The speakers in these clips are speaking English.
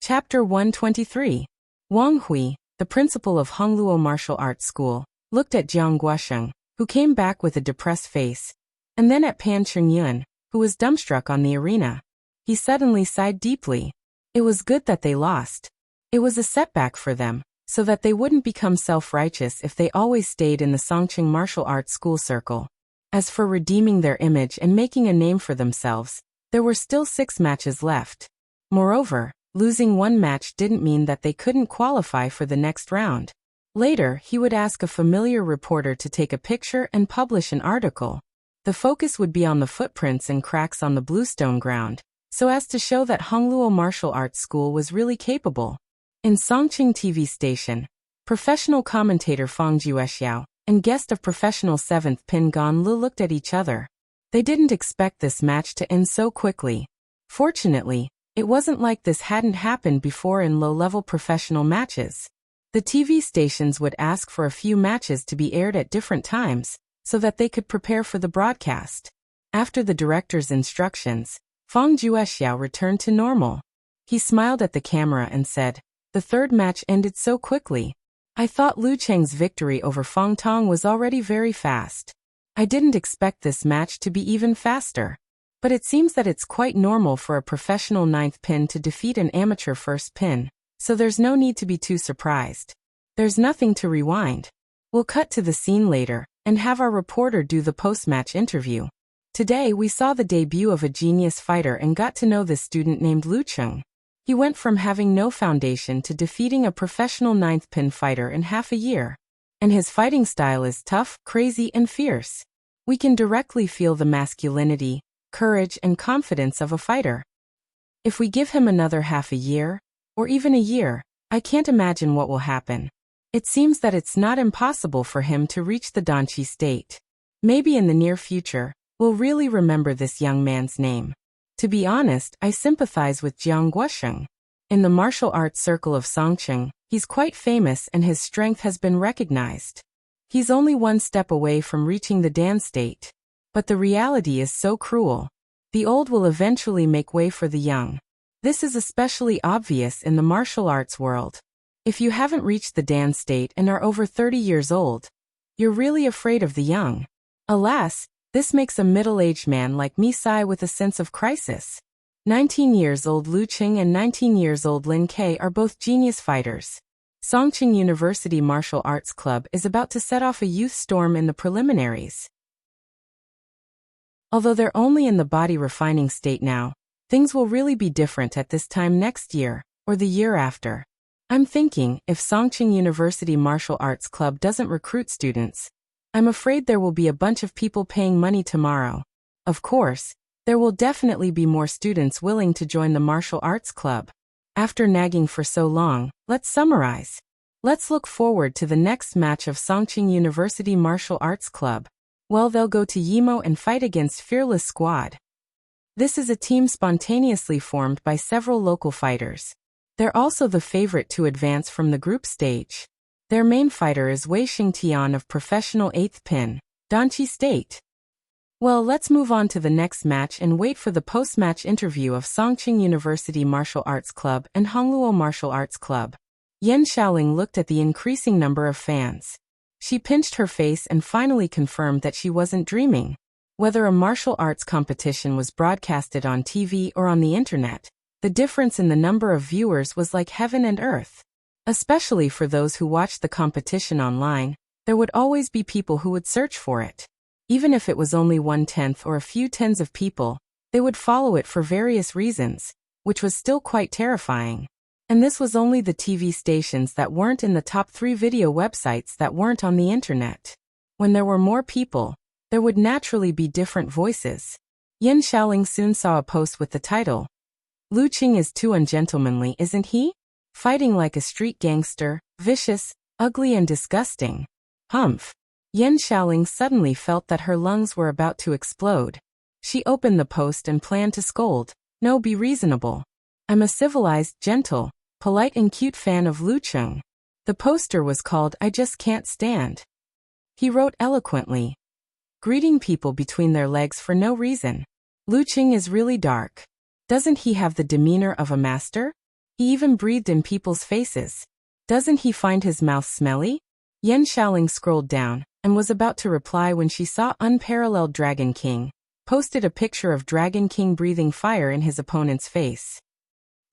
Chapter 123. Wang Hui, the principal of Hongluo Martial Arts School, looked at Jiang Guosheng, who came back with a depressed face, and then at Pan Qingyun, who was dumbstruck on the arena. He suddenly sighed deeply. It was good that they lost. It was a setback for them, so that they wouldn't become self-righteous if they always stayed in the Songqing Martial Arts School circle. As for redeeming their image and making a name for themselves, there were still 6 matches left. Moreover, losing one match didn't mean that they couldn't qualify for the next round. Later, he would ask a familiar reporter to take a picture and publish an article. The focus would be on the footprints and cracks on the bluestone ground, so as to show that Hongluo Martial Arts School was really capable. In Songqing TV station, professional commentator Fang Juexiao and guest of professional 7th Pin Gan Lu looked at each other. They didn't expect this match to end so quickly. Fortunately, it wasn't like this hadn't happened before in low-level professional matches. The TV stations would ask for a few matches to be aired at different times, so that they could prepare for the broadcast. After the director's instructions, Fang Juexiao returned to normal. He smiled at the camera and said, "The third match ended so quickly. I thought Lu Cheng's victory over Fang Tong was already very fast. I didn't expect this match to be even faster. But it seems that it's quite normal for a professional 9th pin to defeat an amateur 1st pin, so there's no need to be too surprised. There's nothing to rewind. We'll cut to the scene later and have our reporter do the post-match interview. Today we saw the debut of a genius fighter and got to know this student named Lu Cheng. He went from having no foundation to defeating a professional 9th pin fighter in half a year. And his fighting style is tough, crazy, and fierce. We can directly feel the masculinity, courage, and confidence of a fighter. If we give him another half a year, or even a year, I can't imagine what will happen. It seems that it's not impossible for him to reach the Danqi state. Maybe in the near future, we'll really remember this young man's name. To be honest, I sympathize with Jiang Guosheng. In the martial arts circle of Songqing, he's quite famous and his strength has been recognized. He's only one step away from reaching the Dan state. But the reality is so cruel. The old will eventually make way for the young. This is especially obvious in the martial arts world. If you haven't reached the Dan state and are over 30 years old, you're really afraid of the young. Alas, this makes a middle-aged man like me sigh with a sense of crisis. 19 years old Lu Qing and 19 years old Lin Ke are both genius fighters. Songqing University Martial Arts Club is about to set off a youth storm in the preliminaries. Although they're only in the body refining state now, things will really be different at this time next year, or the year after. I'm thinking, if Songqing University Martial Arts Club doesn't recruit students, I'm afraid there will be a bunch of people paying money tomorrow. Of course, there will definitely be more students willing to join the martial arts club. After nagging for so long, let's summarize. Let's look forward to the next match of Songqing University Martial Arts Club. Well, they'll go to Yimo and fight against Fearless Squad. This is a team spontaneously formed by several local fighters. They're also the favorite to advance from the group stage. Their main fighter is Wei Xingtian of professional 8th pin, Danqi State. Well, let's move on to the next match and wait for the post-match interview of Songqing University Martial Arts Club and Hongluo Martial Arts Club. Yan Xiaoling looked at the increasing number of fans. She pinched her face and finally confirmed that she wasn't dreaming. Whether a martial arts competition was broadcasted on TV or on the internet, the difference in the number of viewers was like heaven and earth. Especially for those who watched the competition online, there would always be people who would search for it. Even if it was only 1/10 or a few tens of people, they would follow it for various reasons, which was still quite terrifying. And this was only the TV stations that weren't in the top 3 video websites that weren't on the internet. When there were more people, there would naturally be different voices. Yan Xiaoling soon saw a post with the title, "Lu Qing is too ungentlemanly, isn't he? Fighting like a street gangster, vicious, ugly and disgusting. Humph." Yan Xiaoling suddenly felt that her lungs were about to explode. She opened the post and planned to scold. "No, be reasonable. I'm a civilized, gentle, polite and cute fan of Lu Qing." The poster was called "I Just Can't Stand." He wrote eloquently, greeting people between their legs for no reason. "Lu Qing is really dark. Doesn't he have the demeanor of a master? He even breathed in people's faces. Doesn't he find his mouth smelly? Yan Xiaoling scrolled down and was about to reply when she saw Unparalleled Dragon King posted a picture of Dragon King breathing fire in his opponent's face.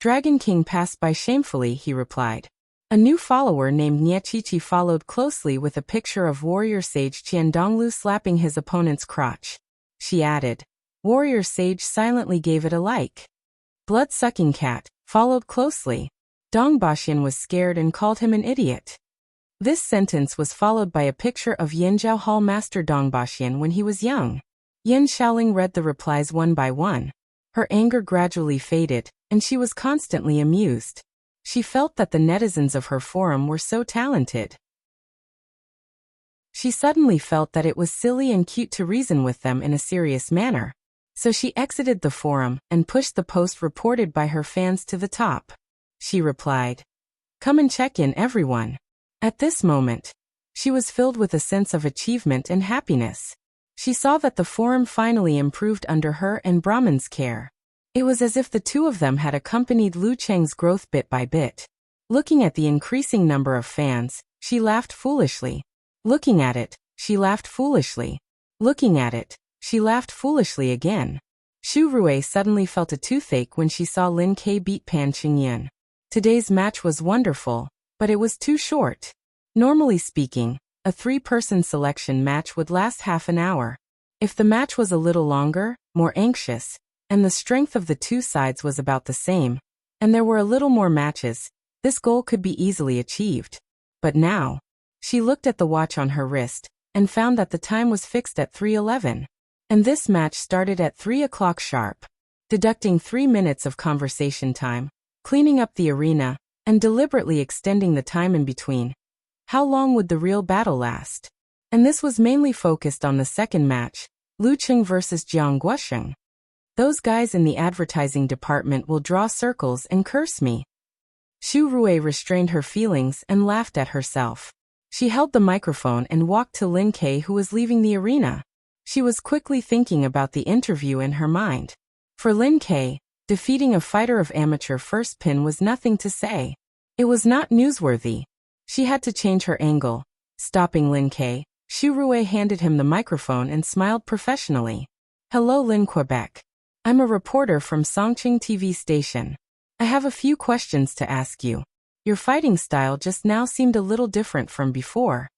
Dragon King passed by shamefully, he replied. A new follower named Niechichi followed closely with a picture of warrior sage Qian Donglu slapping his opponent's crotch. She added. Warrior sage silently gave it a like. Blood-sucking cat followed closely. Dong Baxian was scared and called him an idiot. This sentence was followed by a picture of Yanzhao Hall Master Dong Baxian when he was young. Yan Xiaoling read the replies one by one. Her anger gradually faded, and she was constantly amused. She felt that the netizens of her forum were so talented. She suddenly felt that it was silly and cute to reason with them in a serious manner. So she exited the forum and pushed the post reported by her fans to the top. She replied, "Come and check in, everyone." At this moment, she was filled with a sense of achievement and happiness. She saw that the forum finally improved under her and Brahman's care. It was as if the two of them had accompanied Lu Cheng's growth bit by bit. Looking at the increasing number of fans, she laughed foolishly. Looking at it, she laughed foolishly. Looking at it, she laughed foolishly again. Xu Rui suddenly felt a toothache when she saw Lin Ke beat Pan Qingyun. Today's match was wonderful, but it was too short. Normally speaking, a 3-person selection match would last half an hour. If the match was a little longer, more anxious, and the strength of the two sides was about the same, and there were a little more matches, this goal could be easily achieved. But now, she looked at the watch on her wrist, and found that the time was fixed at 3:11. And this match started at 3 o'clock sharp. Deducting 3 minutes of conversation time, cleaning up the arena, and deliberately extending the time in between. How long would the real battle last? And this was mainly focused on the second match, Lu Cheng versus Jiang Guosheng. Those guys in the advertising department will draw circles and curse me. Xu Rui restrained her feelings and laughed at herself. She held the microphone and walked to Lin Ke, who was leaving the arena. She was quickly thinking about the interview in her mind. For Lin Ke, defeating a fighter of amateur first pin was nothing to say. It was not newsworthy. She had to change her angle. Stopping Lin Ke, Xu Rui handed him the microphone and smiled professionally. Hello Lin Quebec. I'm a reporter from Songqing TV station. I have a few questions to ask you. Your fighting style just now seemed a little different from before.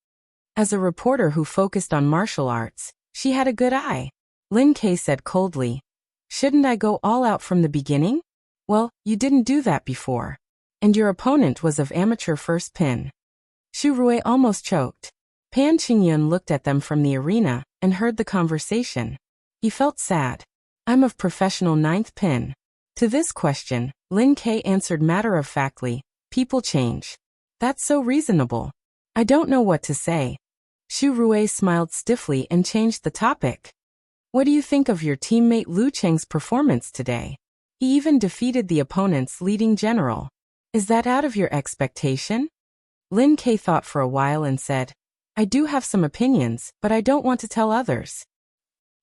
As a reporter who focused on martial arts, she had a good eye. Lin Ke said coldly. Shouldn't I go all out from the beginning? Well, you didn't do that before. And your opponent was of amateur first pin. Xu Rui almost choked. Pan Qingyun looked at them from the arena and heard the conversation. He felt sad. I'm of professional 9th pin. To this question, Lin Ke answered matter-of-factly, people change. That's so reasonable. I don't know what to say. Xu Rui smiled stiffly and changed the topic. What do you think of your teammate Lu Cheng's performance today? He even defeated the opponent's leading general. Is that out of your expectation? Lin Ke thought for a while and said, I do have some opinions, but I don't want to tell others.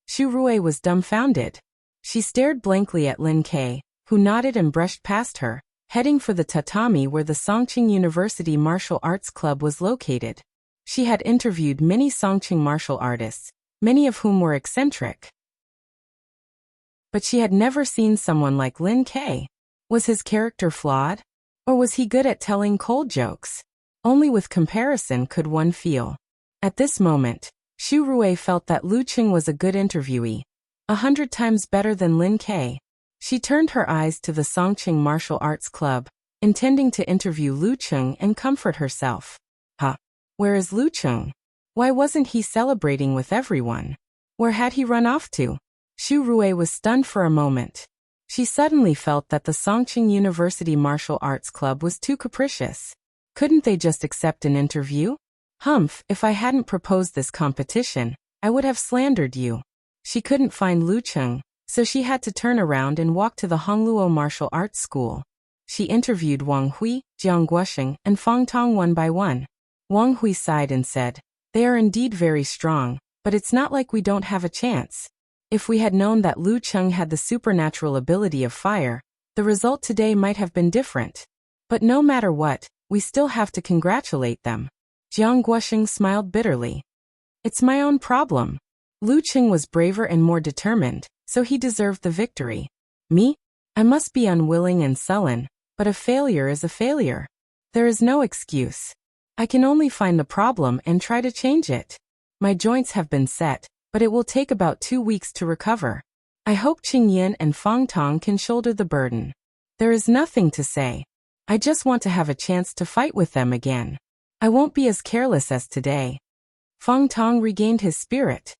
Xu Rui was dumbfounded. She stared blankly at Lin Ke, who nodded and brushed past her, heading for the tatami where the Songqing University Martial Arts Club was located. She had interviewed many Songqing martial artists, many of whom were eccentric. But she had never seen someone like Lin Ke. Was his character flawed? Or was he good at telling cold jokes? Only with comparison could one feel. At this moment, Xu Rui felt that Lu Cheng was a good interviewee, 100 times better than Lin Ke. She turned her eyes to the Songqing Martial Arts Club, intending to interview Lu Cheng and comfort herself. Where is Lu Cheng? Why wasn't he celebrating with everyone? Where had he run off to? Xu Rui was stunned for a moment. She suddenly felt that the Songqing University Martial Arts Club was too capricious. Couldn't they just accept an interview? Humph, if I hadn't proposed this competition, I would have slandered you. She couldn't find Lu Cheng, so she had to turn around and walk to the Hongluo Martial Arts School. She interviewed Wang Hui, Jiang Guosheng, and Fang Tong one by one. Wang Hui sighed and said, They are indeed very strong, but it's not like we don't have a chance. If we had known that Lu Cheng had the supernatural ability of fire, the result today might have been different. But no matter what, we still have to congratulate them. Jiang Guosheng smiled bitterly. It's my own problem. Lu Qing was braver and more determined, so he deserved the victory. Me? I must be unwilling and sullen, but a failure is a failure. There is no excuse. I can only find the problem and try to change it. My joints have been set, but it will take about 2 weeks to recover. I hope Qing Yin and Fang Tong can shoulder the burden. There is nothing to say. I just want to have a chance to fight with them again. I won't be as careless as today. Fang Tong regained his spirit.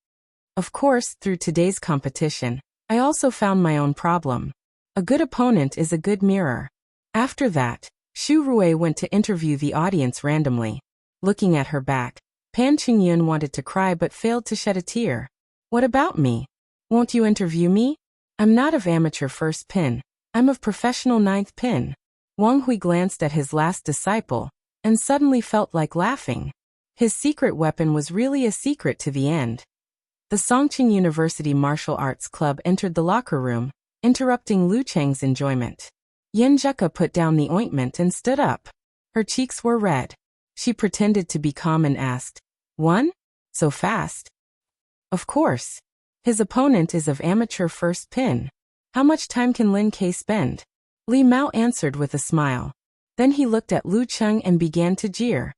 Of course, through today's competition, I also found my own problem. A good opponent is a good mirror. After that, Xu Rui went to interview the audience randomly. Looking at her back, Pan Qingyun wanted to cry but failed to shed a tear. What about me? Won't you interview me? I'm not of amateur first pin. I'm of professional ninth pin. Wang Hui glanced at his last disciple, and suddenly felt like laughing. His secret weapon was really a secret to the end. The Songqing University Martial Arts Club entered the locker room, interrupting Lu Cheng's enjoyment. Yin Zheka put down the ointment and stood up. Her cheeks were red. She pretended to be calm and asked, "One? So fast?" Of course. His opponent is of amateur first pin. How much time can Lin Ke spend? Li Mao answered with a smile. Then he looked at Lu Cheng and began to jeer.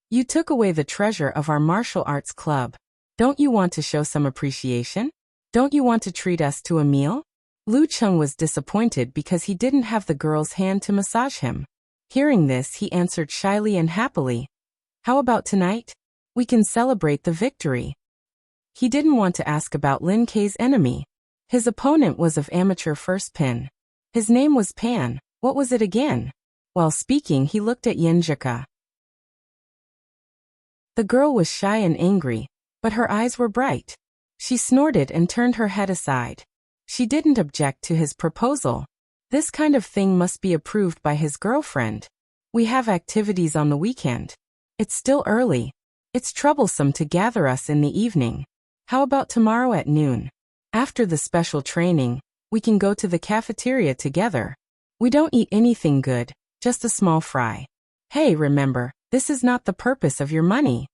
You took away the treasure of our martial arts club. Don't you want to show some appreciation? Don't you want to treat us to a meal? Lu Cheng was disappointed because he didn't have the girl's hand to massage him. Hearing this, he answered shyly and happily. How about tonight? We can celebrate the victory. He didn't want to ask about Lin Ke's enemy. His opponent was of amateur first pin. His name was Pan. What was it again? While speaking, he looked at Yin Zheka. The girl was shy and angry, but her eyes were bright. She snorted and turned her head aside. She didn't object to his proposal. This kind of thing must be approved by his girlfriend. We have activities on the weekend. It's still early. It's troublesome to gather us in the evening. How about tomorrow at noon? After the special training, we can go to the cafeteria together. We don't eat anything good, just a small fry. Hey, remember, this is not the purpose of your money.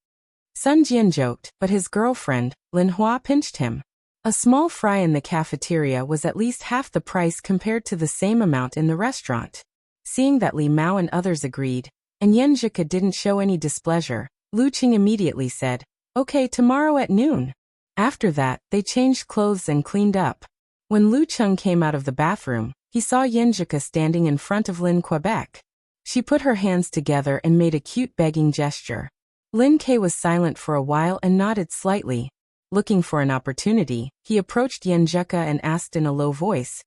Sun Jian joked, but his girlfriend, Lin Hua, pinched him. A small fry in the cafeteria was at least half the price compared to the same amount in the restaurant. Seeing that Li Mao and others agreed, and Yin Zheka didn't show any displeasure, Lu Qing immediately said, Okay, tomorrow at noon. After that, they changed clothes and cleaned up. When Lu Cheng came out of the bathroom, he saw Yin Zheka standing in front of Lin Quebec. She put her hands together and made a cute begging gesture. Lin Ke was silent for a while and nodded slightly. Looking for an opportunity, he approached Yin Zheka and asked in a low voice,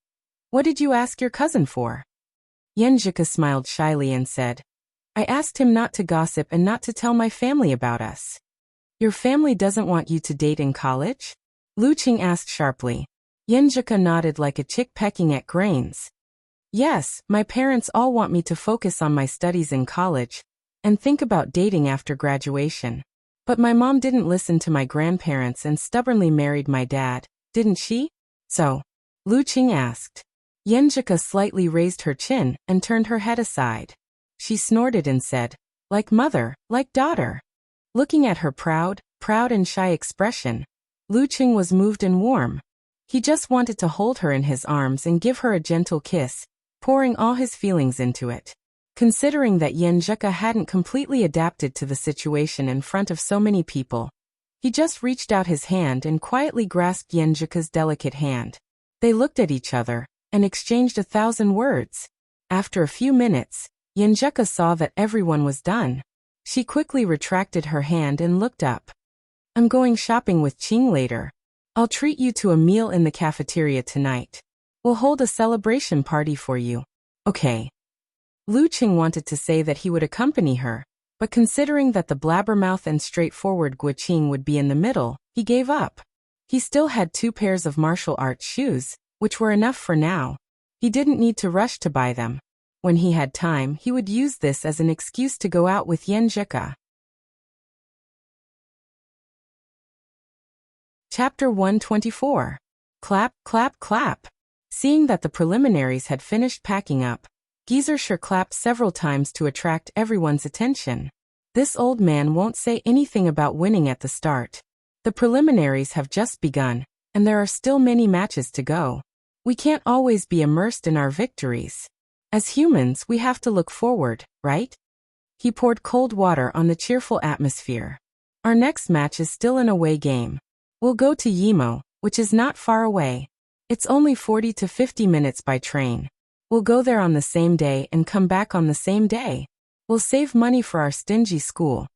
What did you ask your cousin for? Yin Zheka smiled shyly and said, I asked him not to gossip and not to tell my family about us. Your family doesn't want you to date in college? Lu Qing asked sharply. Yin Zheka nodded like a chick pecking at grains. Yes, my parents all want me to focus on my studies in college and think about dating after graduation. But my mom didn't listen to my grandparents and stubbornly married my dad, didn't she? So? Lu Qing asked. Yin Zheka slightly raised her chin and turned her head aside. She snorted and said, Like mother, like daughter. Looking at her proud and shy expression, Lu Qing was moved and warm. He just wanted to hold her in his arms and give her a gentle kiss, pouring all his feelings into it. Considering that Yin Zheka hadn't completely adapted to the situation in front of so many people, he just reached out his hand and quietly grasped Yin Zheka's delicate hand. They looked at each other and exchanged 1,000 words. After a few minutes, Yin Zheka saw that everyone was done. She quickly retracted her hand and looked up. I'm going shopping with Qing later. I'll treat you to a meal in the cafeteria tonight. We'll hold a celebration party for you. Okay. Lu Qing wanted to say that he would accompany her, but considering that the blabbermouth and straightforward Guo Qing would be in the middle, he gave up. He still had 2 pairs of martial arts shoes, which were enough for now. He didn't need to rush to buy them. When he had time, he would use this as an excuse to go out with Yin Zheka. Chapter 124. Clap, clap, clap. Seeing that the preliminaries had finished packing up, Geezer sure clapped several times to attract everyone's attention. This old man won't say anything about winning at the start. The preliminaries have just begun, and there are still many matches to go. We can't always be immersed in our victories. As humans, we have to look forward, right? He poured cold water on the cheerful atmosphere. Our next match is still an away game. We'll go to Yimo, which is not far away. It's only 40 to 50 minutes by train. We'll go there on the same day and come back on the same day. We'll save money for our stingy school.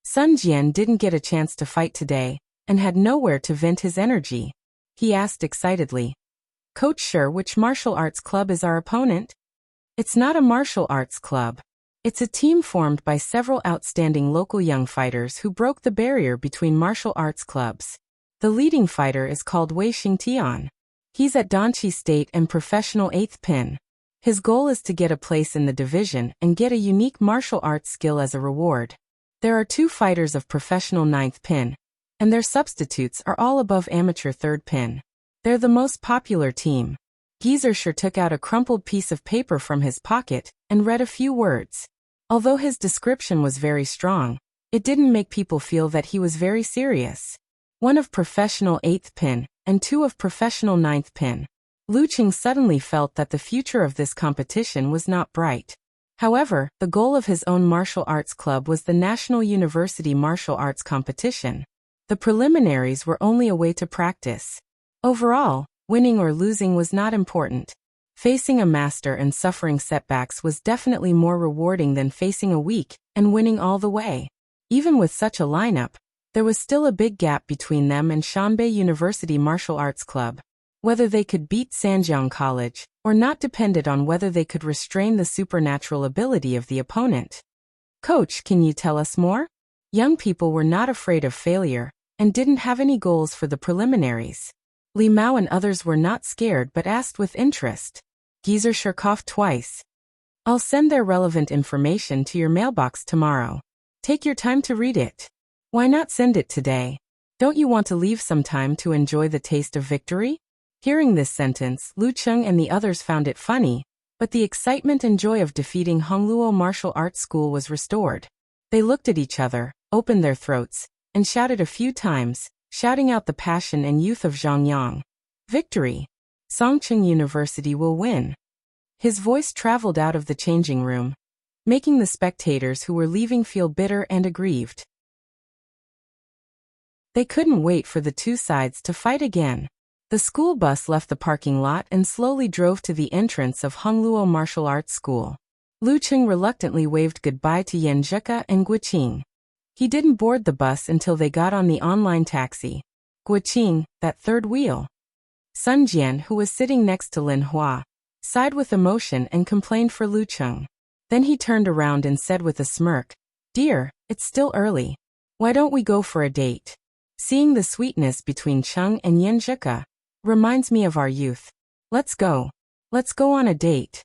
Sun Jian didn't get a chance to fight today, and had nowhere to vent his energy. He asked excitedly, "Coach, sure which martial arts club is our opponent?" It's not a martial arts club. It's a team formed by several outstanding local young fighters who broke the barrier between martial arts clubs. The leading fighter is called Wei Xingtian. He's at Danqi State and professional 8th pin. His goal is to get a place in the division and get a unique martial arts skill as a reward. There are 2 fighters of professional 9th pin, and their substitutes are all above amateur 3rd pin. They're the most popular team. Geezer sure took out a crumpled piece of paper from his pocket and read a few words. Although his description was very strong, it didn't make people feel that he was very serious. 1 of professional 8th pin and 2 of professional 9th pin. Lu Qing suddenly felt that the future of this competition was not bright. However, the goal of his own martial arts club was the National University Martial Arts Competition. The preliminaries were only a way to practice. Overall, winning or losing was not important. Facing a master and suffering setbacks was definitely more rewarding than facing a weak and winning all the way. Even with such a lineup, there was still a big gap between them and Shanbei University Martial Arts Club. Whether they could beat Sanjiang College or not depended on whether they could restrain the supernatural ability of the opponent. "Coach, can you tell us more?" Young people were not afraid of failure and didn't have any goals for the preliminaries. Li Mao and others were not scared but asked with interest. Geezer sure coughed twice. "I'll send their relevant information to your mailbox tomorrow. Take your time to read it. Why not send it today? Don't you want to leave some time to enjoy the taste of victory?" Hearing this sentence, Lu Cheng and the others found it funny, but the excitement and joy of defeating Hongluo Martial Arts School was restored. They looked at each other, opened their throats, and shouted a few times, shouting out the passion and youth of Zhongyang. "Victory! Songcheng University will win." His voice traveled out of the changing room, making the spectators who were leaving feel bitter and aggrieved. They couldn't wait for the 2 sides to fight again. The school bus left the parking lot and slowly drove to the entrance of Hongluo Martial Arts School. Lu Cheng reluctantly waved goodbye to Yan Zhika and Guiqing. He didn't board the bus until they got on the online taxi. Guiqing, that third wheel. Sun Jian, who was sitting next to Lin Hua, sighed with emotion and complained for Lu Cheng. Then he turned around and said with a smirk, "Dear, it's still early. Why don't we go for a date? Seeing the sweetness between Cheng and Yan Zhika reminds me of our youth. Let's go. Let's go on a date."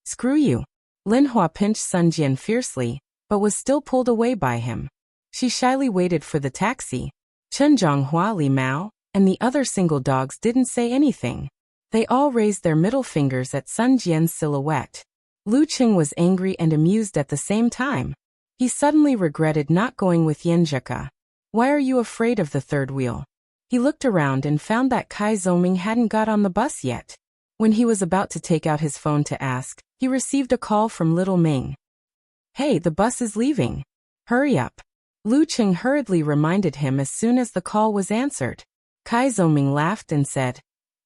"Screw you." Lin Hua pinched Sun Jian fiercely, but was still pulled away by him. She shyly waited for the taxi. Chen Zhonghua, Li Mao, and the other single dogs didn't say anything. They all raised their middle fingers at Sun Jian's silhouette. Lu Qing was angry and amused at the same time. He suddenly regretted not going with Yan Zhika. "Why are you afraid of the third wheel?" He looked around and found that Kai Zoming hadn't got on the bus yet. When he was about to take out his phone to ask, he received a call from Little Ming. "Hey, the bus is leaving. Hurry up." Lu Qing hurriedly reminded him as soon as the call was answered. Kai Zoming laughed and said,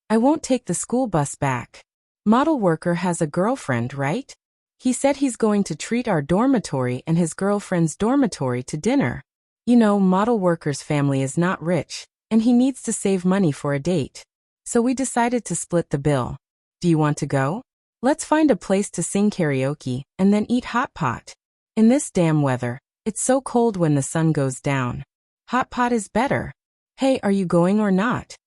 "I won't take the school bus back. Model worker has a girlfriend, right? He said he's going to treat our dormitory and his girlfriend's dormitory to dinner. You know, model worker's family is not rich, and he needs to save money for a date. So we decided to split the bill. Do you want to go? Let's find a place to sing karaoke and then eat hot pot. In this damn weather, it's so cold when the sun goes down. Hot pot is better. Hey, are you going or not?"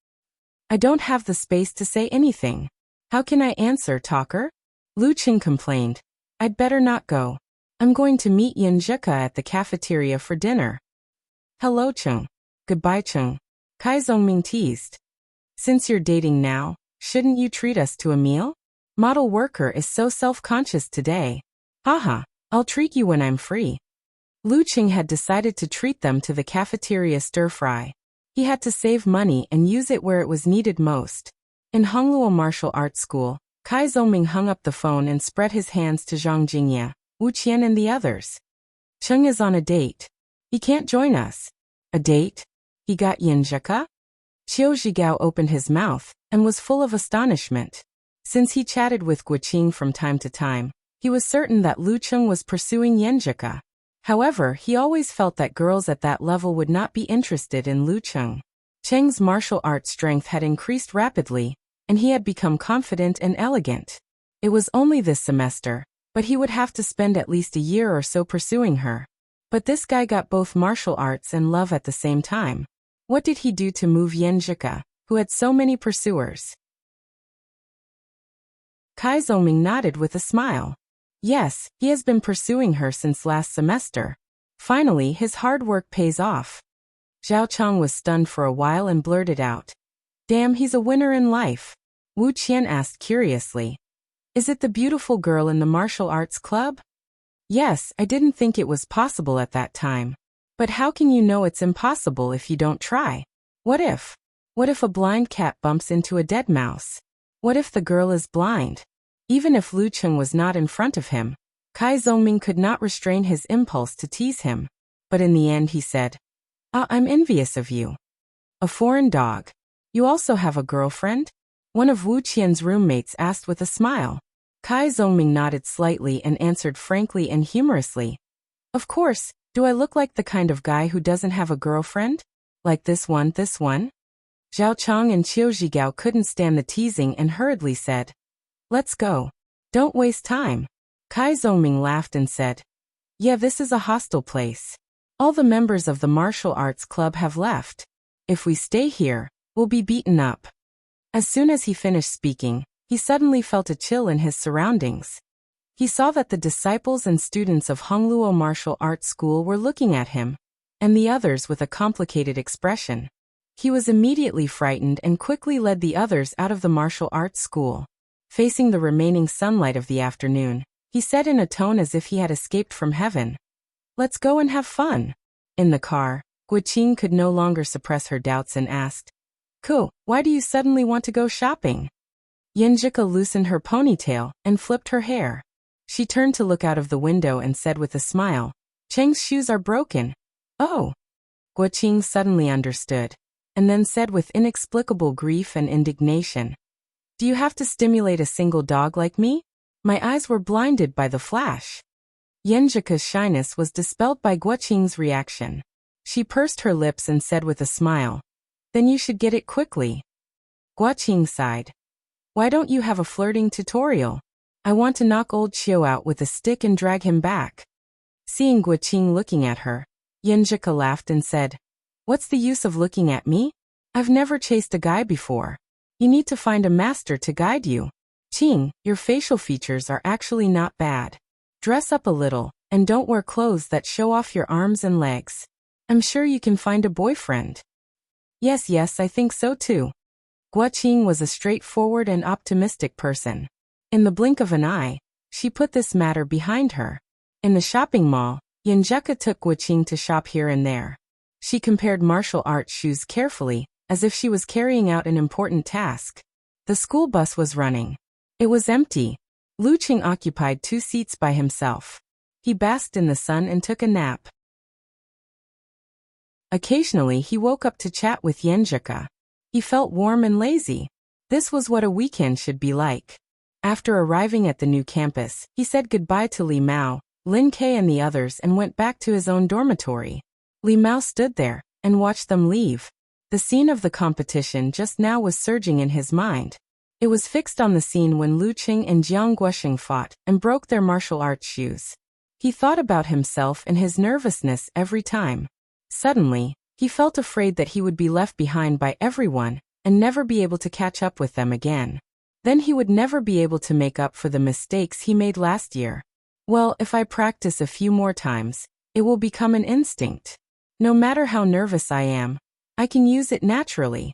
"I don't have the space to say anything. How can I answer, talker?" Lu Qing complained. "I'd better not go. I'm going to meet Yan Zhika at the cafeteria for dinner." "Hello, Cheng." "Goodbye, Cheng." Kai Zongming teased. "Since you're dating now, shouldn't you treat us to a meal?" Model worker is so self-conscious today. Haha, I'll treat you when I'm free. Lu Qing had decided to treat them to the cafeteria stir-fry. He had to save money and use it where it was needed most. In Hongluo Martial Arts School, Kai Zongming hung up the phone and spread his hands to Zhang Jingye, Wu Qian and the others. Cheng is on a date. He can't join us. A date? He got Yinjika? Qiu Zhigao opened his mouth and was full of astonishment. Since he chatted with Guqing from time to time, he was certain that Lu Cheng was pursuing Yenjika. However, he always felt that girls at that level would not be interested in Lu Cheng. Cheng's martial arts strength had increased rapidly, and he had become confident and elegant. It was only this semester, but he would have to spend at least a year or so pursuing her. But this guy got both martial arts and love at the same time. What did he do to move Yenjika, who had so many pursuers? Kai Zongming nodded with a smile. Yes, he has been pursuing her since last semester. Finally, his hard work pays off. Zhao Chang was stunned for a while and blurted out. Damn, he's a winner in life. Wu Qian asked curiously. Is it the beautiful girl in the martial arts club? Yes, I didn't think it was possible at that time. But how can you know it's impossible if you don't try? What if? What if a blind cat bumps into a dead mouse? What if the girl is blind? Even if Lu Cheng was not in front of him, Kai Zongming could not restrain his impulse to tease him. But in the end he said, I'm envious of you. A foreign dog. You also have a girlfriend? One of Wu Qian's roommates asked with a smile. Kai Zongming nodded slightly and answered frankly and humorously. Of course, do I look like the kind of guy who doesn't have a girlfriend? Like this one? Zhao Chang and Qiu Zhigao couldn't stand the teasing and hurriedly said, Let's go. Don't waste time. Kai Zongming laughed and said, Yeah, this is a hostile place. All the members of the martial arts club have left. If we stay here, we'll be beaten up. As soon as he finished speaking, he suddenly felt a chill in his surroundings. He saw that the disciples and students of Hongluo Martial Arts School were looking at him, and the others with a complicated expression. He was immediately frightened and quickly led the others out of the martial arts school. Facing the remaining sunlight of the afternoon, he said in a tone as if he had escaped from heaven, Let's go and have fun. In the car, Guqing could no longer suppress her doubts and asked, Ku, why do you suddenly want to go shopping? Yenjika loosened her ponytail and flipped her hair. She turned to look out of the window and said with a smile, Cheng's shoes are broken. Oh. Guqing suddenly understood, and then said with inexplicable grief and indignation, Do you have to stimulate a single dog like me? My eyes were blinded by the flash. Yenjika's shyness was dispelled by Guqing's reaction. She pursed her lips and said with a smile, Then you should get it quickly. Guqing sighed. Why don't you have a flirting tutorial? I want to knock old Qiu out with a stick and drag him back. Seeing Guqing looking at her, Yenjika laughed and said, What's the use of looking at me? I've never chased a guy before. You need to find a master to guide you. Qing, your facial features are actually not bad. Dress up a little, and don't wear clothes that show off your arms and legs. I'm sure you can find a boyfriend. Yes, I think so too. Guqing was a straightforward and optimistic person. In the blink of an eye, she put this matter behind her. In the shopping mall, Yenjika took Guqing to shop here and there. She compared martial arts shoes carefully, as if she was carrying out an important task. The school bus was running. It was empty. Lu Qing occupied 2 seats by himself. He basked in the sun and took a nap. Occasionally he woke up to chat with Yenjika. He felt warm and lazy. This was what a weekend should be like. After arriving at the new campus, he said goodbye to Li Mao, Lin Kei and the others and went back to his own dormitory. Li Mao stood there and watched them leave. The scene of the competition just now was surging in his mind. It was fixed on the scene when Lu Qing and Jiang Guosheng fought and broke their martial arts shoes. He thought about himself and his nervousness every time. Suddenly, he felt afraid that he would be left behind by everyone and never be able to catch up with them again. Then he would never be able to make up for the mistakes he made last year. Well, if I practice a few more times, it will become an instinct. No matter how nervous I am, I can use it naturally.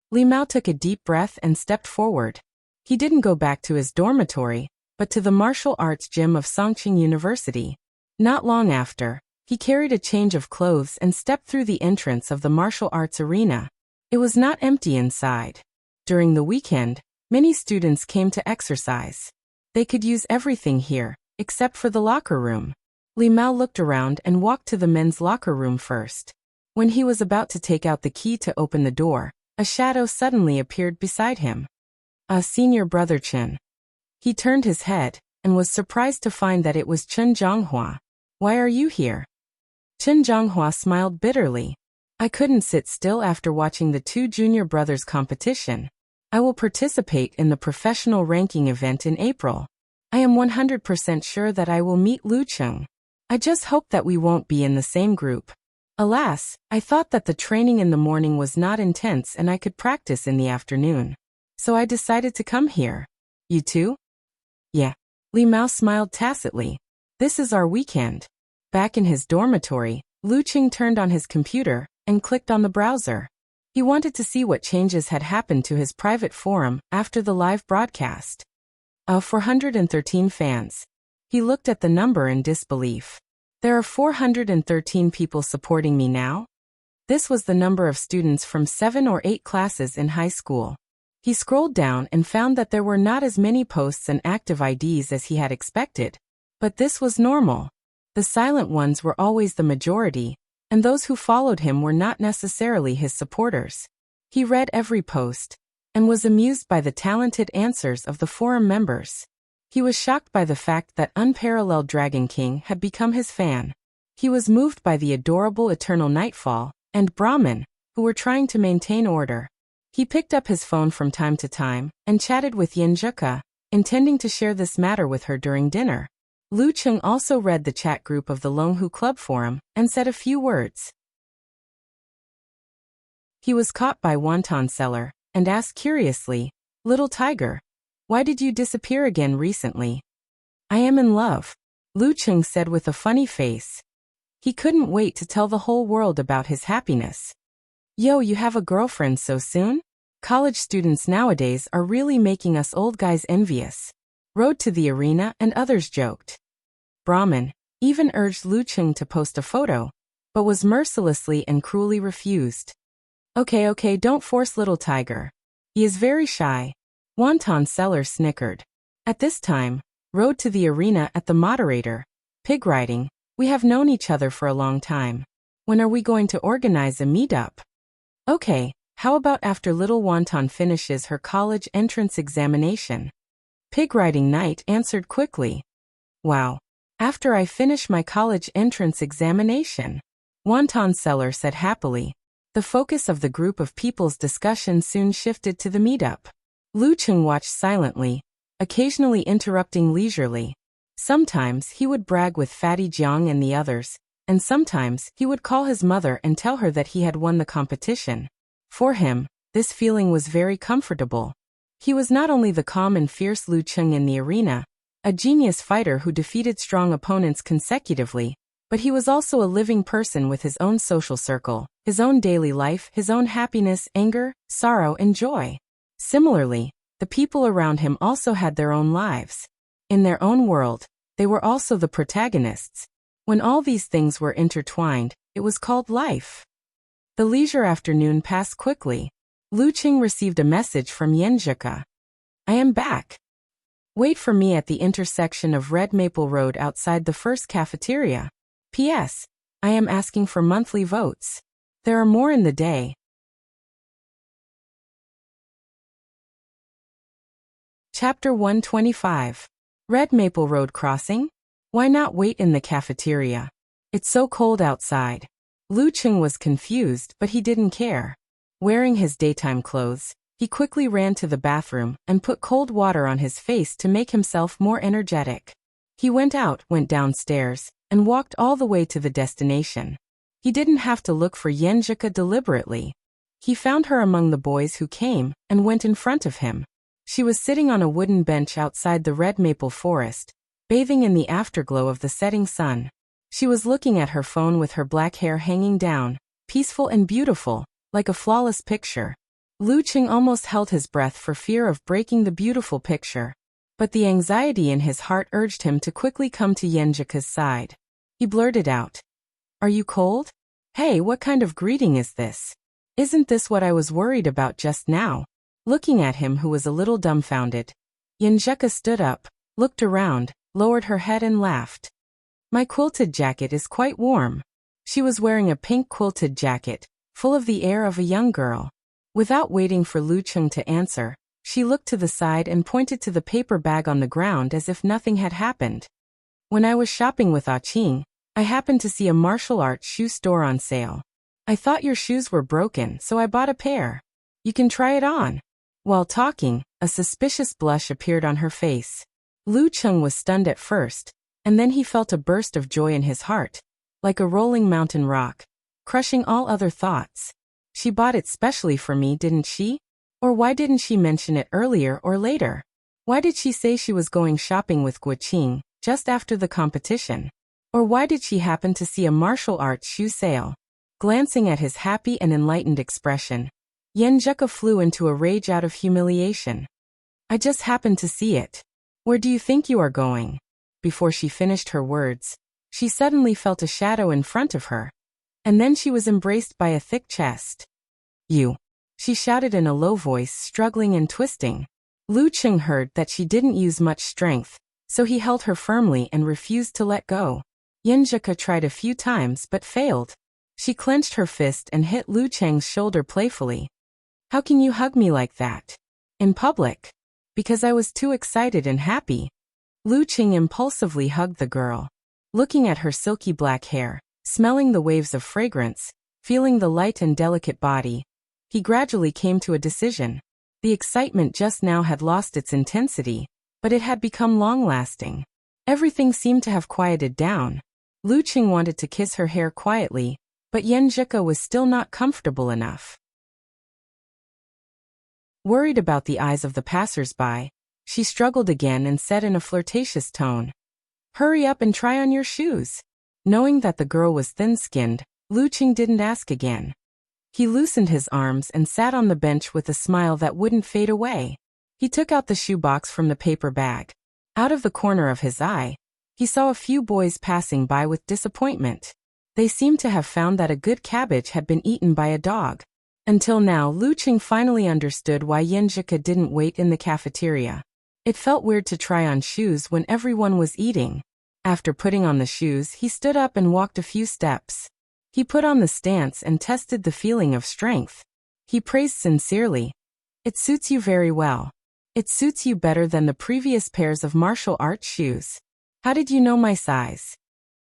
Li Mao took a deep breath and stepped forward. He didn't go back to his dormitory, but to the martial arts gym of Songqing University. Not long after, he carried a change of clothes and stepped through the entrance of the martial arts arena. It was not empty inside. During the weekend, many students came to exercise. They could use everything here, except for the locker room. Li Mao looked around and walked to the men's locker room first. When he was about to take out the key to open the door, a shadow suddenly appeared beside him. Senior brother Chen. He turned his head, and was surprised to find that it was Chen Zhonghua. Why are you here? Chen Zhonghua smiled bitterly. I couldn't sit still after watching the two junior brothers' competition. I will participate in the professional ranking event in April. I am 100% sure that I will meet Lu Cheng. I just hope that we won't be in the same group. Alas, I thought that the training in the morning was not intense and I could practice in the afternoon. So I decided to come here. You too? Yeah. Li Mao smiled tacitly. This is our weekend. Back in his dormitory, Lu Cheng turned on his computer and clicked on the browser. He wanted to see what changes had happened to his private forum after the live broadcast. 413 fans. He looked at the number in disbelief. There are 413 people supporting me now? This was the number of students from 7 or 8 classes in high school. He scrolled down and found that there were not as many posts and active IDs as he had expected. But this was normal. The silent ones were always the majority, and those who followed him were not necessarily his supporters. He read every post, and was amused by the talented answers of the forum members. He was shocked by the fact that Unparalleled Dragon King had become his fan. He was moved by the adorable Eternal Nightfall and Brahmin, who were trying to maintain order. He picked up his phone from time to time and chatted with Yenjuka, intending to share this matter with her during dinner. Lu Cheng also read the chat group of the Longhu Club forum and said a few words. He was caught by Wonton Seller and asked curiously, "Little tiger, why did you disappear again recently?" "I am in love," Lu Cheng said with a funny face. He couldn't wait to tell the whole world about his happiness. "Yo, you have a girlfriend so soon? College students nowadays are really making us old guys envious." Road to the arena and others joked. Brahmin even urged Lu Cheng to post a photo, but was mercilessly and cruelly refused. Okay, don't force little tiger. He is very shy." Wonton Seller snickered. At this time, Road to the arena at the moderator. "Pig riding, we have known each other for a long time. When are we going to organize a meetup?" "Okay, how about after little Wonton finishes her college entrance examination?" Pig riding night answered quickly. "Wow. After I finish my college entrance examination," Wonton Seller said happily. The focus of the group of people's discussion soon shifted to the meetup. Lu Cheng watched silently, occasionally interrupting leisurely. Sometimes he would brag with Fatty Jiang and the others, and sometimes he would call his mother and tell her that he had won the competition. For him, this feeling was very comfortable. He was not only the calm and fierce Lu Cheng in the arena, a genius fighter who defeated strong opponents consecutively, but he was also a living person with his own social circle, his own daily life, his own happiness, anger, sorrow, and joy. Similarly, the people around him also had their own lives. In their own world, they were also the protagonists. When all these things were intertwined, it was called life. The leisure afternoon passed quickly. Lu Cheng received a message from Yenjuka. "I am back. Wait for me at the intersection of Red Maple Road outside the first cafeteria. P.S. I am asking for monthly votes. There are more in the day." Chapter 125. Red Maple Road Crossing? Why not wait in the cafeteria? It's so cold outside. Lu Cheng was confused, but he didn't care. Wearing his daytime clothes, he quickly ran to the bathroom and put cold water on his face to make himself more energetic. He went downstairs, and walked all the way to the destination. He didn't have to look for Yenjuka deliberately. He found her among the boys who came and went in front of him. She was sitting on a wooden bench outside the red maple forest, bathing in the afterglow of the setting sun. She was looking at her phone with her black hair hanging down, peaceful and beautiful, like a flawless picture. Lu Qing almost held his breath for fear of breaking the beautiful picture. But the anxiety in his heart urged him to quickly come to Yenjika's side. He blurted out, "Are you cold? Hey, what kind of greeting is this? Isn't this what I was worried about just now?" Looking at him, who was a little dumbfounded, Yenjika stood up, looked around, lowered her head and laughed. "My quilted jacket is quite warm." She was wearing a pink quilted jacket, full of the air of a young girl. Without waiting for Lu Qing to answer, she looked to the side and pointed to the paper bag on the ground as if nothing had happened. "When I was shopping with Ah Qing, I happened to see a martial arts shoe store on sale. I thought your shoes were broken, so I bought a pair. You can try it on." While talking, a suspicious blush appeared on her face. Lu Qing was stunned at first, and then he felt a burst of joy in his heart, like a rolling mountain rock, crushing all other thoughts. She bought it specially for me, didn't she? Or why didn't she mention it earlier or later? Why did she say she was going shopping with Guo Qing just after the competition? Or why did she happen to see a martial arts shoe sale? Glancing at his happy and enlightened expression, Yenjika flew into a rage out of humiliation. "I just happened to see it. Where do you think you are going?" Before she finished her words, she suddenly felt a shadow in front of her, and then she was embraced by a thick chest. "You!" she shouted in a low voice, struggling and twisting. Lu Qing heard that she didn't use much strength, so he held her firmly and refused to let go. Yenjika tried a few times but failed. She clenched her fist and hit Lu Qing's shoulder playfully. "How can you hug me like that? In public?" "Because I was too excited and happy." Lu Qing impulsively hugged the girl. Looking at her silky black hair, smelling the waves of fragrance, feeling the light and delicate body, he gradually came to a decision. The excitement just now had lost its intensity, but it had become long-lasting. Everything seemed to have quieted down. Lu Qing wanted to kiss her hair quietly, but Yenjika was still not comfortable enough. Worried about the eyes of the passers-by, she struggled again and said in a flirtatious tone, "Hurry up and try on your shoes." Knowing that the girl was thin-skinned, Lu Qing didn't ask again. He loosened his arms and sat on the bench with a smile that wouldn't fade away. He took out the shoebox from the paper bag. Out of the corner of his eye, he saw a few boys passing by with disappointment. They seemed to have found that a good cabbage had been eaten by a dog. Until now, Lu Qing finally understood why Yenjika didn't wait in the cafeteria. It felt weird to try on shoes when everyone was eating. After putting on the shoes, he stood up and walked a few steps. He put on the stance and tested the feeling of strength. He praised sincerely, "It suits you very well. It suits you better than the previous pairs of martial arts shoes. How did you know my size?"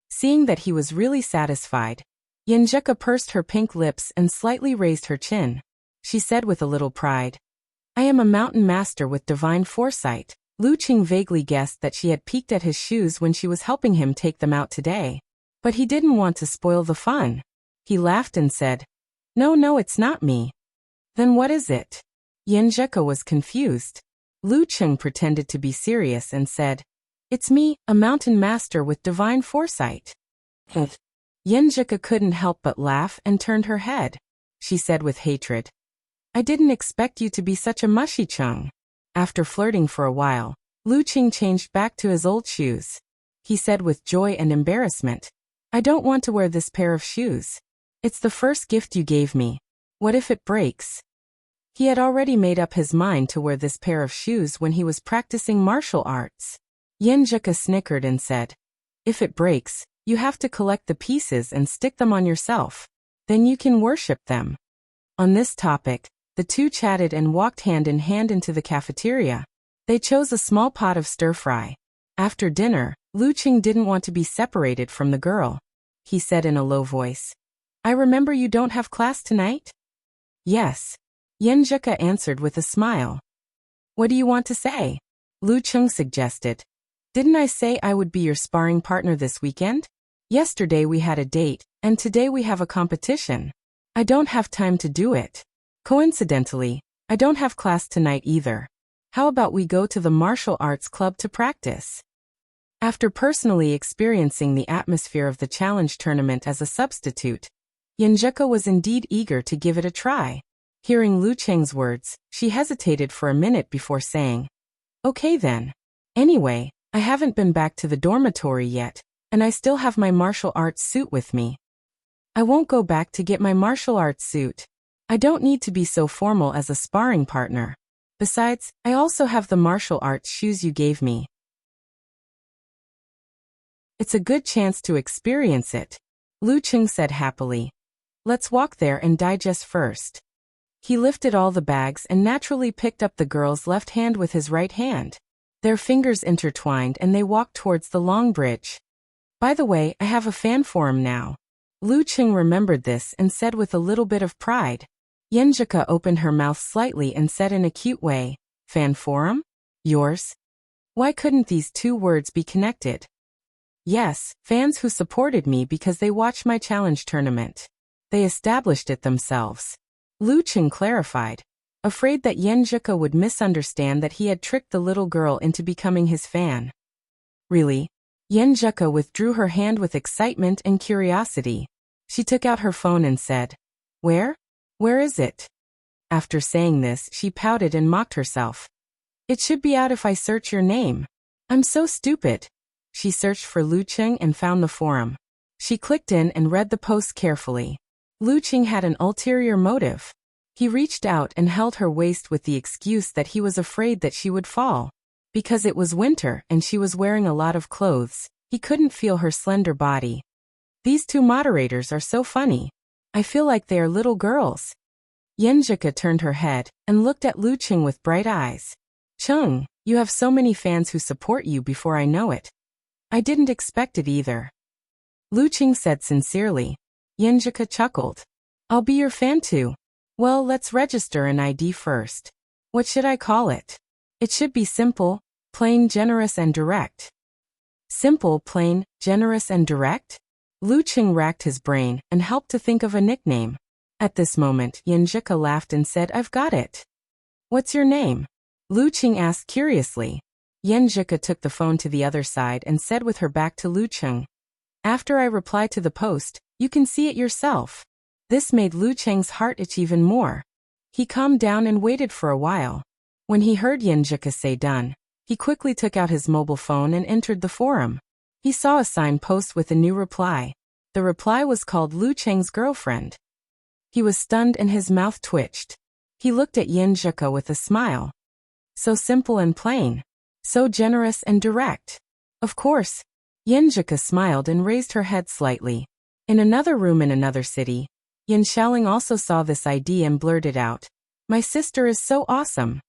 Seeing that he was really satisfied, Yenjika pursed her pink lips and slightly raised her chin. She said with a little pride, "I am a mountain master with divine foresight." Lu Qing vaguely guessed that she had peeked at his shoes when she was helping him take them out today. But he didn't want to spoil the fun. He laughed and said, No, it's not me." "Then what is it?" Yenjika was confused. Lu Qing pretended to be serious and said, "It's me, a mountain master with divine foresight." Yenjika couldn't help but laugh and turned her head. She said with hatred, "I didn't expect you to be such a mushy chung." After flirting for a while, Lu Qing changed back to his old shoes. He said with joy and embarrassment, "I don't want to wear this pair of shoes. It's the first gift you gave me. What if it breaks?" He had already made up his mind to wear this pair of shoes when he was practicing martial arts. Yenjika snickered and said, "If it breaks, you have to collect the pieces and stick them on yourself. Then you can worship them." On this topic, the two chatted and walked hand in hand into the cafeteria. They chose a small pot of stir-fry. After dinner, Lu Qing didn't want to be separated from the girl. He said in a low voice, "I remember you don't have class tonight?" "Yes," Yenjika answered with a smile. "What do you want to say?" Lu Qing suggested. "Didn't I say I would be your sparring partner this weekend? Yesterday we had a date, and today we have a competition. I don't have time to do it. Coincidentally, I don't have class tonight either. How about we go to the martial arts club to practice?" After personally experiencing the atmosphere of the challenge tournament as a substitute, Yenjika was indeed eager to give it a try. Hearing Lu Cheng's words, she hesitated for a minute before saying, "Okay then. Anyway, I haven't been back to the dormitory yet, and I still have my martial arts suit with me. I won't go back to get my martial arts suit. I don't need to be so formal as a sparring partner. Besides, I also have the martial arts shoes you gave me. It's a good chance to experience it," Lu Cheng said happily. "Let's walk there and digest first." He lifted all the bags and naturally picked up the girl's left hand with his right hand. Their fingers intertwined and they walked towards the long bridge. "By the way, I have a fan forum now." Lu Cheng remembered this and said with a little bit of pride. Yenjika opened her mouth slightly and said in a cute way, "Fan forum? Yours?" Why couldn't these two words be connected? Yes, fans who supported me because they watched my challenge tournament. They established it themselves. Lu Cheng clarified, afraid that Yenjika would misunderstand that he had tricked the little girl into becoming his fan. Really? Yenjika withdrew her hand with excitement and curiosity. She took out her phone and said, "Where? Where is it?" After saying this, she pouted and mocked herself. "It should be out if I search your name. I'm so stupid." She searched for Lu Cheng and found the forum. She clicked in and read the post carefully. Lu Cheng had an ulterior motive. He reached out and held her waist with the excuse that he was afraid that she would fall. Because it was winter and she was wearing a lot of clothes, he couldn't feel her slender body. These two moderators are so funny. I feel like they are little girls. Yenjika turned her head and looked at Lu Cheng with bright eyes. "Cheng, you have so many fans who support you before I know it. I didn't expect it either." Lu Cheng said sincerely. Yenjika chuckled. "I'll be your fan too. Well, let's register an ID first. What should I call it? It should be simple, plain, generous and direct." Simple, plain, generous and direct? Lu Cheng racked his brain and helped to think of a nickname. At this moment, Yenjika laughed and said, "I've got it." "What's your name?" Lu Cheng asked curiously. Yenjika took the phone to the other side and said with her back to Lu Cheng, "After I reply to the post, you can see it yourself." This made Lu Cheng's heart itch even more. He calmed down and waited for a while. When he heard Yenjika say done, he quickly took out his mobile phone and entered the forum. He saw a sign post with a new reply. The reply was called Lu Cheng's girlfriend. He was stunned and his mouth twitched. He looked at Yenjika with a smile. So simple and plain. So generous and direct. Of course. Yenjika smiled and raised her head slightly. In another room in another city, Yin Xiaoling also saw this ID and blurted out, "My sister is so awesome."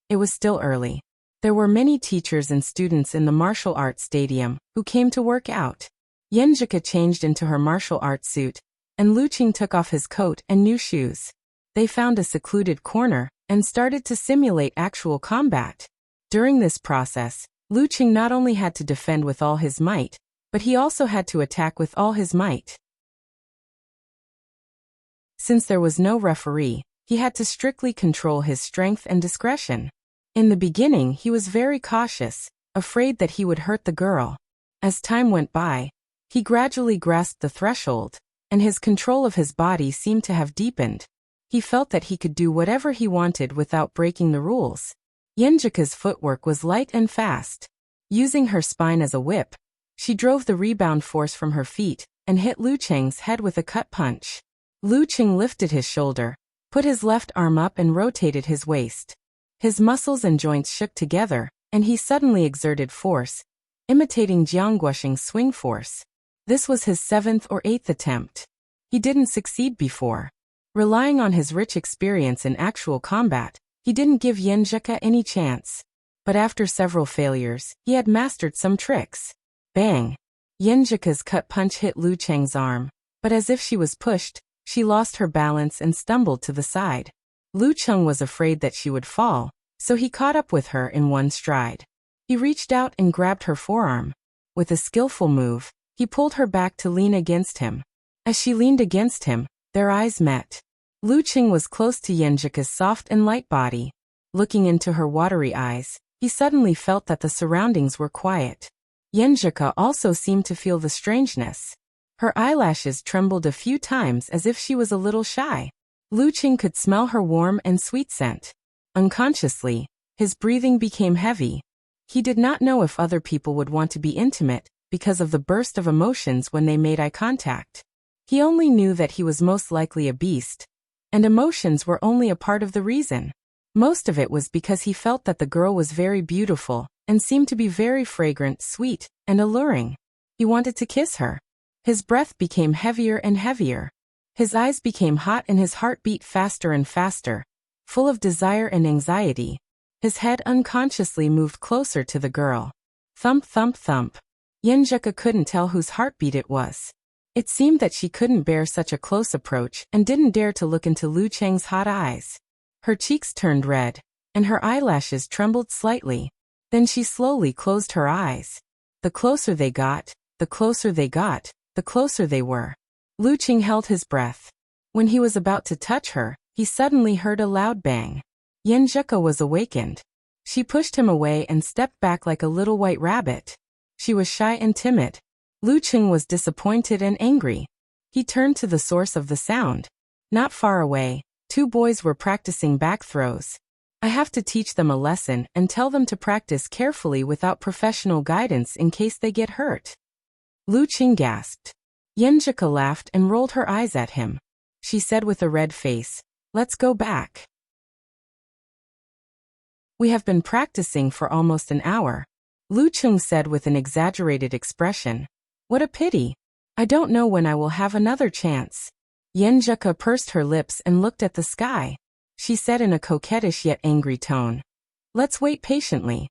It was still early. There were many teachers and students in the martial arts stadium who came to work out. Yenjika changed into her martial arts suit, and Lu Cheng took off his coat and new shoes. They found a secluded corner and started to simulate actual combat. During this process, Lu Cheng not only had to defend with all his might, but he also had to attack with all his might. Since there was no referee, he had to strictly control his strength and discretion. In the beginning, he was very cautious, afraid that he would hurt the girl. As time went by, he gradually grasped the threshold, and his control of his body seemed to have deepened. He felt that he could do whatever he wanted without breaking the rules. Yenjika's footwork was light and fast. Using her spine as a whip, she drove the rebound force from her feet and hit Lu Cheng's head with a cut punch. Lu Cheng lifted his shoulder, put his left arm up and rotated his waist. His muscles and joints shook together, and he suddenly exerted force, imitating Jiang Guosheng's swing force. This was his 7th or 8th attempt. He didn't succeed before. Relying on his rich experience in actual combat, he didn't give Yenjika any chance. But after several failures, he had mastered some tricks. Bang! Yenjika's cut punch hit Lu Cheng's arm, but as if she was pushed, she lost her balance and stumbled to the side. Lu Cheng was afraid that she would fall, so he caught up with her in one stride. He reached out and grabbed her forearm. With a skillful move, he pulled her back to lean against him. As she leaned against him, their eyes met. Lu Cheng was close to Yenjika's soft and light body. Looking into her watery eyes, he suddenly felt that the surroundings were quiet. Yenjika also seemed to feel the strangeness. Her eyelashes trembled a few times as if she was a little shy. Lu Qing could smell her warm and sweet scent. Unconsciously, his breathing became heavy. He did not know if other people would want to be intimate because of the burst of emotions when they made eye contact. He only knew that he was most likely a beast, and emotions were only a part of the reason. Most of it was because he felt that the girl was very beautiful and seemed to be very fragrant, sweet, and alluring. He wanted to kiss her. His breath became heavier and heavier. His eyes became hot and his heart beat faster and faster, full of desire and anxiety. His head unconsciously moved closer to the girl. Thump, thump, thump. Yenjika couldn't tell whose heartbeat it was. It seemed that she couldn't bear such a close approach and didn't dare to look into Lu Cheng's hot eyes. Her cheeks turned red, and her eyelashes trembled slightly. Then she slowly closed her eyes. The closer they got, the closer they got, the closer they were. Lu Cheng held his breath. When he was about to touch her, he suddenly heard a loud bang. Yenjika was awakened. She pushed him away and stepped back like a little white rabbit. She was shy and timid. Lu Cheng was disappointed and angry. He turned to the source of the sound. Not far away, 2 boys were practicing back throws. I have to teach them a lesson and tell them to practice carefully without professional guidance in case they get hurt. Lu Cheng gasped. Yenjika laughed and rolled her eyes at him. She said with a red face, "Let's go back. We have been practicing for almost an hour." Lu Cheng said with an exaggerated expression. "What a pity. I don't know when I will have another chance." Yenjika pursed her lips and looked at the sky. She said in a coquettish yet angry tone, "Let's wait patiently."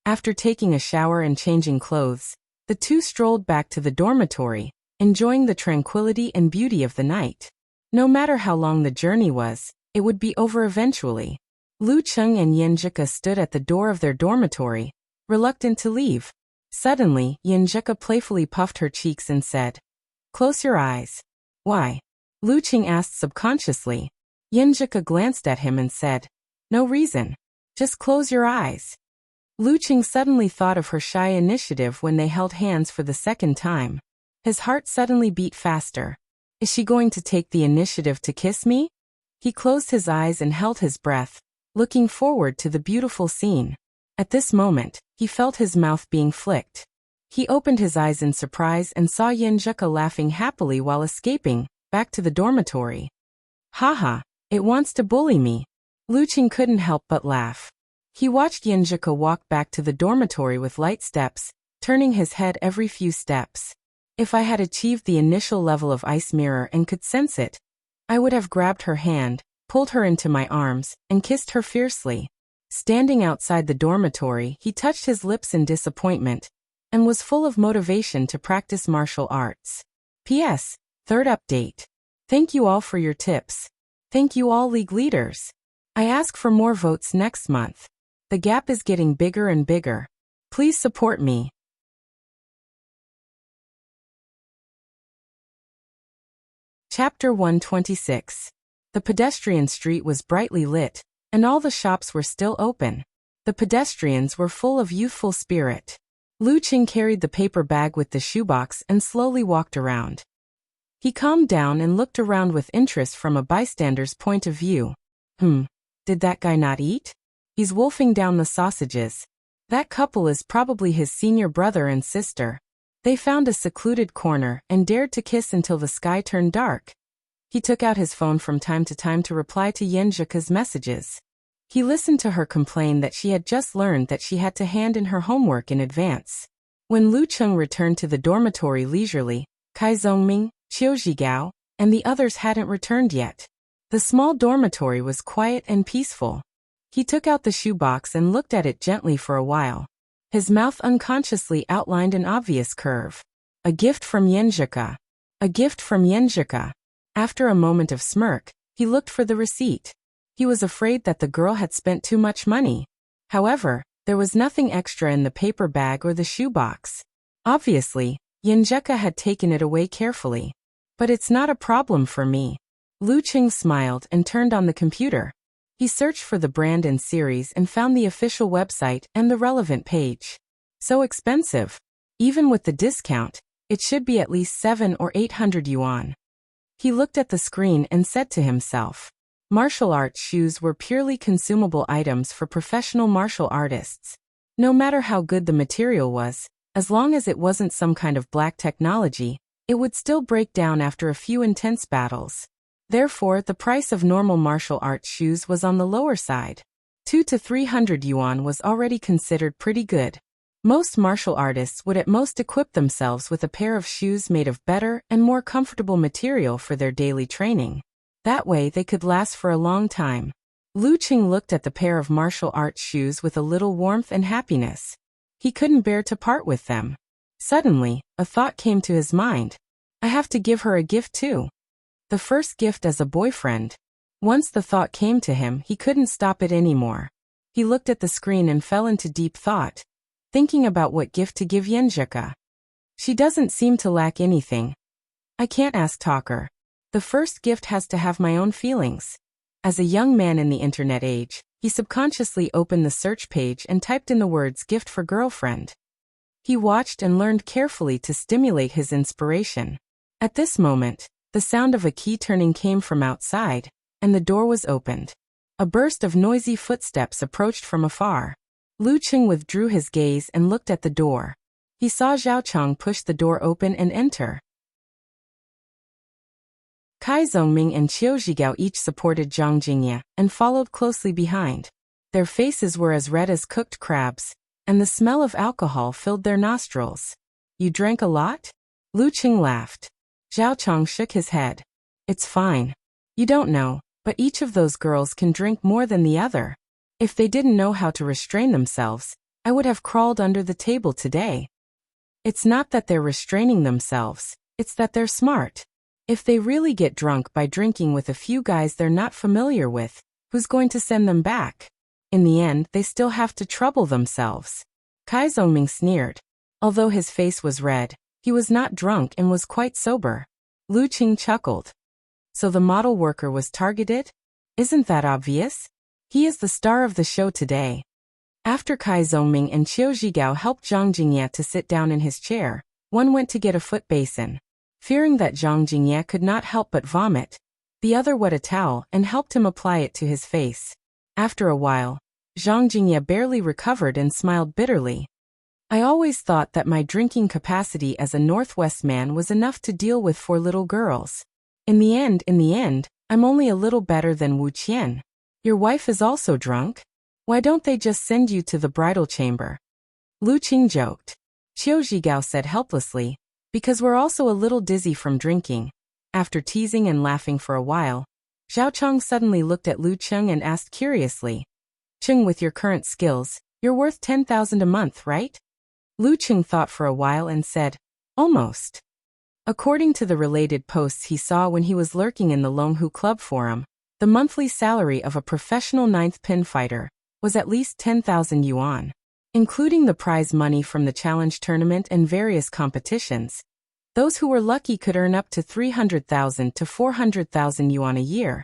After taking a shower and changing clothes, the 2 strolled back to the dormitory, enjoying the tranquility and beauty of the night. No matter how long the journey was, it would be over eventually. Lu Cheng and Yenjika stood at the door of their dormitory, reluctant to leave. Suddenly, Yenjika playfully puffed her cheeks and said, "Close your eyes." "Why?" Lu Cheng asked subconsciously. Yenjika glanced at him and said, "No reason. Just close your eyes." Lu Cheng suddenly thought of her shy initiative when they held hands for the second time. His heart suddenly beat faster. Is she going to take the initiative to kiss me? He closed his eyes and held his breath, looking forward to the beautiful scene. At this moment, he felt his mouth being flicked. He opened his eyes in surprise and saw Yenjika laughing happily while escaping back to the dormitory. "Haha, it wants to bully me." Lu Cheng couldn't help but laugh. He watched Yenjika walk back to the dormitory with light steps, turning his head every few steps. If I had achieved the initial level of ice mirror and could sense it, I would have grabbed her hand, pulled her into my arms, and kissed her fiercely. Standing outside the dormitory, he touched his lips in disappointment and was full of motivation to practice martial arts. P.S. Third update. Thank you all for your tips. Thank you all league leaders. I ask for more votes next month. The gap is getting bigger and bigger. Please support me. Chapter 126. The pedestrian street was brightly lit, and all the shops were still open. The pedestrians were full of youthful spirit. Lu Cheng carried the paper bag with the shoebox and slowly walked around. He calmed down and looked around with interest from a bystander's point of view. Did that guy not eat? He's wolfing down the sausages. That couple is probably his senior brother and sister. They found a secluded corner and dared to kiss until the sky turned dark. He took out his phone from time to time to reply to Yenjika's messages. He listened to her complain that she had just learned that she had to hand in her homework in advance. When Lu Cheng returned to the dormitory leisurely, Kai Zongming, Qiu Zhigao, and the others hadn't returned yet. The small dormitory was quiet and peaceful. He took out the shoebox and looked at it gently for a while. His mouth unconsciously outlined an obvious curve. A gift from Yenjika. A gift from Yenjika. After a moment of smirk, he looked for the receipt. He was afraid that the girl had spent too much money. However, there was nothing extra in the paper bag or the shoebox. Obviously, Yenjika had taken it away carefully. But it's not a problem for me. Lu Cheng smiled and turned on the computer. He searched for the brand and series and found the official website and the relevant page. So expensive. Even with the discount, it should be at least 700 or 800 yuan. He looked at the screen and said to himself, Martial arts shoes were purely consumable items for professional martial artists. No matter how good the material was, as long as it wasn't some kind of black technology, it would still break down after a few intense battles. Therefore, the price of normal martial arts shoes was on the lower side. 200 to 300 yuan was already considered pretty good. Most martial artists would at most equip themselves with a pair of shoes made of better and more comfortable material for their daily training. That way they could last for a long time. Lu Qing looked at the pair of martial arts shoes with a little warmth and happiness. He couldn't bear to part with them. Suddenly, a thought came to his mind. I have to give her a gift too. The first gift as a boyfriend. Once the thought came to him, he couldn't stop it anymore. He looked at the screen and fell into deep thought, thinking about what gift to give Yenjika. She doesn't seem to lack anything. I can't ask Talker. The first gift has to have my own feelings. As a young man in the internet age, he subconsciously opened the search page and typed in the words gift for girlfriend. He watched and learned carefully to stimulate his inspiration. At this moment, the sound of a key turning came from outside, and the door was opened. A burst of noisy footsteps approached from afar. Lu Qing withdrew his gaze and looked at the door. He saw Zhao Cheng push the door open and enter. Kai Zhongming and Qiu Zhigao each supported Zhang Jingye and followed closely behind. Their faces were as red as cooked crabs, and the smell of alcohol filled their nostrils. You drank a lot? Lu Qing laughed. Zhao Cheng shook his head. It's fine. You don't know, but each of those girls can drink more than the other. If they didn't know how to restrain themselves, I would have crawled under the table today. It's not that they're restraining themselves, it's that they're smart. If they really get drunk by drinking with a few guys they're not familiar with, who's going to send them back? In the end, they still have to trouble themselves. Kai Zhongming sneered. Although his face was red, he was not drunk and was quite sober. Lu Qing chuckled. So the model worker was targeted? Isn't that obvious? He is the star of the show today. After Kai Zhongming and Qiu Zhigao helped Zhang Jingye to sit down in his chair, one went to get a foot basin. Fearing that Zhang Jingye could not help but vomit, the other wet a towel and helped him apply it to his face. After a while, Zhang Jingye barely recovered and smiled bitterly. I always thought that my drinking capacity as a Northwest man was enough to deal with 4 little girls. In the end, I'm only a little better than Wu Qian. Your wife is also drunk? Why don't they just send you to the bridal chamber? Lu Qing joked. Qiu Zhigao said helplessly, because we're also a little dizzy from drinking. After teasing and laughing for a while, Zhao Cheng suddenly looked at Lu Qing and asked curiously, Qing, with your current skills, you're worth 10,000 a month, right? Lu Qing thought for a while and said, almost. According to the related posts he saw when he was lurking in the Longhu Club forum, the monthly salary of a professional 9th pin fighter was at least 10,000 yuan. Including the prize money from the challenge tournament and various competitions. Those who were lucky could earn up to 300,000 to 400,000 yuan a year,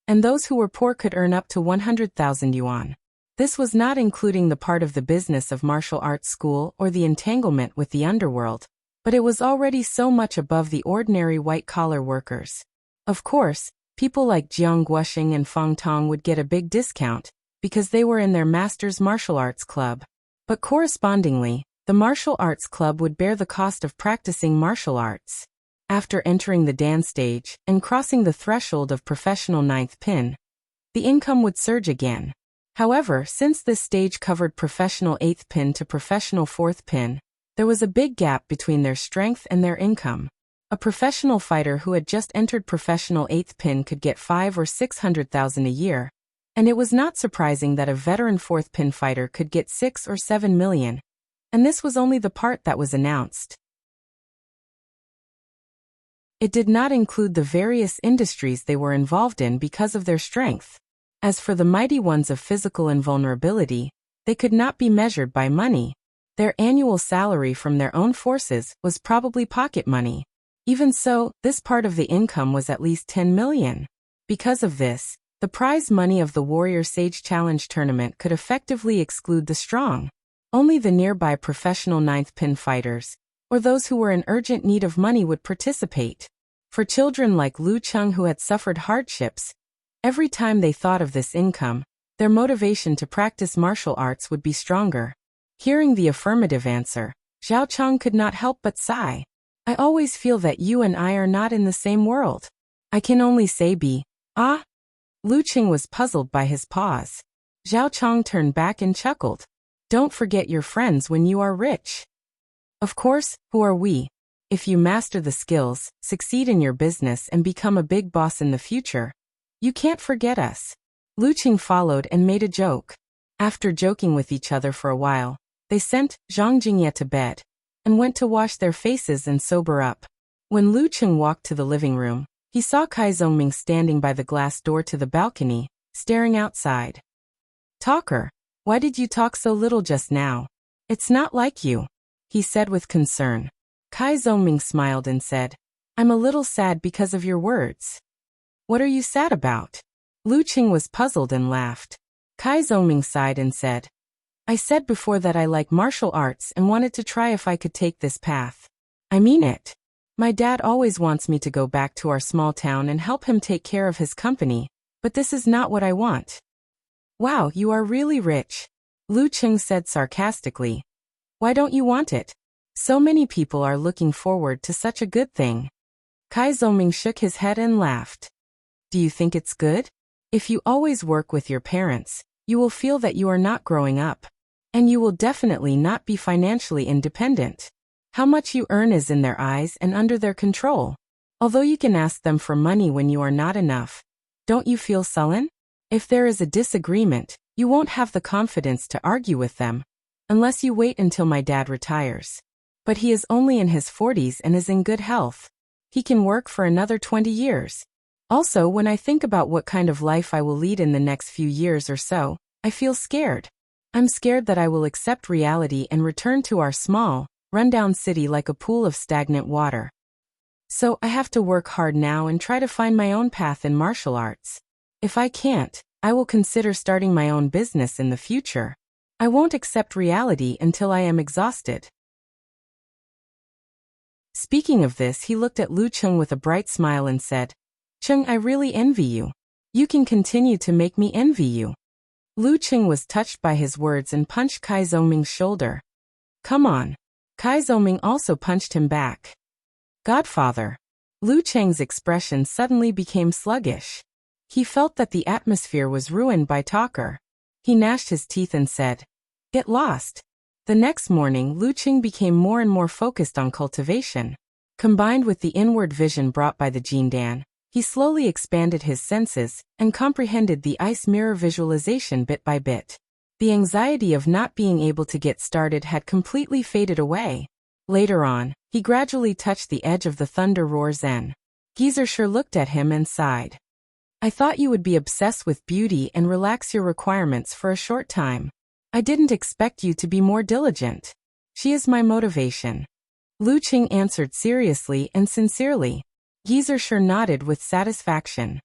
and those who were poor could earn up to 100,000 yuan. This was not including the part of the business of martial arts school or the entanglement with the underworld, but it was already so much above the ordinary white-collar workers. Of course, people like Jiang Guoxing and Fang Tong would get a big discount, because they were in their master's martial arts club. But correspondingly, the martial arts club would bear the cost of practicing martial arts. After entering the Dan stage and crossing the threshold of professional 9th pin, the income would surge again. However, since this stage covered professional 8th pin to professional 4th pin, there was a big gap between their strength and their income. A professional fighter who had just entered professional 8th pin could get 5 or 600,000 a year, and it was not surprising that a veteran 4th pin fighter could get 6 or 7 million. And this was only the part that was announced. It did not include the various industries they were involved in because of their strength. As for the mighty ones of physical invulnerability, they could not be measured by money. Their annual salary from their own forces was probably pocket money. Even so, this part of the income was at least 10 million. Because of this, the prize money of the Warrior Sage Challenge tournament could effectively exclude the strong. Only the nearby professional 9th pin fighters, or those who were in urgent need of money, would participate. For children like Lu Cheng who had suffered hardships, Every time they thought of this income, their motivation to practice martial arts would be stronger. Hearing the affirmative answer, Zhao Chang could not help but sigh. I always feel that you and I are not in the same world. I can only say ah? Lu Qing was puzzled by his pause. Zhao Chang turned back and chuckled. Don't forget your friends when you are rich. Of course, who are we? If you master the skills, succeed in your business and become a big boss in the future, you can't forget us. Lu Qing followed and made a joke. After joking with each other for a while, they sent Zhang Jingye to bed and went to wash their faces and sober up. When Lu Qing walked to the living room, he saw Kai Zhongming standing by the glass door to the balcony, staring outside. Talker, why did you talk so little just now? It's not like you, he said with concern. Kai Zhongming smiled and said, I'm a little sad because of your words. What are you sad about? Lu Qing was puzzled and laughed. Kai Zhongming sighed and said, I said before that I like martial arts and wanted to try if I could take this path. I mean it. My dad always wants me to go back to our small town and help him take care of his company, but this is not what I want. Wow, you are really rich, Lu Qing said sarcastically. Why don't you want it? So many people are looking forward to such a good thing. Kai Zhongming shook his head and laughed. Do you think it's good? If you always work with your parents, you will feel that you are not growing up. And you will definitely not be financially independent. How much you earn is in their eyes and under their control. Although you can ask them for money when you are not enough, don't you feel sullen? If there is a disagreement, you won't have the confidence to argue with them, unless you wait until my dad retires. But he is only in his 40s and is in good health. He can work for another 20 years. Also, when I think about what kind of life I will lead in the next few years or so, I feel scared. I'm scared that I will accept reality and return to our small, rundown city like a pool of stagnant water. So I have to work hard now and try to find my own path in martial arts. If I can't, I will consider starting my own business in the future. I won't accept reality until I am exhausted. Speaking of this, he looked at Lu Qing with a bright smile and said, Qing, I really envy you. You can continue to make me envy you. Lu Qing was touched by his words and punched Kai Zhongming's shoulder. Come on. Kai Zhongming also punched him back. Godfather. Lu Qing's expression suddenly became sluggish. He felt that the atmosphere was ruined by talker. He gnashed his teeth and said, Get lost. The next morning, Lu Qing became more and more focused on cultivation. Combined with the inward vision brought by the Jindan, he slowly expanded his senses and comprehended the ice mirror visualization bit by bit. The anxiety of not being able to get started had completely faded away. Later on, he gradually touched the edge of the thunder roar Zen. Geezer sure looked at him and sighed. I thought you would be obsessed with beauty and relax your requirements for a short time. I didn't expect you to be more diligent. She is my motivation. Lu Qing answered seriously and sincerely. Geezer sure nodded with satisfaction.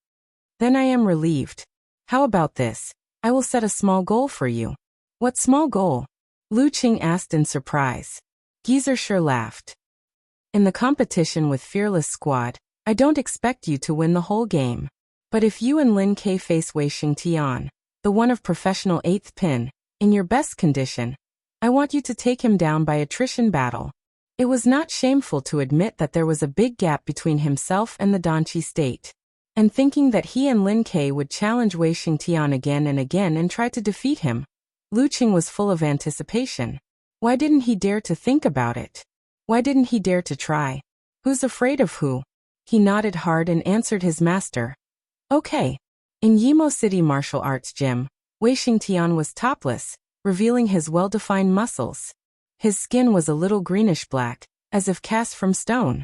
Then I am relieved. How about this? I will set a small goal for you. What small goal? Lu Qing asked in surprise. Geezer sure laughed. In the competition with Fearless Squad, I don't expect you to win the whole game. But if you and Lin K face Wei Xingtian, the one of professional 8th pin, in your best condition, I want you to take him down by attrition battle. It was not shameful to admit that there was a big gap between himself and the Danqi state. And thinking that he and Lin K would challenge Wei Xingtian again and again and try to defeat him, Lu Qing was full of anticipation. Why didn't he dare to think about it? Why didn't he dare to try? Who's afraid of who? He nodded hard and answered his master. Okay. In Yimo City Martial Arts Gym, Wei Xingtian was topless, revealing his well-defined muscles. His skin was a little greenish-black, as if cast from stone.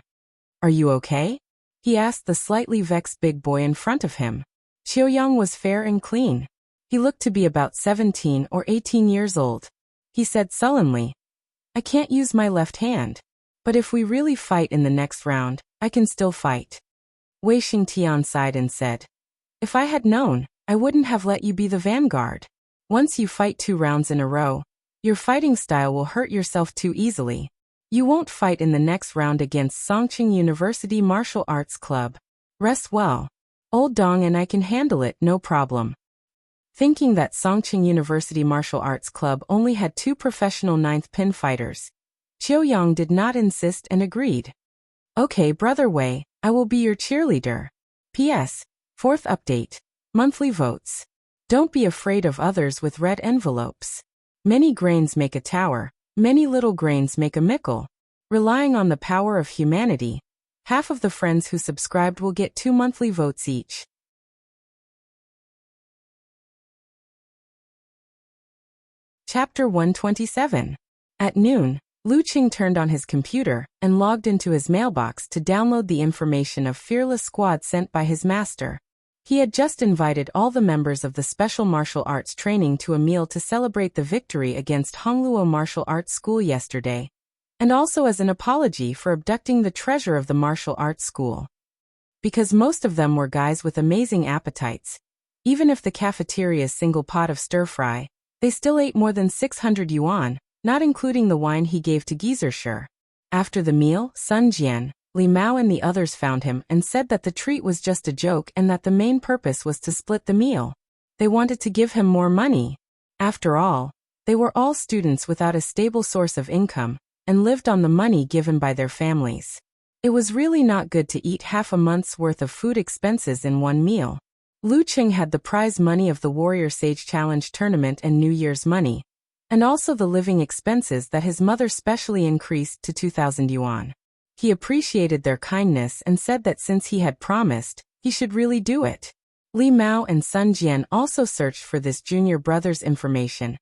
Are you okay? He asked the slightly vexed big boy in front of him. Qiuyang was fair and clean. He looked to be about 17 or 18 years old. He said sullenly, I can't use my left hand. But if we really fight in the next round, I can still fight. Wei Xingtian sighed and said, If I had known, I wouldn't have let you be the vanguard. Once you fight 2 rounds in a row, your fighting style will hurt yourself too easily. You won't fight in the next round against Songqing University Martial Arts Club. Rest well. Old Dong and I can handle it, no problem. Thinking that Songqing University Martial Arts Club only had 2 professional 9th pin fighters, Qiu Yang did not insist and agreed. Okay, Brother Wei, I will be your cheerleader. P.S. 4th update. Monthly votes. Don't be afraid of others with red envelopes. Many grains make a tower, many little grains make a mickle. Relying on the power of humanity, half of the friends who subscribed will get 2 monthly votes each. Chapter 127. At noon, Lu Qing turned on his computer and logged into his mailbox to download the information of Fearless Squad sent by his master. He had just invited all the members of the special martial arts training to a meal to celebrate the victory against Hongluo Martial Arts School yesterday, and also as an apology for abducting the treasure of the martial arts school. Because most of them were guys with amazing appetites, even if the cafeteria's single pot of stir-fry, they still ate more than 600 yuan, not including the wine he gave to Geezershire. After the meal, Sun Jian, Li Mao and the others found him and said that the treat was just a joke and that the main purpose was to split the meal. They wanted to give him more money. After all, they were all students without a stable source of income, and lived on the money given by their families. It was really not good to eat half a month's worth of food expenses in one meal. Lu Qing had the prize money of the Warrior Sage Challenge tournament and New Year's money, and also the living expenses that his mother specially increased to 2,000 yuan. He appreciated their kindness and said that since he had promised, he should really do it. Li Mao and Sun Jian also searched for this junior brother's information,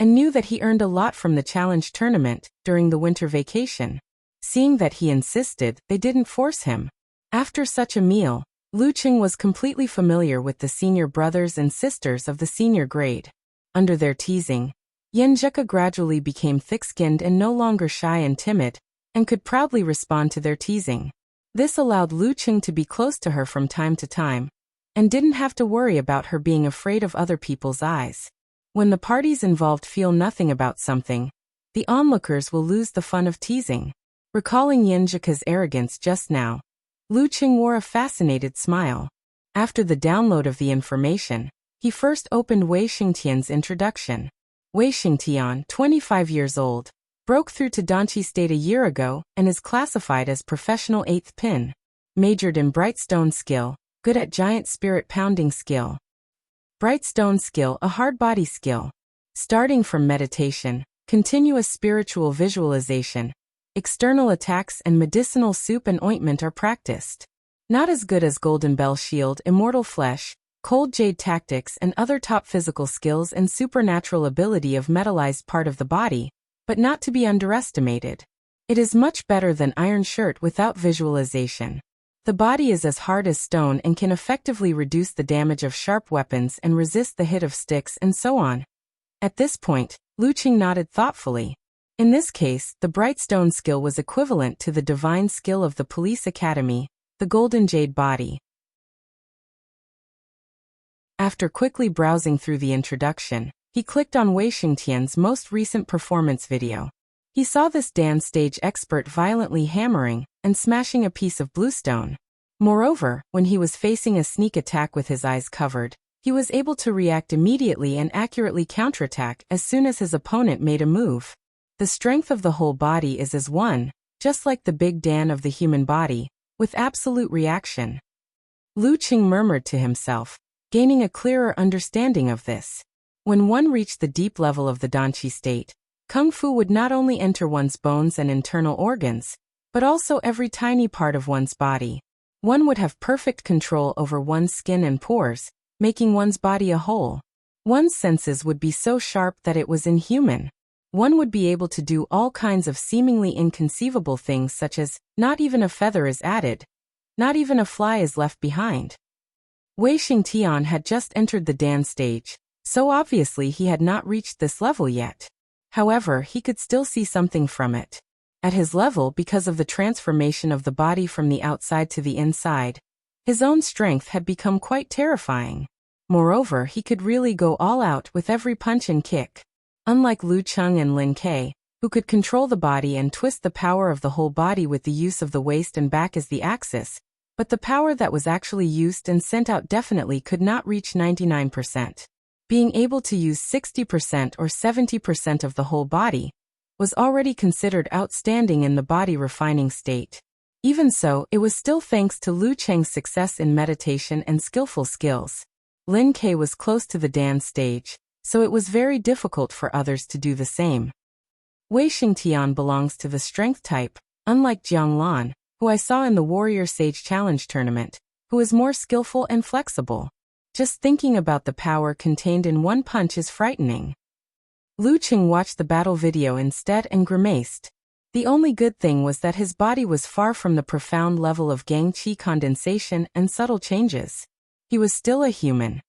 and knew that he earned a lot from the challenge tournament during the winter vacation. Seeing that he insisted, they didn't force him. After such a meal, Lu Qing was completely familiar with the senior brothers and sisters of the senior grade. Under their teasing, Yanjika gradually became thick-skinned and no longer shy and timid, and could proudly respond to their teasing. This allowed Lu Qing to be close to her from time to time, and didn't have to worry about her being afraid of other people's eyes. When the parties involved feel nothing about something, the onlookers will lose the fun of teasing. Recalling Yanjika's arrogance just now, Lu Qing wore a fascinated smile. After the download of the information, he first opened Wei Xingtian's introduction. Wei Xingtian, 25 years old, broke through to Danqi State a year ago and is classified as professional 8th pin. Majored in Bright Stone skill, good at Giant Spirit pounding skill. Bright Stone skill, a hard body skill. Starting from meditation, continuous spiritual visualization, external attacks and medicinal soup and ointment are practiced. Not as good as Golden Bell Shield, Immortal Flesh, Cold Jade Tactics and other top physical skills and supernatural ability of metallized part of the body, but not to be underestimated. It is much better than Iron Shirt without visualization. The body is as hard as stone and can effectively reduce the damage of sharp weapons and resist the hit of sticks and so on. At this point, Lu Qing nodded thoughtfully. In this case, the Bright Stone skill was equivalent to the divine skill of the police academy, the Golden Jade Body. After quickly browsing through the introduction, he clicked on Wei Xingtian's most recent performance video. He saw this dance stage expert violently hammering and smashing a piece of bluestone. Moreover, when he was facing a sneak attack with his eyes covered, he was able to react immediately and accurately counterattack as soon as his opponent made a move. The strength of the whole body is as one, just like the Big Dan of the human body, with absolute reaction. Lu Qing murmured to himself, gaining a clearer understanding of this. When one reached the deep level of the Danqi state, Kung Fu would not only enter one's bones and internal organs, but also every tiny part of one's body. One would have perfect control over one's skin and pores, making one's body a whole. One's senses would be so sharp that it was inhuman. One would be able to do all kinds of seemingly inconceivable things such as, not even a feather is added, not even a fly is left behind. Wei Xingtian had just entered the Dan stage, so obviously he had not reached this level yet. However, he could still see something from it. At his level, because of the transformation of the body from the outside to the inside, his own strength had become quite terrifying. Moreover, he could really go all out with every punch and kick. Unlike Lu Cheng and Lin Ke, who could control the body and twist the power of the whole body with the use of the waist and back as the axis, But the power that was actually used and sent out definitely could not reach 99%. Being able to use 60% or 70% of the whole body was already considered outstanding in the body refining state. Even so, it was still thanks to Lu Cheng's success in meditation and skillful skills. Lin Ke was close to the Dan stage, so it was very difficult for others to do the same. Wei Xingtian belongs to the strength type, unlike Jiang Lan, who I saw in the Warrior Sage Challenge tournament, who is more skillful and flexible. Just thinking about the power contained in one punch is frightening. Lu Cheng watched the battle video instead and grimaced. The only good thing was that his body was far from the profound level of Gang Qi condensation and subtle changes. He was still a human.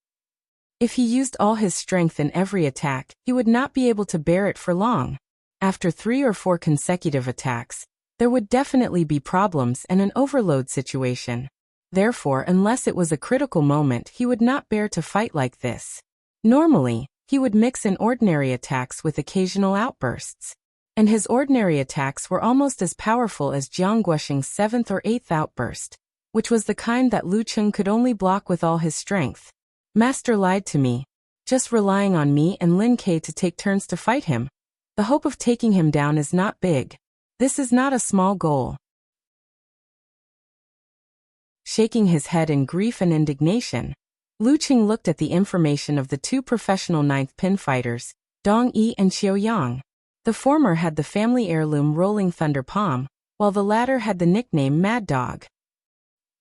If he used all his strength in every attack, he would not be able to bear it for long. After 3 or 4 consecutive attacks, there would definitely be problems and an overload situation. Therefore, unless it was a critical moment, he would not bear to fight like this. Normally, he would mix in ordinary attacks with occasional outbursts. And his ordinary attacks were almost as powerful as Jiang Guosheng's 7th or 8th outburst, which was the kind that Lu Cheng could only block with all his strength. Master lied to me. Just relying on me and Lin Ke to take turns to fight him. The hope of taking him down is not big. This is not a small goal. Shaking his head in grief and indignation, Lu Cheng looked at the information of the 2 professional 9th pin fighters, Dong Yi and Xiao Yang. The former had the family heirloom Rolling Thunder Palm, while the latter had the nickname Mad Dog.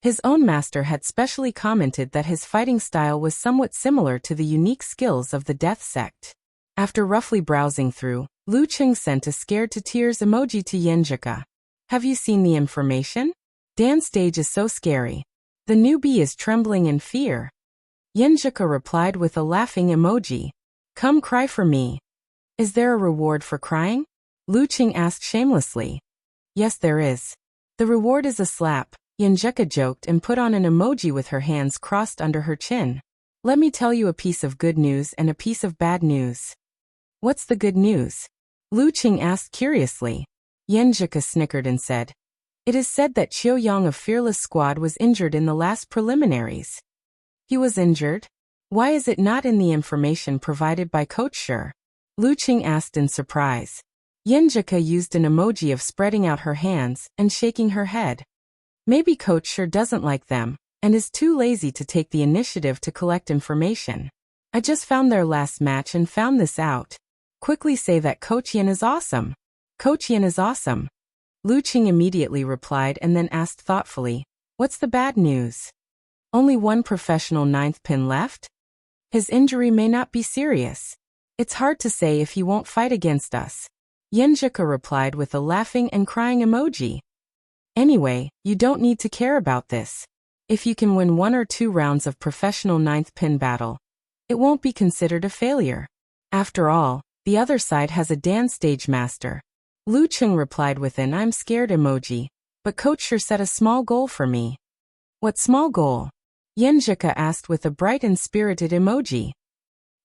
His own master had specially commented that his fighting style was somewhat similar to the unique skills of the Death Sect. After roughly browsing through, Lu Cheng sent a scared to tears emoji to Yenjika. Have you seen the information? Dan's stage is so scary. The newbie is trembling in fear. Yenjika replied with a laughing emoji. Come cry for me. Is there a reward for crying? Lu Cheng asked shamelessly. Yes, there is. The reward is a slap, Yenjika joked and put on an emoji with her hands crossed under her chin. Let me tell you a piece of good news and a piece of bad news. What's the good news? Lu Cheng asked curiously. Yenjika snickered and said, It is said that Qiu Yang of Fearless Squad was injured in the last preliminaries. He was injured? Why is it not in the information provided by Coach Shi? Lu Cheng asked in surprise. Yenjika used an emoji of spreading out her hands and shaking her head. Maybe Coach Shi doesn't like them, and is too lazy to take the initiative to collect information. I just found their last match and found this out. Quickly say that Coach Yin is awesome. Coach Yin is awesome. Lu Cheng immediately replied and then asked thoughtfully, What's the bad news? Only one professional 9th pin left? His injury may not be serious. It's hard to say if he won't fight against us. Yenjika replied with a laughing and crying emoji. Anyway, you don't need to care about this. If you can win 1 or 2 rounds of professional 9th pin battle, it won't be considered a failure. After all, the other side has a Dan stage master. Lu Cheng replied with an I'm scared emoji, but Coach Shi set a small goal for me. What small goal? Yenjika asked with a bright and spirited emoji.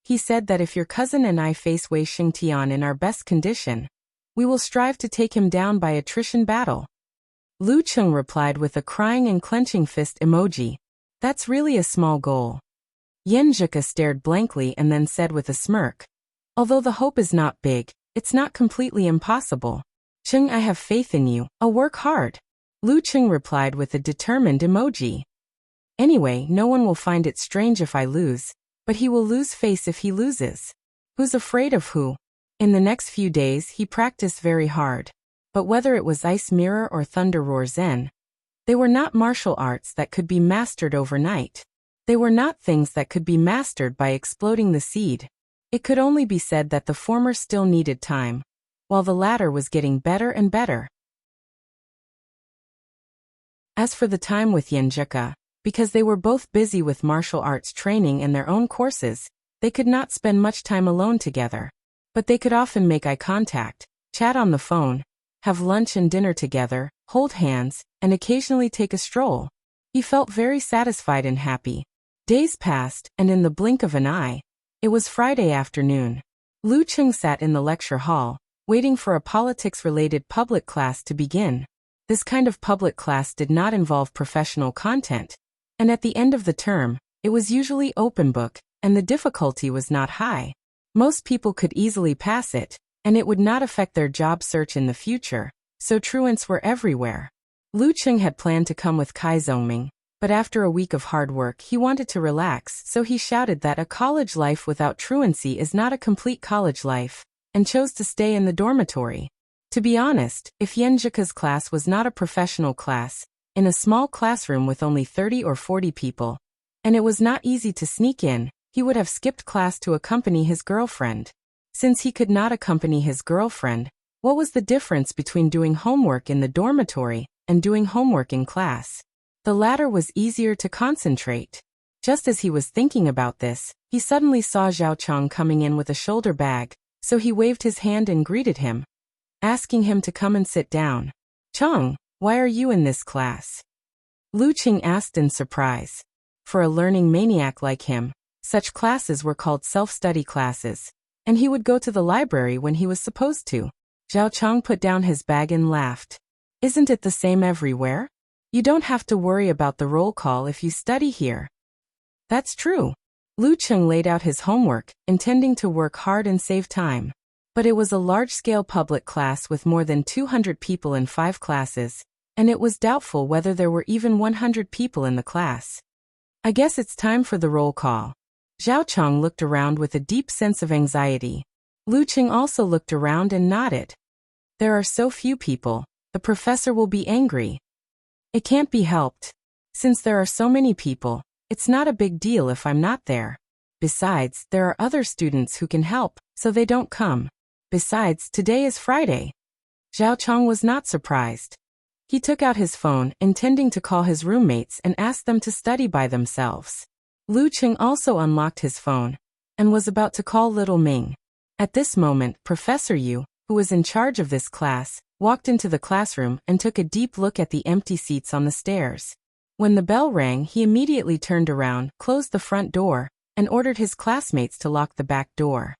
He said that if your cousin and I face Wei Xingtian in our best condition, we will strive to take him down by attrition battle. Lu Cheng replied with a crying and clenching fist emoji. That's really a small goal. Yenjika stared blankly and then said with a smirk. Although the hope is not big, it's not completely impossible. Cheng, I have faith in you, I'll work hard. Lu Cheng replied with a determined emoji. Anyway, no one will find it strange if I lose, but he will lose face if he loses. Who's afraid of who? In the next few days he practiced very hard. But whether it was Ice Mirror or Thunder Roar Zen, they were not martial arts that could be mastered overnight. They were not things that could be mastered by exploding the seed. It could only be said that the former still needed time, while the latter was getting better and better. As for the time with Yenjika, because they were both busy with martial arts training and their own courses, they could not spend much time alone together. But they could often make eye contact, chat on the phone, have lunch and dinner together, hold hands, and occasionally take a stroll. He felt very satisfied and happy. Days passed, and in the blink of an eye, it was Friday afternoon. Lu Cheng sat in the lecture hall, waiting for a politics-related public class to begin. This kind of public class did not involve professional content, and at the end of the term, it was usually open book, and the difficulty was not high. Most people could easily pass it, and it would not affect their job search in the future, so truants were everywhere. Lu Cheng had planned to come with Kai Zhongming, but after a week of hard work he wanted to relax, so he shouted that a college life without truancy is not a complete college life, and chose to stay in the dormitory. To be honest, if Yenjika's class was not a professional class, in a small classroom with only 30 or 40 people, and it was not easy to sneak in, he would have skipped class to accompany his girlfriend. Since he could not accompany his girlfriend, what was the difference between doing homework in the dormitory and doing homework in class? The latter was easier to concentrate. Just as he was thinking about this, he suddenly saw Zhao Chang coming in with a shoulder bag, so he waved his hand and greeted him, asking him to come and sit down. "Chang, why are you in this class?" Lu Cheng asked in surprise. For a learning maniac like him, such classes were called self-study classes, and he would go to the library when he was supposed to. Zhao Chang put down his bag and laughed. "Isn't it the same everywhere? You don't have to worry about the roll call if you study here." "That's true." Lu Cheng laid out his homework, intending to work hard and save time. But it was a large-scale public class with more than 200 people in 5 classes, and it was doubtful whether there were even 100 people in the class. "I guess it's time for the roll call." Zhao Chang looked around with a deep sense of anxiety. Lu Cheng also looked around and nodded. "There are so few people, the professor will be angry." "It can't be helped. Since there are so many people, it's not a big deal if I'm not there. Besides, there are other students who can help, so they don't come. Besides, today is Friday." Zhao Chang was not surprised. He took out his phone, intending to call his roommates and ask them to study by themselves. Lu Cheng also unlocked his phone, and was about to call little Ming. At this moment, Professor Yu, who was in charge of this class, walked into the classroom and took a deep look at the empty seats on the stairs. When the bell rang, he immediately turned around, closed the front door, and ordered his classmates to lock the back door.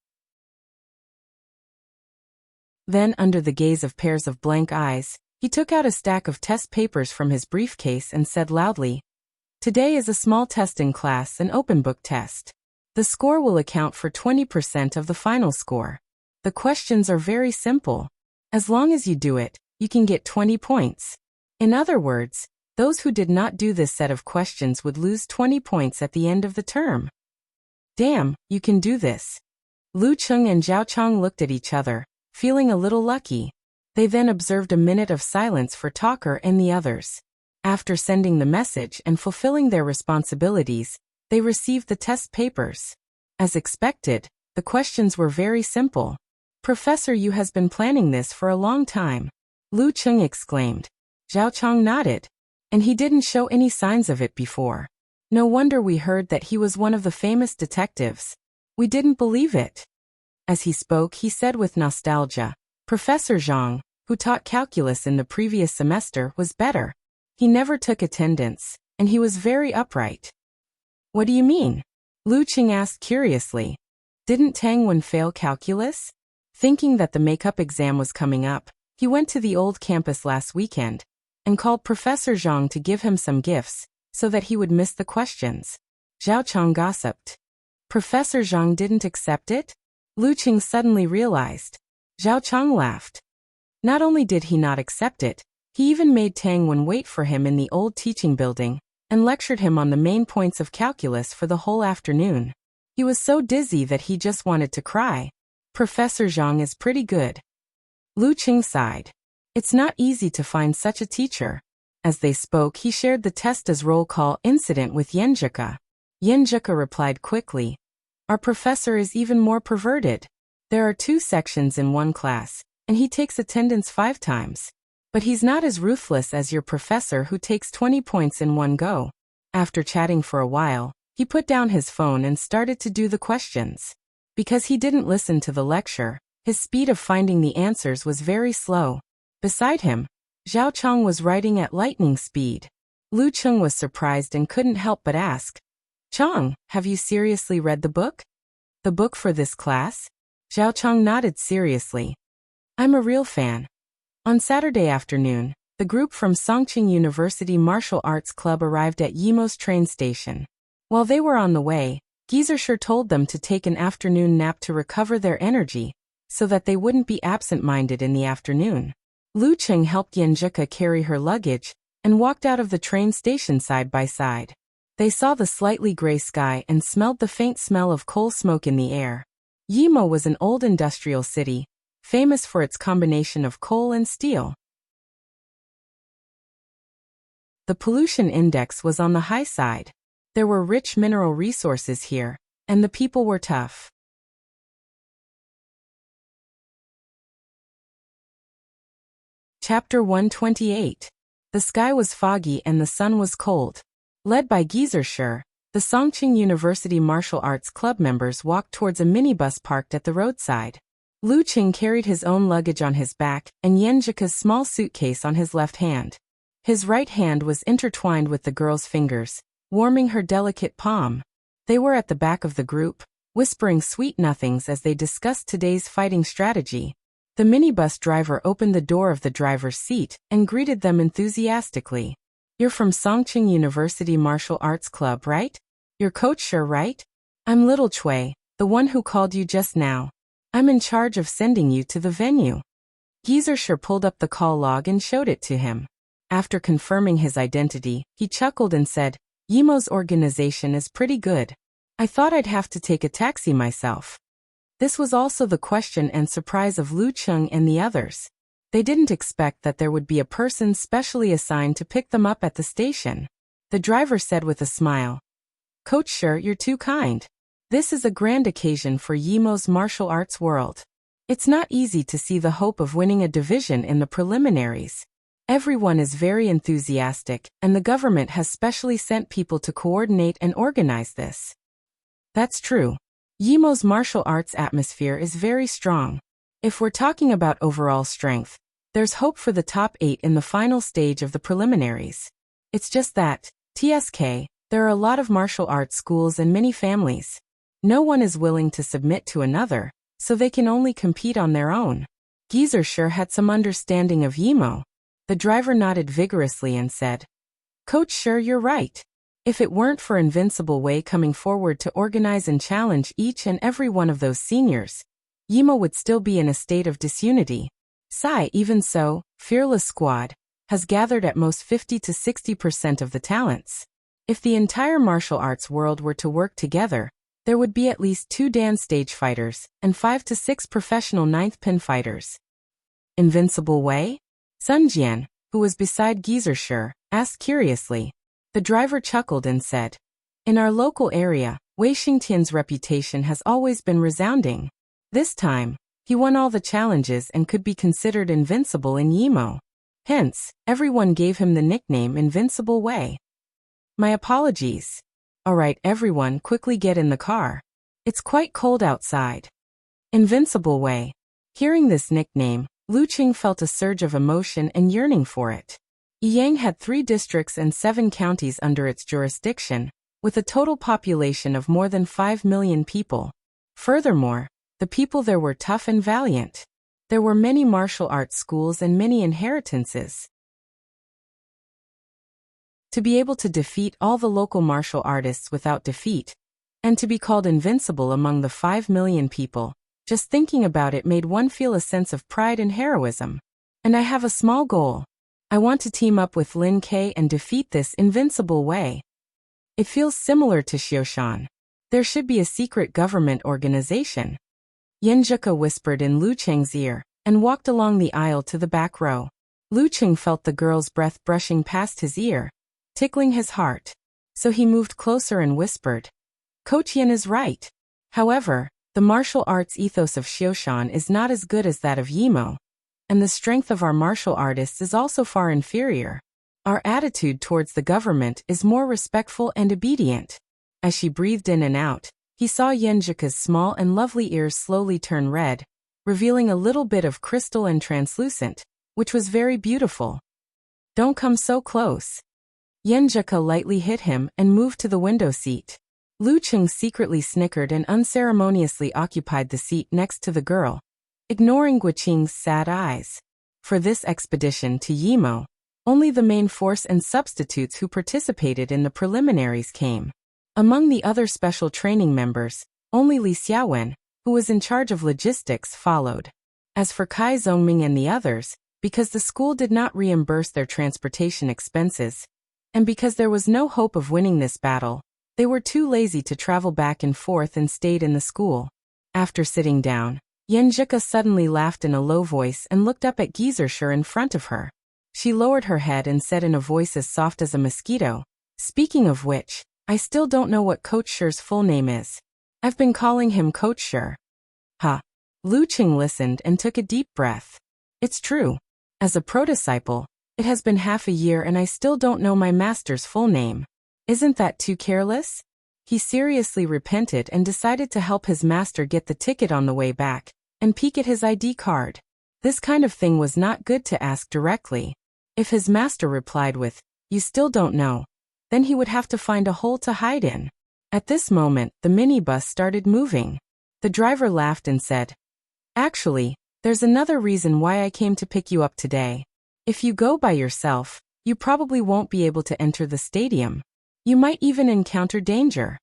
Then, under the gaze of pairs of blank eyes, he took out a stack of test papers from his briefcase and said loudly, "Today is a small test in class, an open book test. The score will account for 20% of the final score. The questions are very simple. As long as you do it, you can get 20 points. In other words, those who did not do this set of questions would lose 20 points at the end of the term." "Damn, you can do this." Lu Cheng and Zhao Chang looked at each other, feeling a little lucky. They then observed a minute of silence for Talker and the others. After sending the message and fulfilling their responsibilities, they received the test papers. As expected, the questions were very simple. "Professor Yu has been planning this for a long time," Lu Cheng exclaimed. Zhao Chang nodded. "And he didn't show any signs of it before. No wonder we heard that he was one of the famous detectives. We didn't believe it." As he spoke, he said with nostalgia, "Professor Zhang, who taught calculus in the previous semester, was better. He never took attendance, and he was very upright." "What do you mean?" Lu Cheng asked curiously. "Didn't Tang Wen fail calculus?" Thinking that the makeup exam was coming up, he went to the old campus last weekend, and called Professor Zhang to give him some gifts, so that he would miss the questions. Zhao Chang gossiped. "Professor Zhang didn't accept it?" Lu Cheng suddenly realized. Zhao Chang laughed. Not only did he not accept it, he even made Tang Wen wait for him in the old teaching building, and lectured him on the main points of calculus for the whole afternoon. He was so dizzy that he just wanted to cry. "Professor Zhang is pretty good." Lu Cheng sighed. It's not easy to find such a teacher. As they spoke, he shared the test as roll call incident with Yenjika. Yenjika replied quickly, "Our professor is even more perverted. There are 2 sections in one class, and he takes attendance 5 times. But he's not as ruthless as your professor who takes 20 points in one go." After chatting for a while, he put down his phone and started to do the questions. Because he didn't listen to the lecture, his speed of finding the answers was very slow. Beside him, Zhao Chang was writing at lightning speed. Lu Cheng was surprised and couldn't help but ask, "Chang, have you seriously read the book?" "The book for this class?" Zhao Chang nodded seriously. "I'm a real fan." On Saturday afternoon, the group from Songqing University Martial Arts Club arrived at Yimo's train station. While they were on the way, Gizershur told them to take an afternoon nap to recover their energy, so that they wouldn't be absent-minded in the afternoon. Lu Cheng helped Yenjika carry her luggage, and walked out of the train station side by side. They saw the slightly gray sky and smelled the faint smell of coal smoke in the air. Yimo was an old industrial city, famous for its combination of coal and steel. The pollution index was on the high side. There were rich mineral resources here, and the people were tough. Chapter 128. The sky was foggy and the sun was cold. Led by Gizershur, the Songqing University Martial Arts Club members walked towards a minibus parked at the roadside. Lu Qing carried his own luggage on his back and Yenjika's small suitcase on his left hand. His right hand was intertwined with the girl's fingers, warming her delicate palm. They were at the back of the group, whispering sweet nothings as they discussed today's fighting strategy. The minibus driver opened the door of the driver's seat and greeted them enthusiastically. "You're from Songqing University Martial Arts Club, right? You're Coach Sure, right? I'm Little Chui, the one who called you just now. I'm in charge of sending you to the venue." Gizershur pulled up the call log and showed it to him. After confirming his identity, he chuckled and said, "Yimo's organization is pretty good. I thought I'd have to take a taxi myself." This was also the question and surprise of Lu Cheng and the others. They didn't expect that there would be a person specially assigned to pick them up at the station. The driver said with a smile, "Coach Sure, you're too kind. This is a grand occasion for Yimo's martial arts world. It's not easy to see the hope of winning a division in the preliminaries. Everyone is very enthusiastic, and the government has specially sent people to coordinate and organize this." That's true. Yimo's martial arts atmosphere is very strong. If we're talking about overall strength, there's hope for the top 8 in the final stage of the preliminaries. It's just that, TSK, there are a lot of martial arts schools and many families. No one is willing to submit to another, so they can only compete on their own. Gizershur had some understanding of Yimo. The driver nodded vigorously and said, "Coach Sure, you're right. If it weren't for Invincible Wei coming forward to organize and challenge each and every one of those seniors, Yimo would still be in a state of disunity. Even so, Fearless Squad has gathered at most 50 to 60% of the talents. If the entire martial arts world were to work together, there would be at least 2 dance stage fighters and 5 to 6 professional 9th pin fighters." Invincible Wei? Sun Jian, who was beside Gizershur, asked curiously. The driver chuckled and said, "In our local area, Wei Xingtian's reputation has always been resounding. This time, he won all the challenges and could be considered invincible in Yimo. Hence, everyone gave him the nickname Invincible Wei." "My apologies. Alright everyone, quickly get in the car. It's quite cold outside." Invincible Wei. Hearing this nickname, Lu Qing felt a surge of emotion and yearning for it. Yiyang had 3 districts and 7 counties under its jurisdiction, with a total population of more than 5 million people. Furthermore, the people there were tough and valiant. There were many martial arts schools and many inheritances. To be able to defeat all the local martial artists without defeat, and to be called invincible among the 5 million people, just thinking about it made one feel a sense of pride and heroism. And I have a small goal. I want to team up with Lin Ke and defeat this Invincible Wei. It feels similar to Xioshan. There should be a secret government organization. Yenjika whispered in Lu Cheng's ear, and walked along the aisle to the back row. Lu Cheng felt the girl's breath brushing past his ear, tickling his heart. So he moved closer and whispered, "Coach Yen is right. However, the martial arts ethos of Xioshan is not as good as that of Yimo, and the strength of our martial artists is also far inferior. Our attitude towards the government is more respectful and obedient." As she breathed in and out, he saw Yenjika's small and lovely ears slowly turn red, revealing a little bit of crystal and translucent, which was very beautiful. "Don't come so close." Yenjika lightly hit him and moved to the window seat. Lu Cheng secretly snickered and unceremoniously occupied the seat next to the girl, ignoring Guiqing's sad eyes. For this expedition to Yimo, Only the main force and substitutes who participated in the preliminaries came. Among the other special training members, only Li Xiaowen, who was in charge of logistics, followed. As for Kai Zhongming and the others, because the school did not reimburse their transportation expenses, and because there was no hope of winning this battle, they were too lazy to travel back and forth and stayed in the school. After sitting down, Yan Zhika suddenly laughed in a low voice and looked up at Geyser in front of her. She lowered her head and said in a voice as soft as a mosquito, "Speaking of which, I still don't know what Coach Shi's full name is. I've been calling him Coach Shi." Ha! Lu Qing listened and took a deep breath. It's true. As a pro-disciple, it has been half a year and I still don't know my master's full name. Isn't that too careless? He seriously repented and decided to help his master get the ticket on the way back, and peek at his ID card. This kind of thing was not good to ask directly. If his master replied with, "You still don't know," then he would have to find a hole to hide in. At this moment, the minibus started moving. The driver laughed and said, "Actually, there's another reason why I came to pick you up today. If you go by yourself, you probably won't be able to enter the stadium. You might even encounter danger."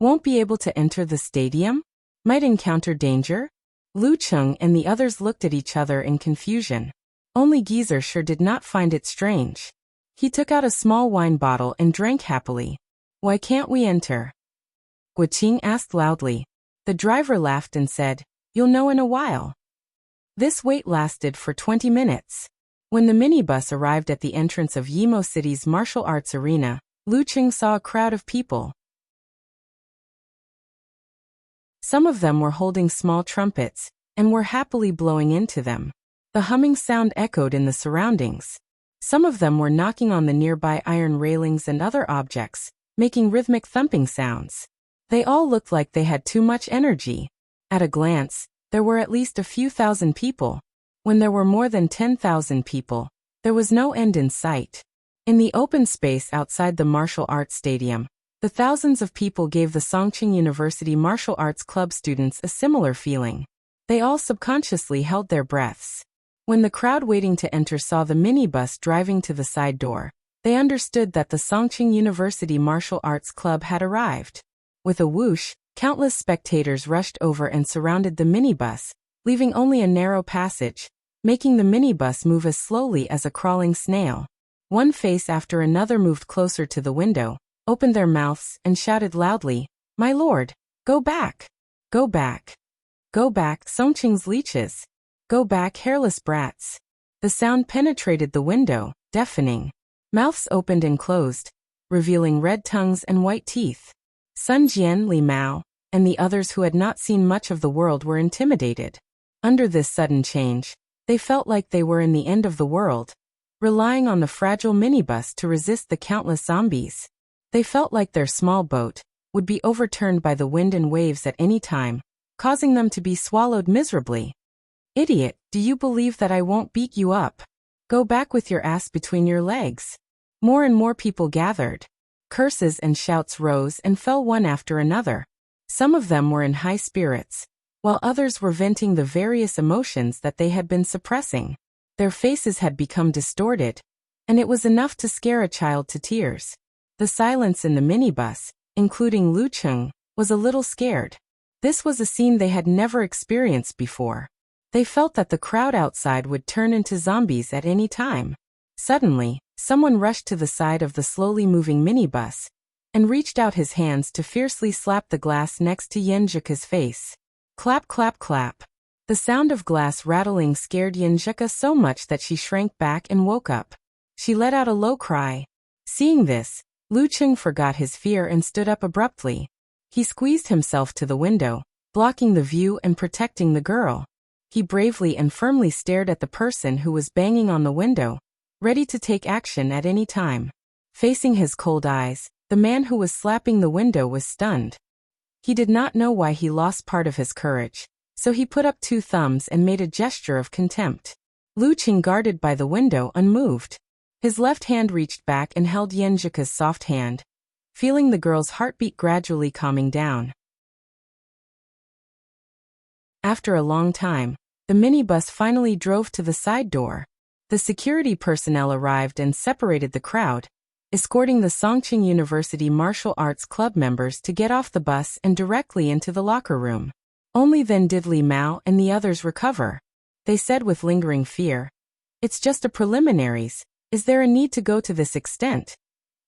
Won't be able to enter the stadium? Might encounter danger? Lu Cheng and the others looked at each other in confusion. Only Geyser did not find it strange. He took out a small wine bottle and drank happily. "Why can't we enter?" Guqing asked loudly. The driver laughed and said, "You'll know in a while." This wait lasted for 20 minutes. When the minibus arrived at the entrance of Yimo City's martial arts arena, Lu Qing saw a crowd of people. Some of them were holding small trumpets, and were happily blowing into them. The humming sound echoed in the surroundings. Some of them were knocking on the nearby iron railings and other objects, making rhythmic thumping sounds. They all looked like they had too much energy. At a glance, there were at least a few thousand people. When there were more than 10,000 people, there was no end in sight. In the open space outside the martial arts stadium, the thousands of people gave the Songqing University Martial Arts Club students a similar feeling. They all subconsciously held their breaths. When the crowd waiting to enter saw the minibus driving to the side door, they understood that the Songqing University Martial Arts Club had arrived. With a whoosh, countless spectators rushed over and surrounded the minibus, leaving only a narrow passage, making the minibus move as slowly as a crawling snail. One face after another moved closer to the window, opened their mouths, and shouted loudly, "My lord, go back! Go back! Go back, Songqing's leeches! Go back, hairless brats!" The sound penetrated the window, deafening. Mouths opened and closed, revealing red tongues and white teeth. Sun Jian, Li Mao, and the others who had not seen much of the world were intimidated. Under this sudden change, they felt like they were in the end of the world, relying on the fragile minibus to resist the countless zombies. They felt like their small boat would be overturned by the wind and waves at any time, causing them to be swallowed miserably. "Idiot, do you believe that I won't beat you up? Go back with your ass between your legs." More and more people gathered. Curses and shouts rose and fell one after another. Some of them were in high spirits, while others were venting the various emotions that they had been suppressing. Their faces had become distorted, and it was enough to scare a child to tears. The silence in the minibus, including Lu Cheng, was a little scared. This was a scene they had never experienced before. They felt that the crowd outside would turn into zombies at any time. Suddenly, someone rushed to the side of the slowly moving minibus and reached out his hands to fiercely slap the glass next to Yanzhika's face. Clap, clap, clap. The sound of glass rattling scared Yanzhika so much that she shrank back and woke up. She let out a low cry. Seeing this, Lu Qing forgot his fear and stood up abruptly. He squeezed himself to the window, blocking the view and protecting the girl. He bravely and firmly stared at the person who was banging on the window, ready to take action at any time. Facing his cold eyes, the man who was slapping the window was stunned. He did not know why he lost part of his courage, so he put up two thumbs and made a gesture of contempt. Lu Qing, guarded by the window, unmoved. His left hand reached back and held Yanzhika's soft hand, feeling the girl's heartbeat gradually calming down. After a long time, the minibus finally drove to the side door. The security personnel arrived and separated the crowd, escorting the Songqing University Martial Arts Club members to get off the bus and directly into the locker room. Only then did Li Mao and the others recover. They said with lingering fear, "It's just a preliminaries. Is there a need to go to this extent?"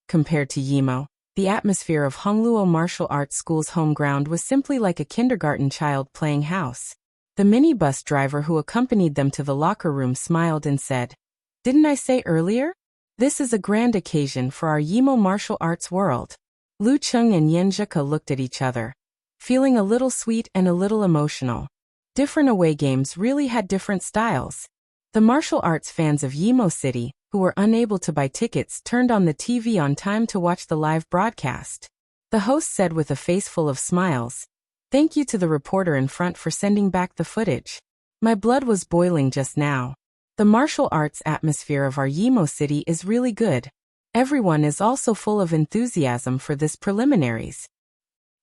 Compared to Yimo, the atmosphere of Hongluo Martial Arts School's home ground was simply like a kindergarten child playing house. The minibus driver who accompanied them to the locker room smiled and said, "Didn't I say earlier? This is a grand occasion for our Yimo martial arts world." Lu Cheng and Yan Zhika looked at each other, feeling a little sweet and a little emotional. Different away games really had different styles. The martial arts fans of Yimo City, who were unable to buy tickets, turned on the TV on time to watch the live broadcast. The host said with a face full of smiles, "Thank you to the reporter in front for sending back the footage. My blood was boiling just now. The martial arts atmosphere of our Yimo City is really good. Everyone is also full of enthusiasm for this preliminaries.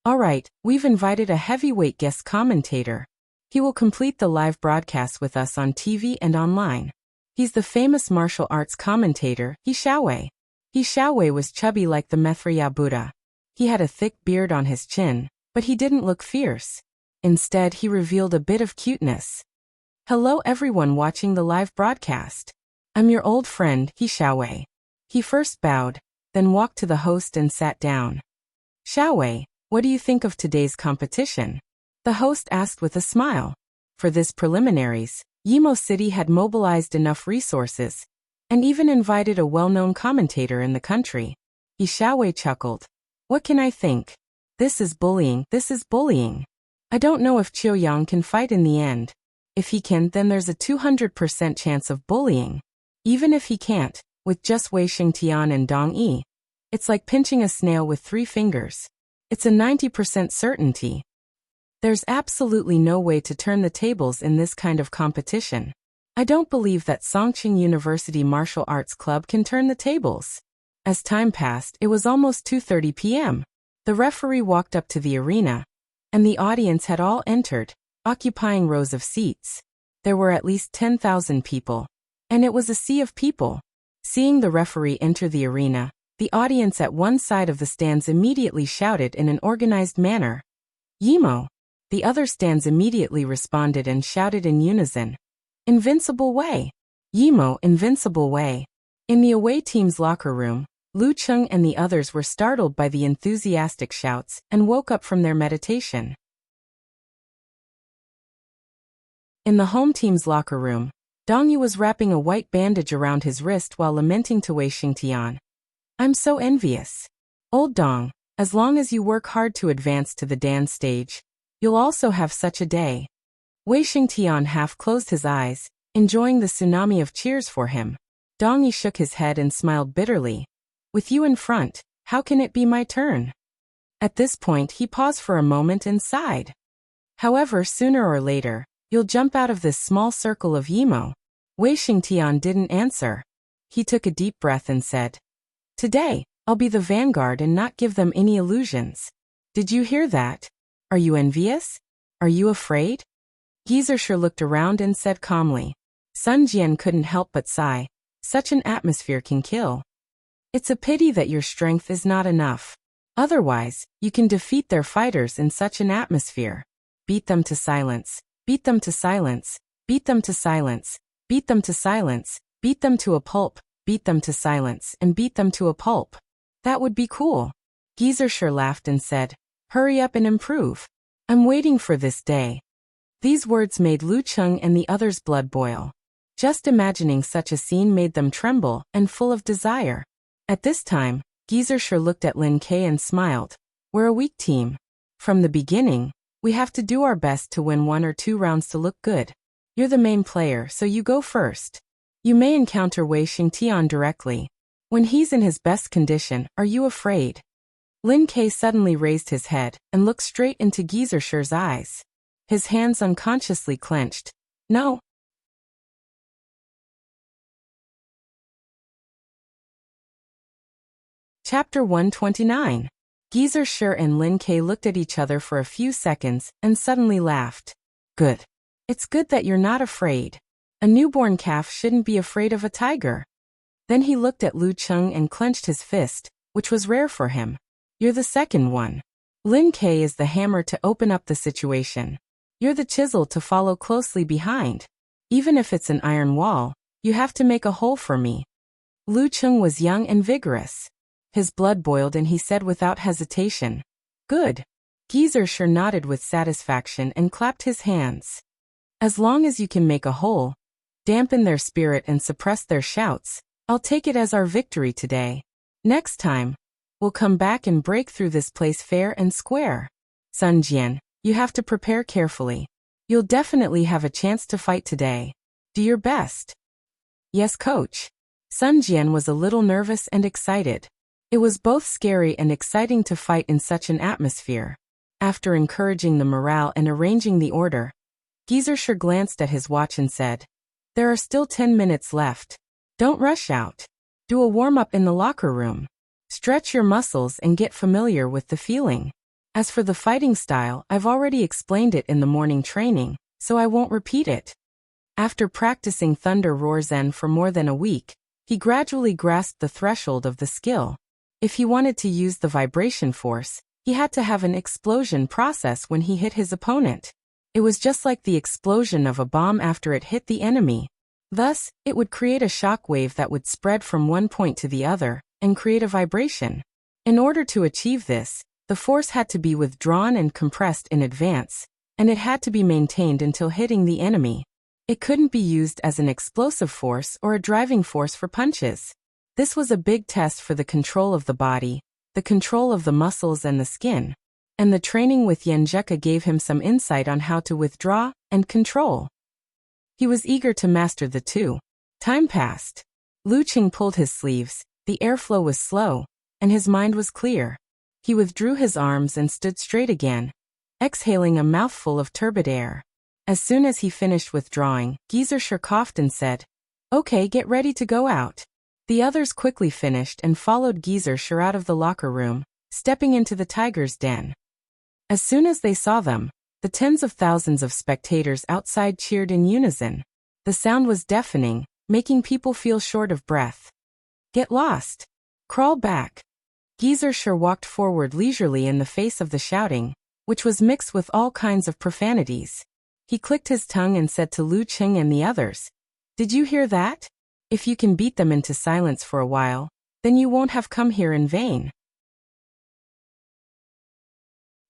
All right, we've invited a heavyweight guest commentator. He will complete the live broadcast with us on TV and online. He's the famous martial arts commentator, He Xiaowei." He Xiaowei was chubby like the Maitreya Buddha. He had a thick beard on his chin, but he didn't look fierce. Instead, he revealed a bit of cuteness. "Hello everyone watching the live broadcast. I'm your old friend, He Xiaowei." He first bowed, then walked to the host and sat down. "Xiaowei, what do you think of today's competition?" the host asked with a smile. For this preliminaries, Yimo City had mobilized enough resources, and even invited a well-known commentator in the country. He Xiaowei chuckled. "What can I think? This is bullying. I don't know if Qiu Yang can fight in the end. If he can, then there's a 200% chance of bullying. Even if he can't, with just Wei Xingtian and Dong Yi, it's like pinching a snail with 3 fingers. It's a 90% certainty. There's absolutely no way to turn the tables in this kind of competition. I don't believe that Songqing University Martial Arts Club can turn the tables." As time passed, it was almost 2:30 p.m. The referee walked up to the arena, and the audience had all entered, occupying rows of seats. There were at least 10,000 people, and it was a sea of people. Seeing the referee enter the arena, the audience at one side of the stands immediately shouted in an organized manner, "Yimo!" The other stands immediately responded and shouted in unison, "Invincible Wei! Yimo, Invincible Wei!" In the away team's locker room, Lu Cheng and the others were startled by the enthusiastic shouts and woke up from their meditation. In the home team's locker room, Dong Yu was wrapping a white bandage around his wrist while lamenting to Wei Xingtian, "I'm so envious. Old Dong, as long as you work hard to advance to the dance stage, you'll also have such a day." Wei Xingtian half closed his eyes, enjoying the tsunami of cheers for him. Dong Yi shook his head and smiled bitterly. "With you in front, how can it be my turn?" At this point he paused for a moment and sighed. "However, sooner or later, you'll jump out of this small circle of Yimo." Wei Xingtian didn't answer. He took a deep breath and said, "Today, I'll be the vanguard and not give them any illusions. Did you hear that? Are you envious? Are you afraid?" Gizershur looked around and said calmly. Sun Jian couldn't help but sigh. Such an atmosphere can kill. It's a pity that your strength is not enough. Otherwise, you can defeat their fighters in such an atmosphere. Beat them to silence. Beat them to silence. Beat them to silence. Beat them to silence. Beat them to a pulp. Beat them to silence and beat them to a pulp. That would be cool. Gizershur laughed and said, "Hurry up and improve. I'm waiting for this day." These words made Lu Cheng and the others' blood boil. Just imagining such a scene made them tremble and full of desire. At this time, Gizershur looked at Lin Kei and smiled. "We're a weak team. From the beginning, we have to do our best to win 1 or 2 rounds to look good. You're the main player, so you go first. You may encounter Wei Xingtian directly. When he's in his best condition, are you afraid?" Lin Kei suddenly raised his head and looked straight into Gizershur's eyes. His hands unconsciously clenched. "No." Chapter 129. Gizershur and Lin Kei looked at each other for a few seconds and suddenly laughed. "Good. It's good that you're not afraid. A newborn calf shouldn't be afraid of a tiger. Then he looked at Lu Cheng and clenched his fist, which was rare for him. You're the second one. Lin Ke is the hammer to open up the situation. You're the chisel to follow closely behind. Even if it's an iron wall, you have to make a hole for me. Lu Cheng was young and vigorous. His blood boiled and he said without hesitation, "Good." Geezer sure nodded with satisfaction and clapped his hands. As long as you can make a hole, dampen their spirit and suppress their shouts, I'll take it as our victory today. Next time, we'll come back and break through this place fair and square. Sun Jian, you have to prepare carefully. You'll definitely have a chance to fight today. Do your best. Yes, coach. Sun Jian was a little nervous and excited. It was both scary and exciting to fight in such an atmosphere. After encouraging the morale and arranging the order, Geezer sure glanced at his watch and said, "There are still 10 minutes left. Don't rush out. Do a warm-up in the locker room. Stretch your muscles and get familiar with the feeling. As for the fighting style, I've already explained it in the morning training, so I won't repeat it." After practicing Thunder Roar Zen for more than a week, he gradually grasped the threshold of the skill. If he wanted to use the vibration force, he had to have an explosion process when he hit his opponent. It was just like the explosion of a bomb after it hit the enemy. Thus, it would create a shock wave that would spread from one point to the other and create a vibration. In order to achieve this, the force had to be withdrawn and compressed in advance, and it had to be maintained until hitting the enemy. It couldn't be used as an explosive force or a driving force for punches. This was a big test for the control of the body, the control of the muscles and the skin, and the training with Yenjeka gave him some insight on how to withdraw and control. He was eager to master the two. Time passed. Lu Qing pulled his sleeves, the airflow was slow, and his mind was clear. He withdrew his arms and stood straight again, exhaling a mouthful of turbid air. As soon as he finished withdrawing, Geezer sure coughed and said, "Okay, get ready to go out." The others quickly finished and followed Geezer sure out of the locker room, stepping into the tiger's den. As soon as they saw them, the tens of thousands of spectators outside cheered in unison. The sound was deafening, making people feel short of breath. "Get lost. Crawl back." Geezer sure walked forward leisurely in the face of the shouting, which was mixed with all kinds of profanities. He clicked his tongue and said to Lu Qing and the others, "Did you hear that? If you can beat them into silence for a while, then you won't have come here in vain."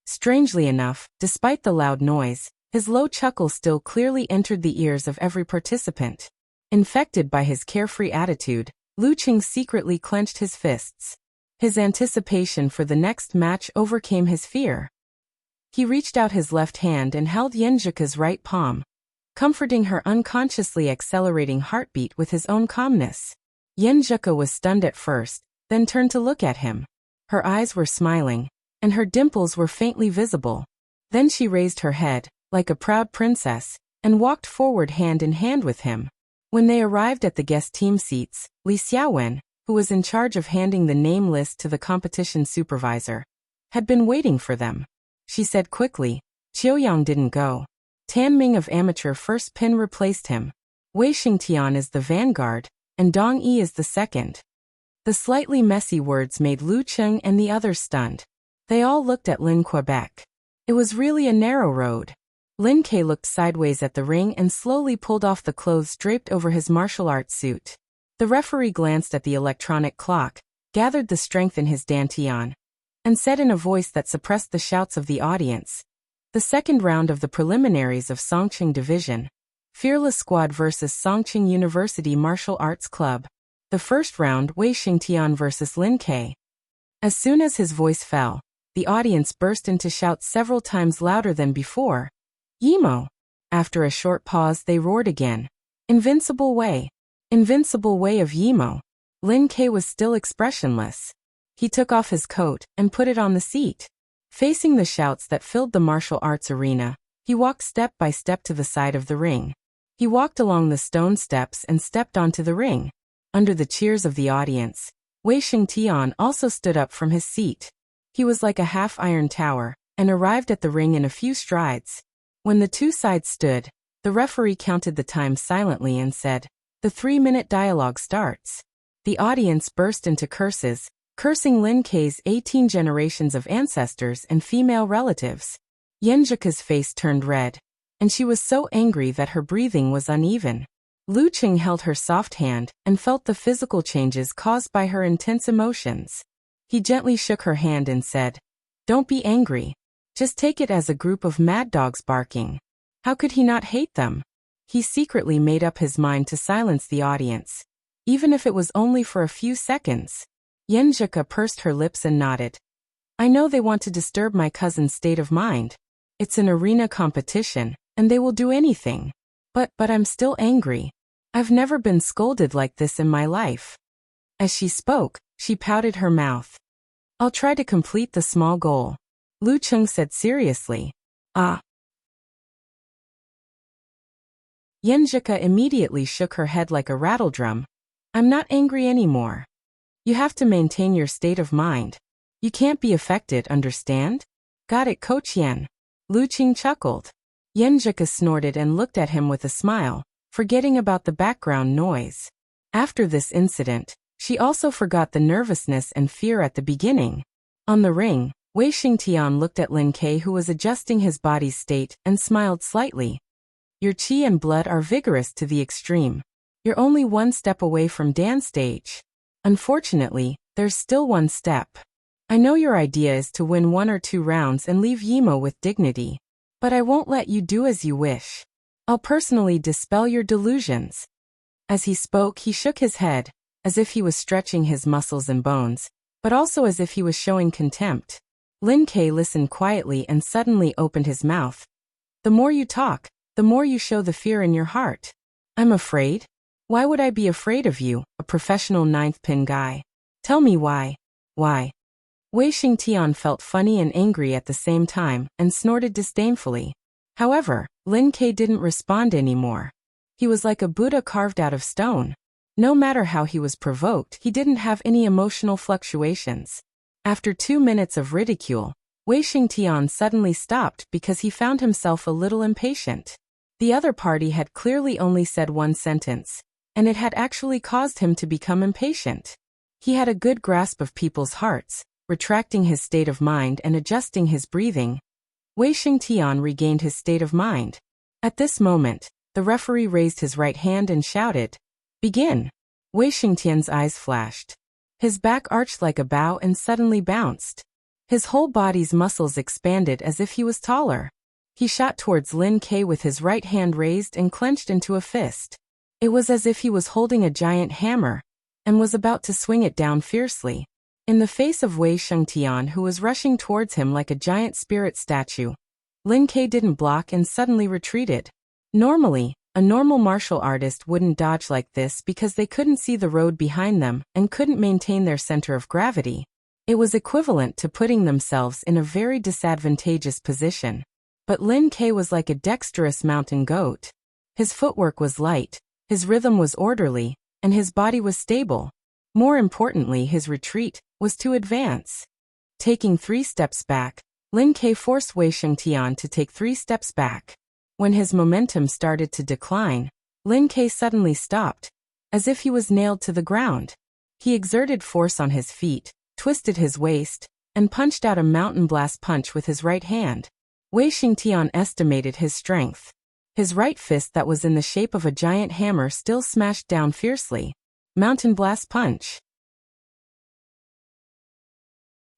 Strangely enough, despite the loud noise, his low chuckle still clearly entered the ears of every participant. Infected by his carefree attitude, Lu Qing secretly clenched his fists. His anticipation for the next match overcame his fear. He reached out his left hand and held Yenjika's right palm, comforting her unconsciously accelerating heartbeat with his own calmness. Yenjika was stunned at first, then turned to look at him. Her eyes were smiling, and her dimples were faintly visible. Then she raised her head, like a proud princess, and walked forward hand in hand with him. When they arrived at the guest team seats, Li Xiaowen, who was in charge of handing the name list to the competition supervisor, had been waiting for them. She said quickly, "Qiuyang didn't go. Tan Ming of amateur first pin replaced him. Wei Xingtian is the vanguard, and Dong Yi is the second." The slightly messy words made Lu Qing and the others stunned. They all looked at Lin Quebec. It was really a narrow road. Lin Ke looked sideways at the ring and slowly pulled off the clothes draped over his martial arts suit. The referee glanced at the electronic clock, gathered the strength in his dantian, and said in a voice that suppressed the shouts of the audience, "The second round of the preliminaries of Songqing Division. Fearless Squad vs. Songqing University Martial Arts Club. The first round, Wei Xingtian vs. Lin Ke." As soon as his voice fell, the audience burst into shouts several times louder than before. "Yimo!" After a short pause they roared again. "Invincible Wei! Invincible Wei of Yimo!" Lin Ke was still expressionless. He took off his coat and put it on the seat. Facing the shouts that filled the martial arts arena, he walked step by step to the side of the ring. He walked along the stone steps and stepped onto the ring. Under the cheers of the audience, Wei Xingtian also stood up from his seat. He was like a half-iron tower, and arrived at the ring in a few strides. When the two sides stood, The referee counted the time silently and said, "The 3-minute dialogue starts." The audience burst into curses, cursing Lin Kei's 18 generations of ancestors and female relatives. Yenjika's face turned red, and she was so angry that her breathing was uneven. Lu Qing held her soft hand and felt the physical changes caused by her intense emotions. He gently shook her hand and said, "Don't be angry. Just take it as a group of mad dogs barking." How could he not hate them? He secretly made up his mind to silence the audience, even if it was only for a few seconds. Yenjika pursed her lips and nodded. "I know they want to disturb my cousin's state of mind. It's an arena competition, and they will do anything. But I'm still angry. I've never been scolded like this in my life." As she spoke, she pouted her mouth. "I'll try to complete the small goal," Lu Qing said seriously. "Ah." Yenjika immediately shook her head like a rattledrum. "I'm not angry anymore. You have to maintain your state of mind. You can't be affected, understand?" "Got it, Coach Yen." Lu Qing chuckled. Yenjika snorted and looked at him with a smile, forgetting about the background noise. After this incident, she also forgot the nervousness and fear at the beginning. On the ring, Wei Xingtian looked at Lin Kei, who was adjusting his body's state, and smiled slightly. "Your chi and blood are vigorous to the extreme. You're only one step away from dance stage. Unfortunately, there's still one step. I know your idea is to win 1 or 2 rounds and leave Yimo with dignity. But I won't let you do as you wish. I'll personally dispel your delusions." As he spoke, he shook his head, as if he was stretching his muscles and bones, but also as if he was showing contempt. Lin Kei listened quietly and suddenly opened his mouth. "The more you talk, the more you show the fear in your heart." "I'm afraid? Why would I be afraid of you, a professional 9th pin guy? Tell me why." "Why?" Wei Xingtian felt funny and angry at the same time, and snorted disdainfully. However, Lin Kei didn't respond anymore. He was like a Buddha carved out of stone. No matter how he was provoked, he didn't have any emotional fluctuations. After 2 minutes of ridicule, Wei Xingtian suddenly stopped because he found himself a little impatient. The other party had clearly only said one sentence, and it had actually caused him to become impatient. He had a good grasp of people's hearts, retracting his state of mind and adjusting his breathing. Wei Xingtian regained his state of mind. At this moment, the referee raised his right hand and shouted, "Begin." Wei Xingtian's eyes flashed. His back arched like a bow and suddenly bounced. His whole body's muscles expanded as if he was taller. He shot towards Lin Kei with his right hand raised and clenched into a fist. It was as if he was holding a giant hammer, and was about to swing it down fiercely. In the face of Wei Xingtian, who was rushing towards him like a giant spirit statue, Lin Kei didn't block and suddenly retreated. Normally, a normal martial artist wouldn't dodge like this because they couldn't see the road behind them and couldn't maintain their center of gravity. It was equivalent to putting themselves in a very disadvantageous position. But Lin Kei was like a dexterous mountain goat. His footwork was light, his rhythm was orderly, and his body was stable. More importantly, his retreat was to advance. Taking 3 steps back, Lin Kei forced Wei Xingtian to take 3 steps back. When his momentum started to decline, Lin Kei suddenly stopped, as if he was nailed to the ground. He exerted force on his feet, twisted his waist, and punched out a mountain blast punch with his right hand. Wei Xingtian estimated his strength. His right fist that was in the shape of a giant hammer still smashed down fiercely. Mountain blast punch.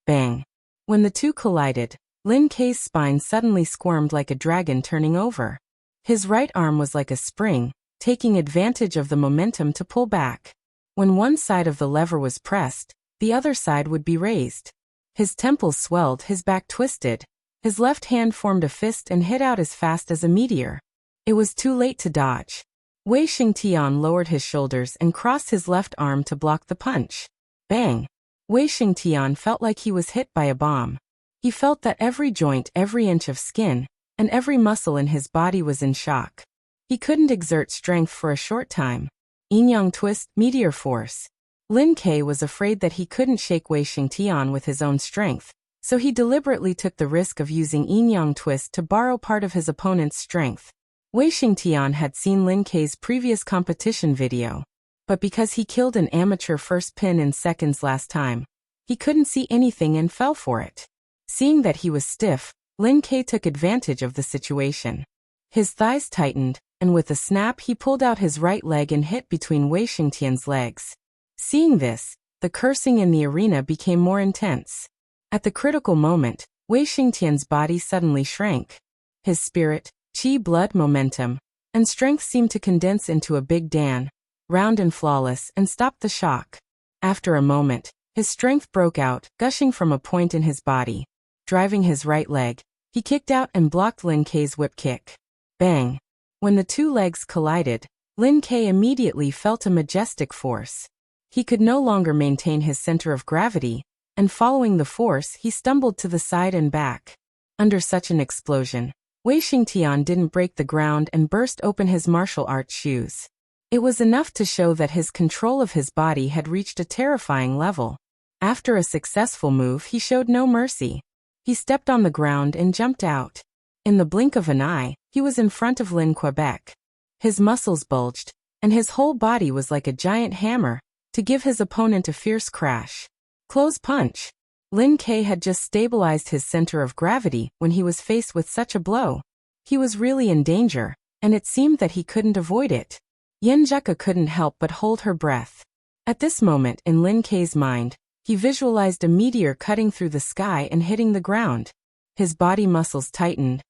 Bang. When the two collided, Lin Kei's spine suddenly squirmed like a dragon turning over. His right arm was like a spring, taking advantage of the momentum to pull back. When one side of the lever was pressed, the other side would be raised. His temples swelled, his back twisted. His left hand formed a fist and hit out as fast as a meteor. It was too late to dodge. Wei Xingtian lowered his shoulders and crossed his left arm to block the punch. Bang! Wei Xingtian felt like he was hit by a bomb. He felt that every joint, every inch of skin, and every muscle in his body was in shock. He couldn't exert strength for a short time. Yin-yang twist, meteor force. Lin Kei was afraid that he couldn't shake Wei Xingtian with his own strength, so he deliberately took the risk of using yin-yang twist to borrow part of his opponent's strength. Wei Xingtian had seen Lin Kei's previous competition video, but because he killed an amateur first pin in seconds last time, he couldn't see anything and fell for it. Seeing that he was stiff, Lin Kei took advantage of the situation. His thighs tightened, and with a snap he pulled out his right leg and hit between Wei Xingtian's legs. Seeing this, the cursing in the arena became more intense. At the critical moment, Wei Xingtian's body suddenly shrank. His spirit, qi, blood, momentum, and strength seemed to condense into a big Dan, round and flawless, and stopped the shock. After a moment, his strength broke out, gushing from a point in his body. Driving his right leg, he kicked out and blocked Lin Kei's whip kick. Bang! When the two legs collided, Lin Kei immediately felt a majestic force. He could no longer maintain his center of gravity, and following the force he stumbled to the side and back. Under such an explosion, Wei Xingtian didn't break the ground and burst open his martial arts shoes. It was enough to show that his control of his body had reached a terrifying level. After a successful move he showed no mercy. He stepped on the ground and jumped out. In the blink of an eye, he was in front of Lin Quebec. His muscles bulged, and his whole body was like a giant hammer, to give his opponent a fierce crash. Close punch. Lin Kei had just stabilized his center of gravity when he was faced with such a blow. He was really in danger, and it seemed that he couldn't avoid it. Yen Zheka couldn't help but hold her breath. At this moment in Lin Kei's mind, he visualized a meteor cutting through the sky and hitting the ground. His body muscles tightened,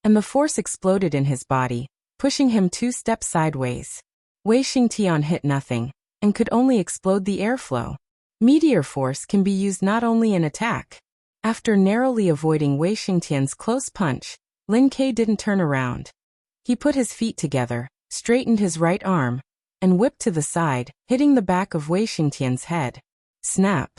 and the force exploded in his body, pushing him 2 steps sideways. Wei Xingtian hit nothing, and could only explode the airflow. Meteor force can be used not only in attack. After narrowly avoiding Wei Xingtian's close punch, Lin Kei didn't turn around. He put his feet together, straightened his right arm, and whipped to the side, hitting the back of Wei Xingtian's head. Snap!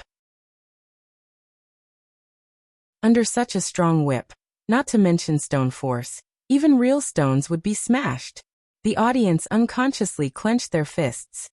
Under such a strong whip, not to mention stone force, even real stones would be smashed. The audience unconsciously clenched their fists.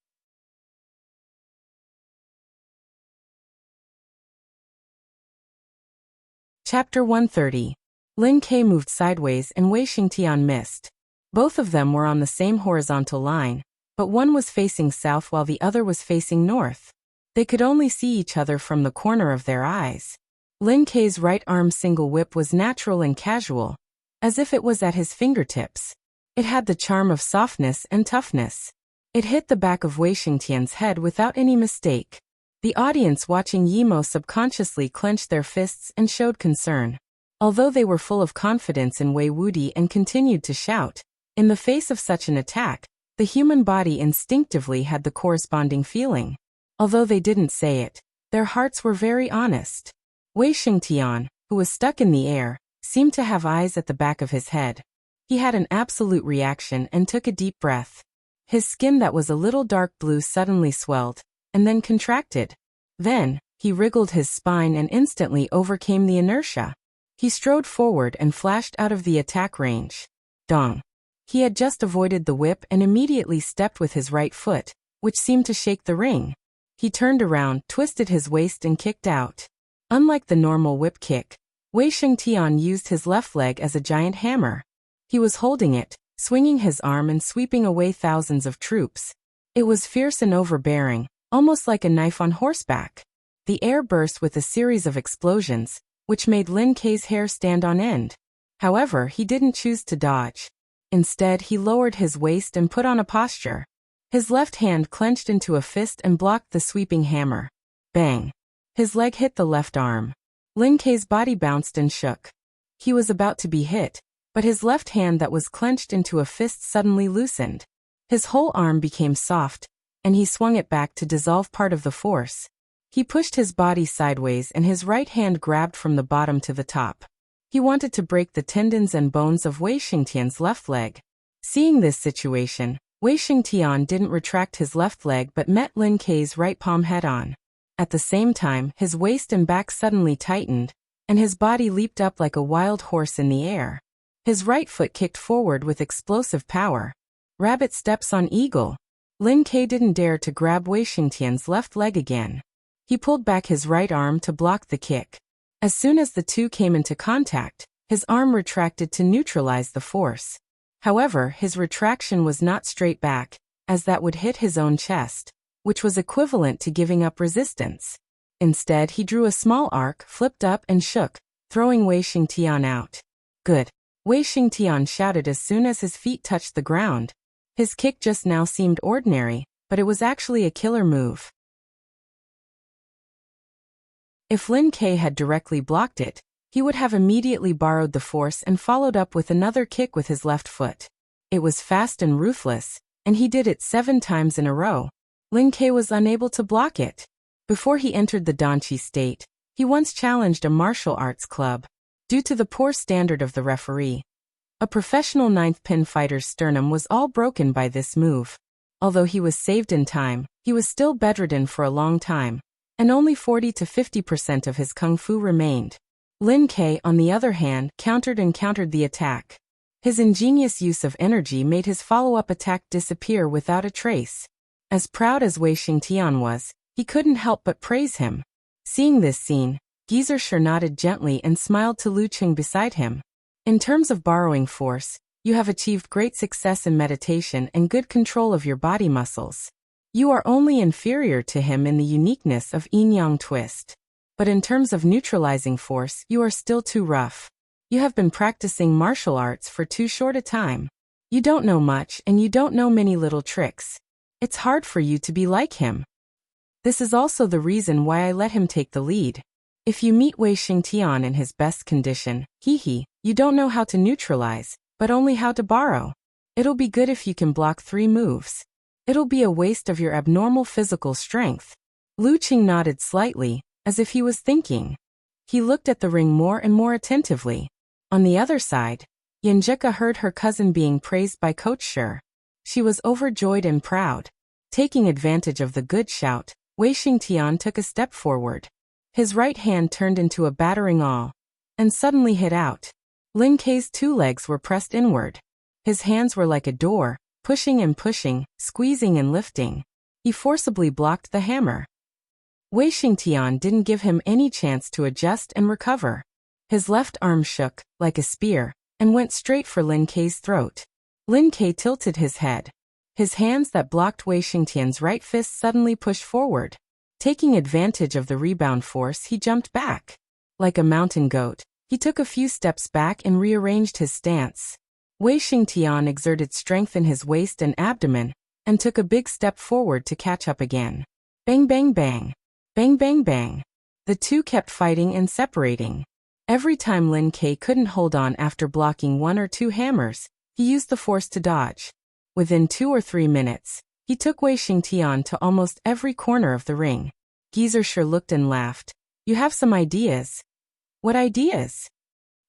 Chapter 130. Lin Kei moved sideways and Wei Xingtian missed. Both of them were on the same horizontal line, but one was facing south while the other was facing north. They could only see each other from the corner of their eyes. Lin Kei's right arm single whip was natural and casual, as if it was at his fingertips. It had the charm of softness and toughness. It hit the back of Wei Xingtian's head without any mistake. The audience watching Yimo subconsciously clenched their fists and showed concern. Although they were full of confidence in Wei Wuди and continued to shout, in the face of such an attack, the human body instinctively had the corresponding feeling. Although they didn't say it, their hearts were very honest. Wei Xingtian, who was stuck in the air, seemed to have eyes at the back of his head. He had an absolute reaction and took a deep breath. His skin that was a little dark blue suddenly swelled, and then contracted. Then, he wriggled his spine and instantly overcame the inertia. He strode forward and flashed out of the attack range. Dong! He had just avoided the whip and immediately stepped with his right foot, which seemed to shake the ring. He turned around, twisted his waist and kicked out. Unlike the normal whip kick, Wei Xingtian used his left leg as a giant hammer. He was holding it, swinging his arm and sweeping away thousands of troops. It was fierce and overbearing, almost like a knife on horseback. The air burst with a series of explosions, which made Lin Kei's hair stand on end. However, he didn't choose to dodge. Instead, he lowered his waist and put on a posture. His left hand clenched into a fist and blocked the sweeping hammer. Bang! His leg hit the left arm. Lin Kei's body bounced and shook. He was about to be hit, but his left hand that was clenched into a fist suddenly loosened. His whole arm became soft, and he swung it back to dissolve part of the force. He pushed his body sideways and his right hand grabbed from the bottom to the top. He wanted to break the tendons and bones of Wei Xingtian's left leg. Seeing this situation, Wei Xingtian didn't retract his left leg but met Lin Kei's right palm head-on. At the same time, his waist and back suddenly tightened, and his body leaped up like a wild horse in the air. His right foot kicked forward with explosive power. Rabbit steps on eagle. Lin Kei didn't dare to grab Wei Xingtian's left leg again. He pulled back his right arm to block the kick. As soon as the two came into contact, his arm retracted to neutralize the force. However, his retraction was not straight back, as that would hit his own chest, which was equivalent to giving up resistance. Instead, he drew a small arc, flipped up and shook, throwing Wei Xingtian out. Good. Wei Xingtian shouted as soon as his feet touched the ground. His kick just now seemed ordinary, but it was actually a killer move. If Lin Ke had directly blocked it, he would have immediately borrowed the force and followed up with another kick with his left foot. It was fast and ruthless, and he did it 7 times in a row. Lin Ke was unable to block it. Before he entered the Danqi state, he once challenged a martial arts club. Due to the poor standard of the referee, a professional ninth pin fighter's sternum was all broken by this move. Although he was saved in time, he was still bedridden for a long time, and only 40 to 50% of his kung fu remained. Lin Ke, on the other hand, countered the attack. His ingenious use of energy made his follow-up attack disappear without a trace. As proud as Wei Xingtian was, he couldn't help but praise him. Seeing this scene, Gizershur nodded gently and smiled to Lu Qing beside him. In terms of borrowing force, you have achieved great success in meditation and good control of your body muscles. You are only inferior to him in the uniqueness of yin-yang twist. But in terms of neutralizing force, you are still too rough. You have been practicing martial arts for too short a time. You don't know much and you don't know many little tricks. It's hard for you to be like him. This is also the reason why I let him take the lead. If you meet Wei Xingtian in his best condition, you don't know how to neutralize, but only how to borrow. It'll be good if you can block 3 moves. It'll be a waste of your abnormal physical strength. Lu Qing nodded slightly, as if he was thinking. He looked at the ring more and more attentively. On the other side, Yanjika heard her cousin being praised by Coach Shi. She was overjoyed and proud. Taking advantage of the good shout, Wei Xingtian took a step forward. His right hand turned into a battering awl, and suddenly hit out. Lin Ke's 2 legs were pressed inward. His hands were like a door, pushing and pushing, squeezing and lifting. He forcibly blocked the hammer. Wei Xingtian didn't give him any chance to adjust and recover. His left arm shook, like a spear, and went straight for Lin Ke's throat. Lin Ke tilted his head. His hands that blocked Wei Xingtian's right fist suddenly pushed forward. Taking advantage of the rebound force, he jumped back. Like a mountain goat, he took a few steps back and rearranged his stance. Wei Xingtian exerted strength in his waist and abdomen, and took a big step forward to catch up again. Bang bang bang. Bang bang bang. The two kept fighting and separating. Every time Lin Ke couldn't hold on after blocking 1 or 2 hammers, he used the force to dodge. Within 2 or 3 minutes, he took Wei Xingtian to almost every corner of the ring. Gizershur looked and laughed. You have some ideas. What ideas?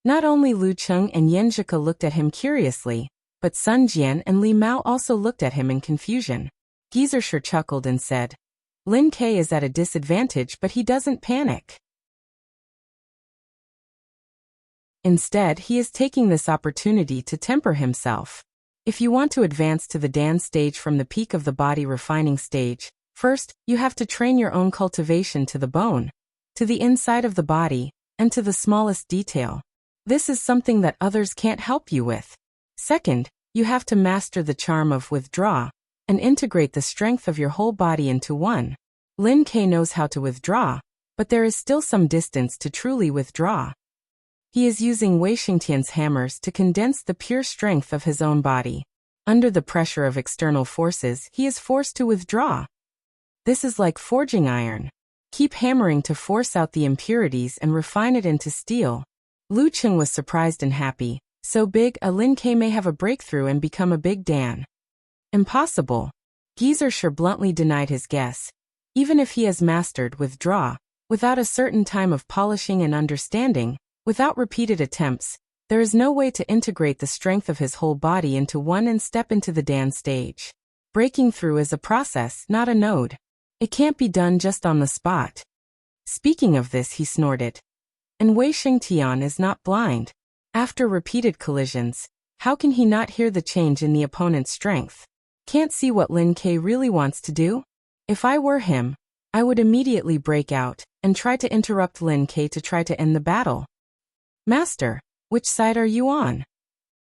Not only Lu Qing and Yanjika looked at him curiously, but Sun Jian and Li Mao also looked at him in confusion. Gizershur chuckled and said, Lin Ke is at a disadvantage, but he doesn't panic. Instead, he is taking this opportunity to temper himself. If you want to advance to the Dan stage from the peak of the body refining stage, first, you have to train your own cultivation to the bone, to the inside of the body, and to the smallest detail. This is something that others can't help you with. Second, you have to master the charm of withdraw, and integrate the strength of your whole body into one. Lin Ke knows how to withdraw, but there is still some distance to truly withdraw. He is using Wei Xingtian's hammers to condense the pure strength of his own body. Under the pressure of external forces, he is forced to withdraw. This is like forging iron. Keep hammering to force out the impurities and refine it into steel. Lu Qing was surprised and happy. So big a Lin Ke may have a breakthrough and become a big Dan. Impossible. Gizershur bluntly denied his guess. Even if he has mastered withdraw, without a certain time of polishing and understanding, without repeated attempts, there is no way to integrate the strength of his whole body into one and step into the Dan stage. Breaking through is a process, not a node. It can't be done just on the spot. Speaking of this, he snorted. And Wei Xingtian is not blind. After repeated collisions, how can he not hear the change in the opponent's strength? Can't see what Lin Ke really wants to do? If I were him, I would immediately break out and try to interrupt Lin Ke to try to end the battle. Master, which side are you on?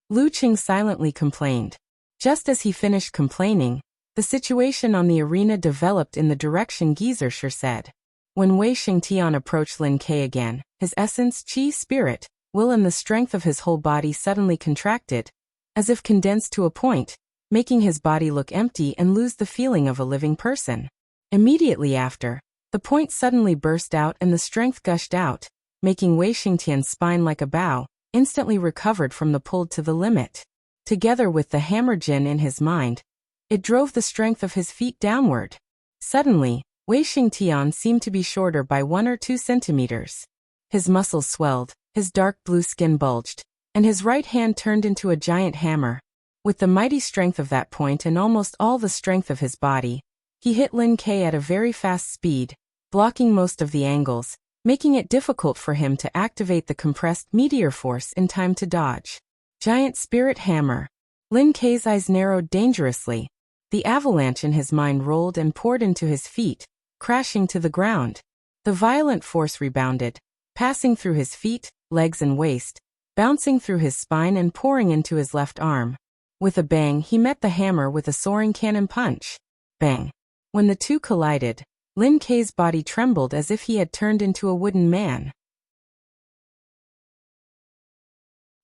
Lu Qing silently complained. Just as he finished complaining, the situation on the arena developed in the direction Geyser said. When Wei Xingtian approached Lin Ke again, his essence, qi, spirit, will and the strength of his whole body suddenly contracted, as if condensed to a point, making his body look empty and lose the feeling of a living person. Immediately after, the point suddenly burst out and the strength gushed out, making Wei Xingtian's spine like a bow, instantly recovered from the pull to the limit. Together with the hammer jin in his mind, it drove the strength of his feet downward. Suddenly, Wei Xingtian seemed to be shorter by 1 or 2 centimeters. His muscles swelled, his dark blue skin bulged, and his right hand turned into a giant hammer. With the mighty strength of that point and almost all the strength of his body, he hit Lin Ke at a very fast speed, blocking most of the angles, making it difficult for him to activate the compressed meteor force in time to dodge. Giant spirit hammer. Lin Ke's eyes narrowed dangerously. The avalanche in his mind rolled and poured into his feet, crashing to the ground. The violent force rebounded, passing through his feet, legs and waist, bouncing through his spine and pouring into his left arm. With a bang, he met the hammer with a soaring cannon punch. Bang. When the two collided, Lin Ke's body trembled as if he had turned into a wooden man.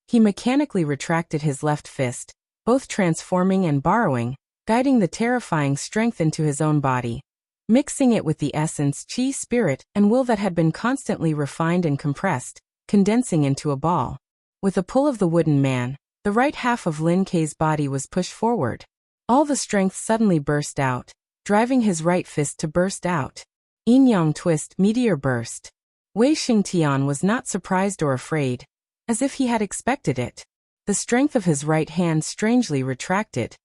He mechanically retracted his left fist, both transforming and borrowing, guiding the terrifying strength into his own body, mixing it with the essence, qi, spirit, and will that had been constantly refined and compressed, condensing into a ball. With a pull of the wooden man, the right half of Lin Ke's body was pushed forward. All the strength suddenly burst out, driving his right fist to burst out. Yin-yang twist, meteor burst. Wei Xingtian was not surprised or afraid, as if he had expected it. The strength of his right hand strangely retracted,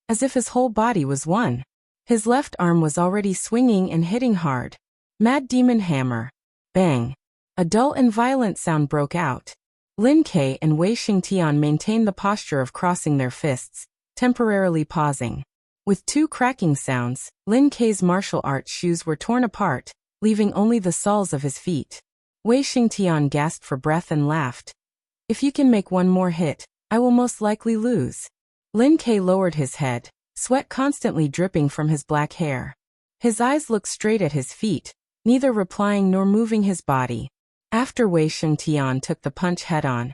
as if his whole body was one. His left arm was already swinging and hitting hard. Mad Demon Hammer. Bang. A dull and violent sound broke out. Lin Ke and Wei Xingtian maintained the posture of crossing their fists, temporarily pausing. With 2 cracking sounds, Lin Ke's martial arts shoes were torn apart, leaving only the soles of his feet. Wei Xingtian gasped for breath and laughed. If you can make one more hit, I will most likely lose. Lin Ke lowered his head, sweat constantly dripping from his black hair. His eyes looked straight at his feet, neither replying nor moving his body. After Wei Xingtian took the punch head-on,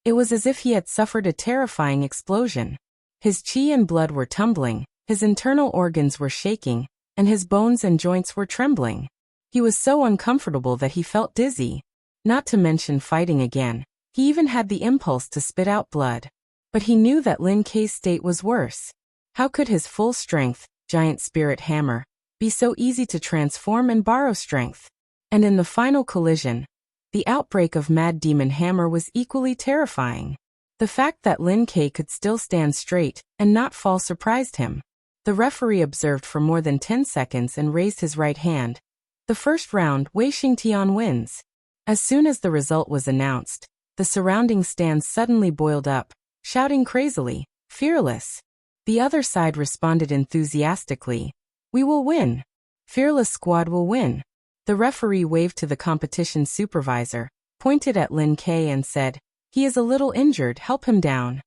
it was as if he had suffered a terrifying explosion. His qi and blood were tumbling, his internal organs were shaking, and his bones and joints were trembling. He was so uncomfortable that he felt dizzy. Not to mention fighting again, he even had the impulse to spit out blood. But he knew that Lin Ke's state was worse. How could his full strength, giant spirit hammer, be so easy to transform and borrow strength? And in the final collision, the outbreak of Mad Demon Hammer was equally terrifying. The fact that Lin Ke could still stand straight and not fall surprised him. The referee observed for more than 10 seconds and raised his right hand. The first round, Wei Xingtian wins. As soon as the result was announced, the surrounding stands suddenly boiled up, shouting crazily, "Fearless!" The other side responded enthusiastically, "We will win! Fearless Squad will win!" The referee waved to the competition supervisor, pointed at Lin Ke and said, "He is a little injured, help him down."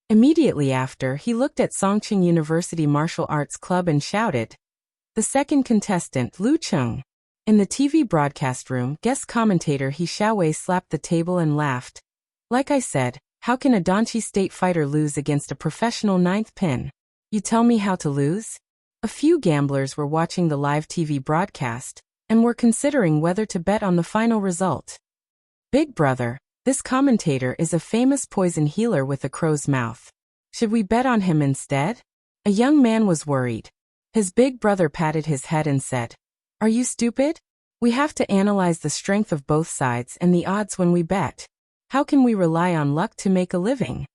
Immediately after, he looked at Songqing University Martial Arts Club and shouted, "The second contestant, Lu Qing." In the TV broadcast room, guest commentator He Xiaowei slapped the table and laughed. "Like I said, how can a Danqi state fighter lose against a professional ninth pin? You tell me how to lose?" A few gamblers were watching the live TV broadcast and were considering whether to bet on the final result. "Big brother, this commentator is a famous poison healer with a crow's mouth. Should we bet on him instead?" A young man was worried. His big brother patted his head and said, "Are you stupid? We have to analyze the strength of both sides and the odds when we bet. How can we rely on luck to make a living?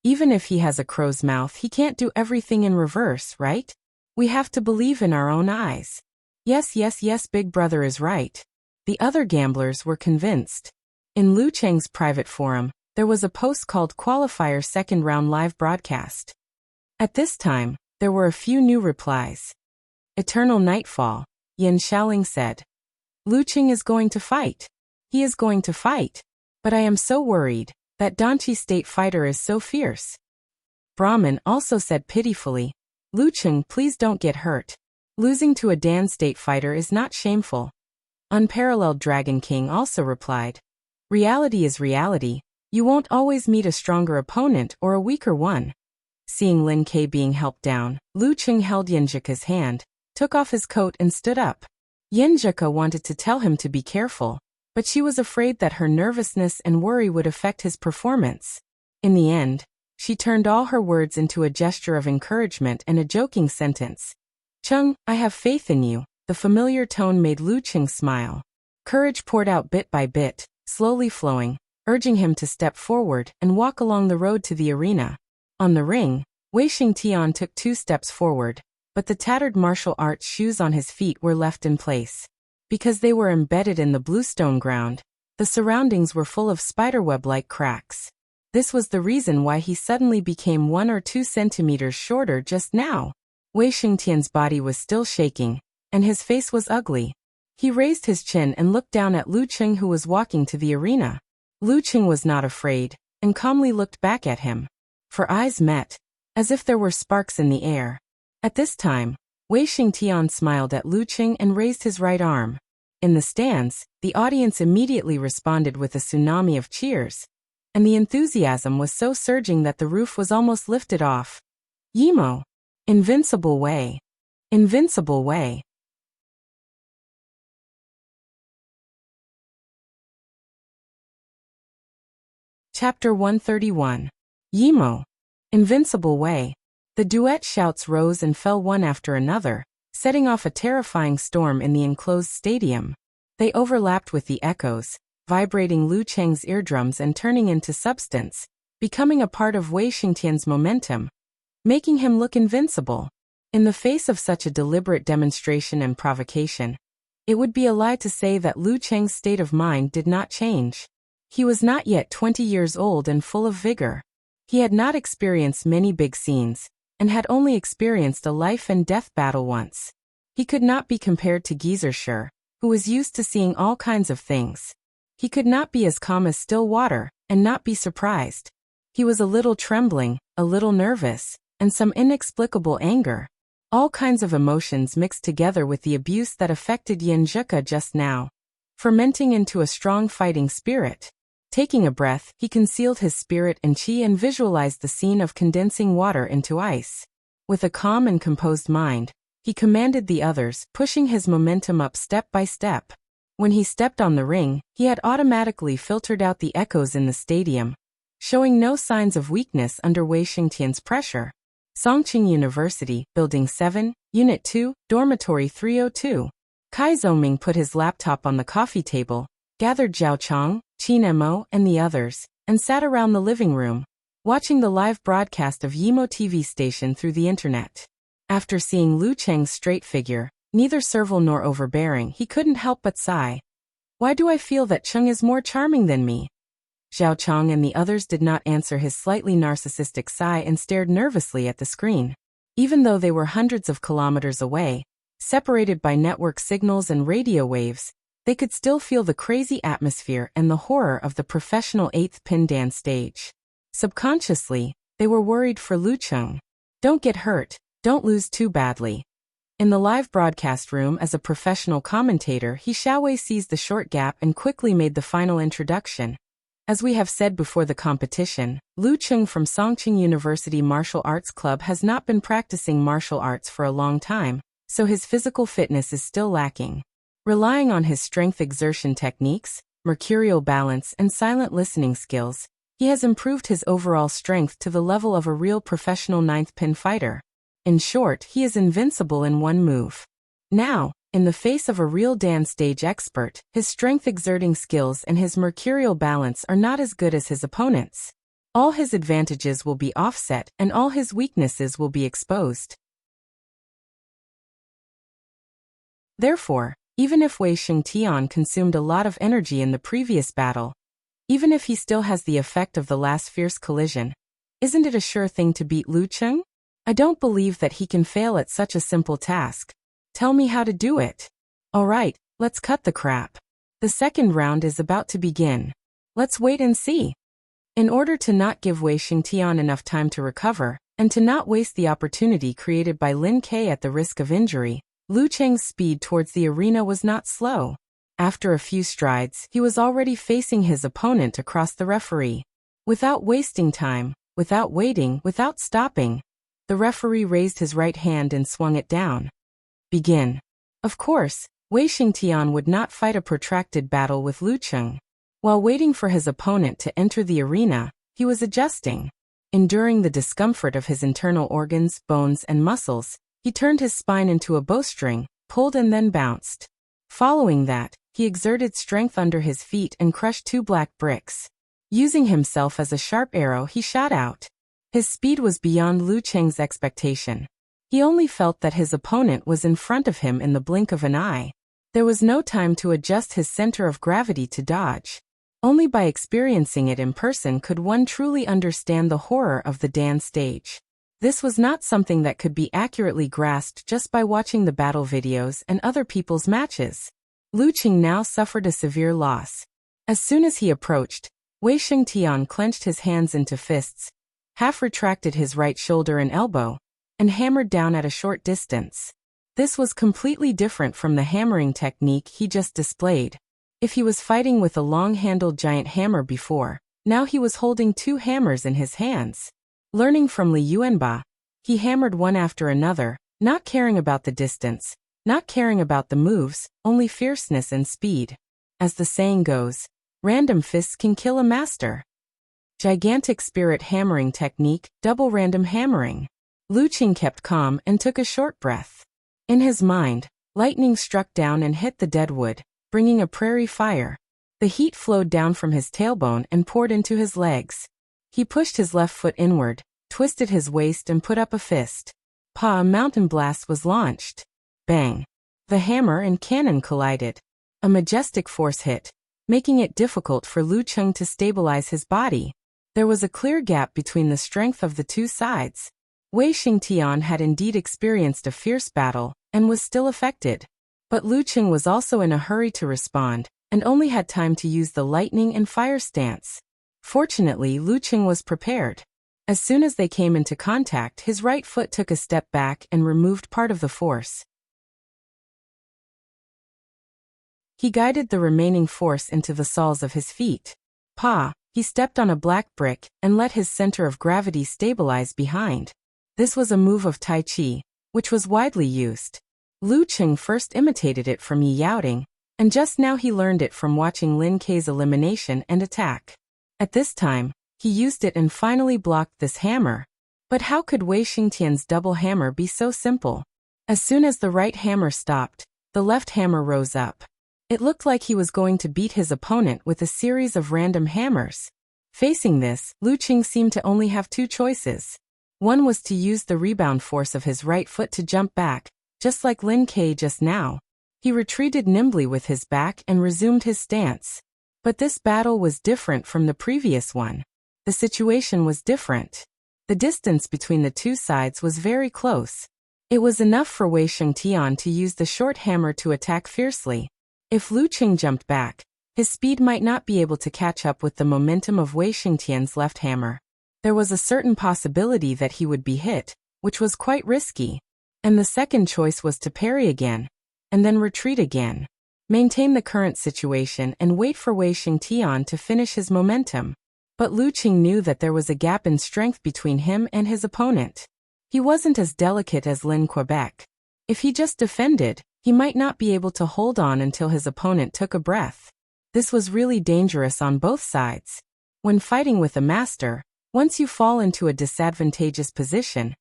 Even if he has a crow's mouth, he can't do everything in reverse, right? We have to believe in our own eyes." Yes, big brother is right. The other gamblers were convinced. In Lu Cheng's private forum, there was a post called Qualifier Second Round Live Broadcast. At this time, there were a few new replies. Eternal Nightfall, Yin Xiaoling said. "Lu Qing is going to fight. He is going to fight. But I am so worried. That Danchi state fighter is so fierce. Brahmin also said pitifully, Lu Cheng, please don't get hurt. Losing to a Dan state fighter is not shameful. Unparalleled Dragon King also replied, reality is reality. You won't always meet a stronger opponent or a weaker one. Seeing Lin Ke being helped down, Lu Cheng held Yanjika's hand, took off his coat and stood up. Yanjika wanted to tell him to be careful, but she was afraid that her nervousness and worry would affect his performance. In the end, she turned all her words into a gesture of encouragement and a joking sentence. Cheng, I have faith in you. The familiar tone made Lu Cheng smile. Courage poured out bit by bit, slowly flowing, urging him to step forward and walk along the road to the arena. On the ring, Wei Xingtian took 2 steps forward, but the tattered martial arts shoes on his feet were left in place. Because they were embedded in the bluestone ground, the surroundings were full of spiderweb-like cracks. This was the reason why he suddenly became 1 or 2 centimeters shorter just now. Wei Xingtian's body was still shaking, and his face was ugly. He raised his chin and looked down at Lu Cheng, who was walking to the arena. Lu Cheng was not afraid, and calmly looked back at him. For eyes met, as if there were sparks in the air. At this time, Wei Xingtian smiled at Lu Cheng and raised his right arm. In the stands, the audience immediately responded with a tsunami of cheers, and the enthusiasm was so surging that the roof was almost lifted off. Yimo! Invincible Wei! Invincible Wei! Chapter 131. Yimo! Invincible Wei! The duet shouts rose and fell one after another, setting off a terrifying storm in the enclosed stadium. They overlapped with the echoes, vibrating Lu Cheng's eardrums and turning into substance, becoming a part of Wei Xingtian's momentum, making him look invincible. In the face of such a deliberate demonstration and provocation, it would be a lie to say that Lu Cheng's state of mind did not change. He was not yet 20 years old and full of vigor. He had not experienced many big scenes, and had only experienced a life-and-death battle once. He could not be compared to Geyser, who was used to seeing all kinds of things. He could not be as calm as still water, and not be surprised. He was a little trembling, a little nervous, and some inexplicable anger. All kinds of emotions mixed together with the abuse that affected Yanjika just now, fermenting into a strong fighting spirit. Taking a breath, he concealed his spirit and chi and visualized the scene of condensing water into ice. With a calm and composed mind, he commanded the others, pushing his momentum up step by step. When he stepped on the ring, he had automatically filtered out the echoes in the stadium, showing no signs of weakness under Wei Xingtian's pressure. Songqing University, Building 7, Unit 2, Dormitory 302. Kai Zhongming put his laptop on the coffee table, gathered Zhao Chang, Qin Mo, and the others, and sat around the living room, watching the live broadcast of Yimo TV station through the internet. After seeing Lu Cheng's straight figure, neither servile nor overbearing, he couldn't help but sigh. Why do I feel that Cheng is more charming than me? Zhao Chang and the others did not answer his slightly narcissistic sigh and stared nervously at the screen. Even though they were hundreds of kilometers away, separated by network signals and radio waves, they could still feel the crazy atmosphere and the horror of the professional 8th pin dance stage. Subconsciously, they were worried for Lu Cheng. Don't get hurt, don't lose too badly. In the live broadcast room as a professional commentator, He Xiaowei seized the short gap and quickly made the final introduction. As we have said before the competition, Lu Cheng from Songqing University Martial Arts Club has not been practicing martial arts for a long time, so his physical fitness is still lacking. Relying on his strength exertion techniques, mercurial balance, and silent listening skills, he has improved his overall strength to the level of a real professional 9th pin fighter. In short, he is invincible in one move. Now, in the face of a real dance stage expert, his strength exerting skills and his mercurial balance are not as good as his opponents. All his advantages will be offset and all his weaknesses will be exposed. Therefore, even if Wei Xingtian consumed a lot of energy in the previous battle, even if he still has the effect of the last fierce collision, isn't it a sure thing to beat Lu Cheng? I don't believe that he can fail at such a simple task. Tell me how to do it. Alright, let's cut the crap. The second round is about to begin. Let's wait and see. In order to not give Wei Xingtian enough time to recover, and to not waste the opportunity created by Lin Ke at the risk of injury, Lu Cheng's speed towards the arena was not slow. After a few strides, he was already facing his opponent across the referee. Without wasting time, without waiting, without stopping, the referee raised his right hand and swung it down. Begin. Of course, Wei Xingtian would not fight a protracted battle with Lu Cheng. While waiting for his opponent to enter the arena, he was adjusting. Enduring the discomfort of his internal organs, bones, and muscles, he turned his spine into a bowstring, pulled and then bounced. Following that, he exerted strength under his feet and crushed 2 black bricks. Using himself as a sharp arrow, he shot out. His speed was beyond Lu Cheng's expectation. He only felt that his opponent was in front of him in the blink of an eye. There was no time to adjust his center of gravity to dodge. Only by experiencing it in person could one truly understand the horror of the dance stage. This was not something that could be accurately grasped just by watching the battle videos and other people's matches. Lu Cheng now suffered a severe loss. As soon as he approached, Wei Xingtian clenched his hands into fists, half retracted his right shoulder and elbow, and hammered down at a short distance. This was completely different from the hammering technique he just displayed. If he was fighting with a long-handled giant hammer before, now he was holding 2 hammers in his hands. Learning from Li Yuanba, he hammered one after another, not caring about the distance, not caring about the moves, only fierceness and speed. As the saying goes, random fists can kill a master. Gigantic spirit hammering technique, double random hammering. Lu Cheng kept calm and took a short breath. In his mind, lightning struck down and hit the dead wood, bringing a prairie fire. The heat flowed down from his tailbone and poured into his legs. He pushed his left foot inward, twisted his waist and put up a fist. A mountain blast was launched. Bang! The hammer and cannon collided. A majestic force hit, making it difficult for Lu Cheng to stabilize his body. There was a clear gap between the strength of the 2 sides. Wei Xingtian had indeed experienced a fierce battle, and was still affected. But Lu Cheng was also in a hurry to respond, and only had time to use the lightning and fire stance. Fortunately, Lu Cheng was prepared. As soon as they came into contact, his right foot took a step back and removed part of the force. He guided the remaining force into the soles of his feet. He stepped on a black brick and let his center of gravity stabilize behind. This was a move of Tai Chi, which was widely used. Lu Cheng first imitated it from Yi Yaoding, and just now he learned it from watching Lin Ke's elimination and attack. At this time, he used it and finally blocked this hammer. But how could Wei Xingtian's double hammer be so simple? As soon as the right hammer stopped, the left hammer rose up. It looked like he was going to beat his opponent with a series of random hammers. Facing this, Lu Cheng seemed to only have 2 choices. One was to use the rebound force of his right foot to jump back, just like Lin Ke just now. He retreated nimbly with his back and resumed his stance. But this battle was different from the previous one. The situation was different. The distance between the 2 sides was very close. It was enough for Wei Xingtian to use the short hammer to attack fiercely. If Lu Cheng jumped back, his speed might not be able to catch up with the momentum of Wei Xingtian's left hammer. There was a certain possibility that he would be hit, which was quite risky. And the second choice was to parry again, and then retreat again. Maintain the current situation and wait for Wei Xingtian to finish his momentum. But Lu Cheng knew that there was a gap in strength between him and his opponent. He wasn't as delicate as Lin Quebec. If he just defended, he might not be able to hold on until his opponent took a breath. This was really dangerous on both sides. When fighting with a master, once you fall into a disadvantageous position,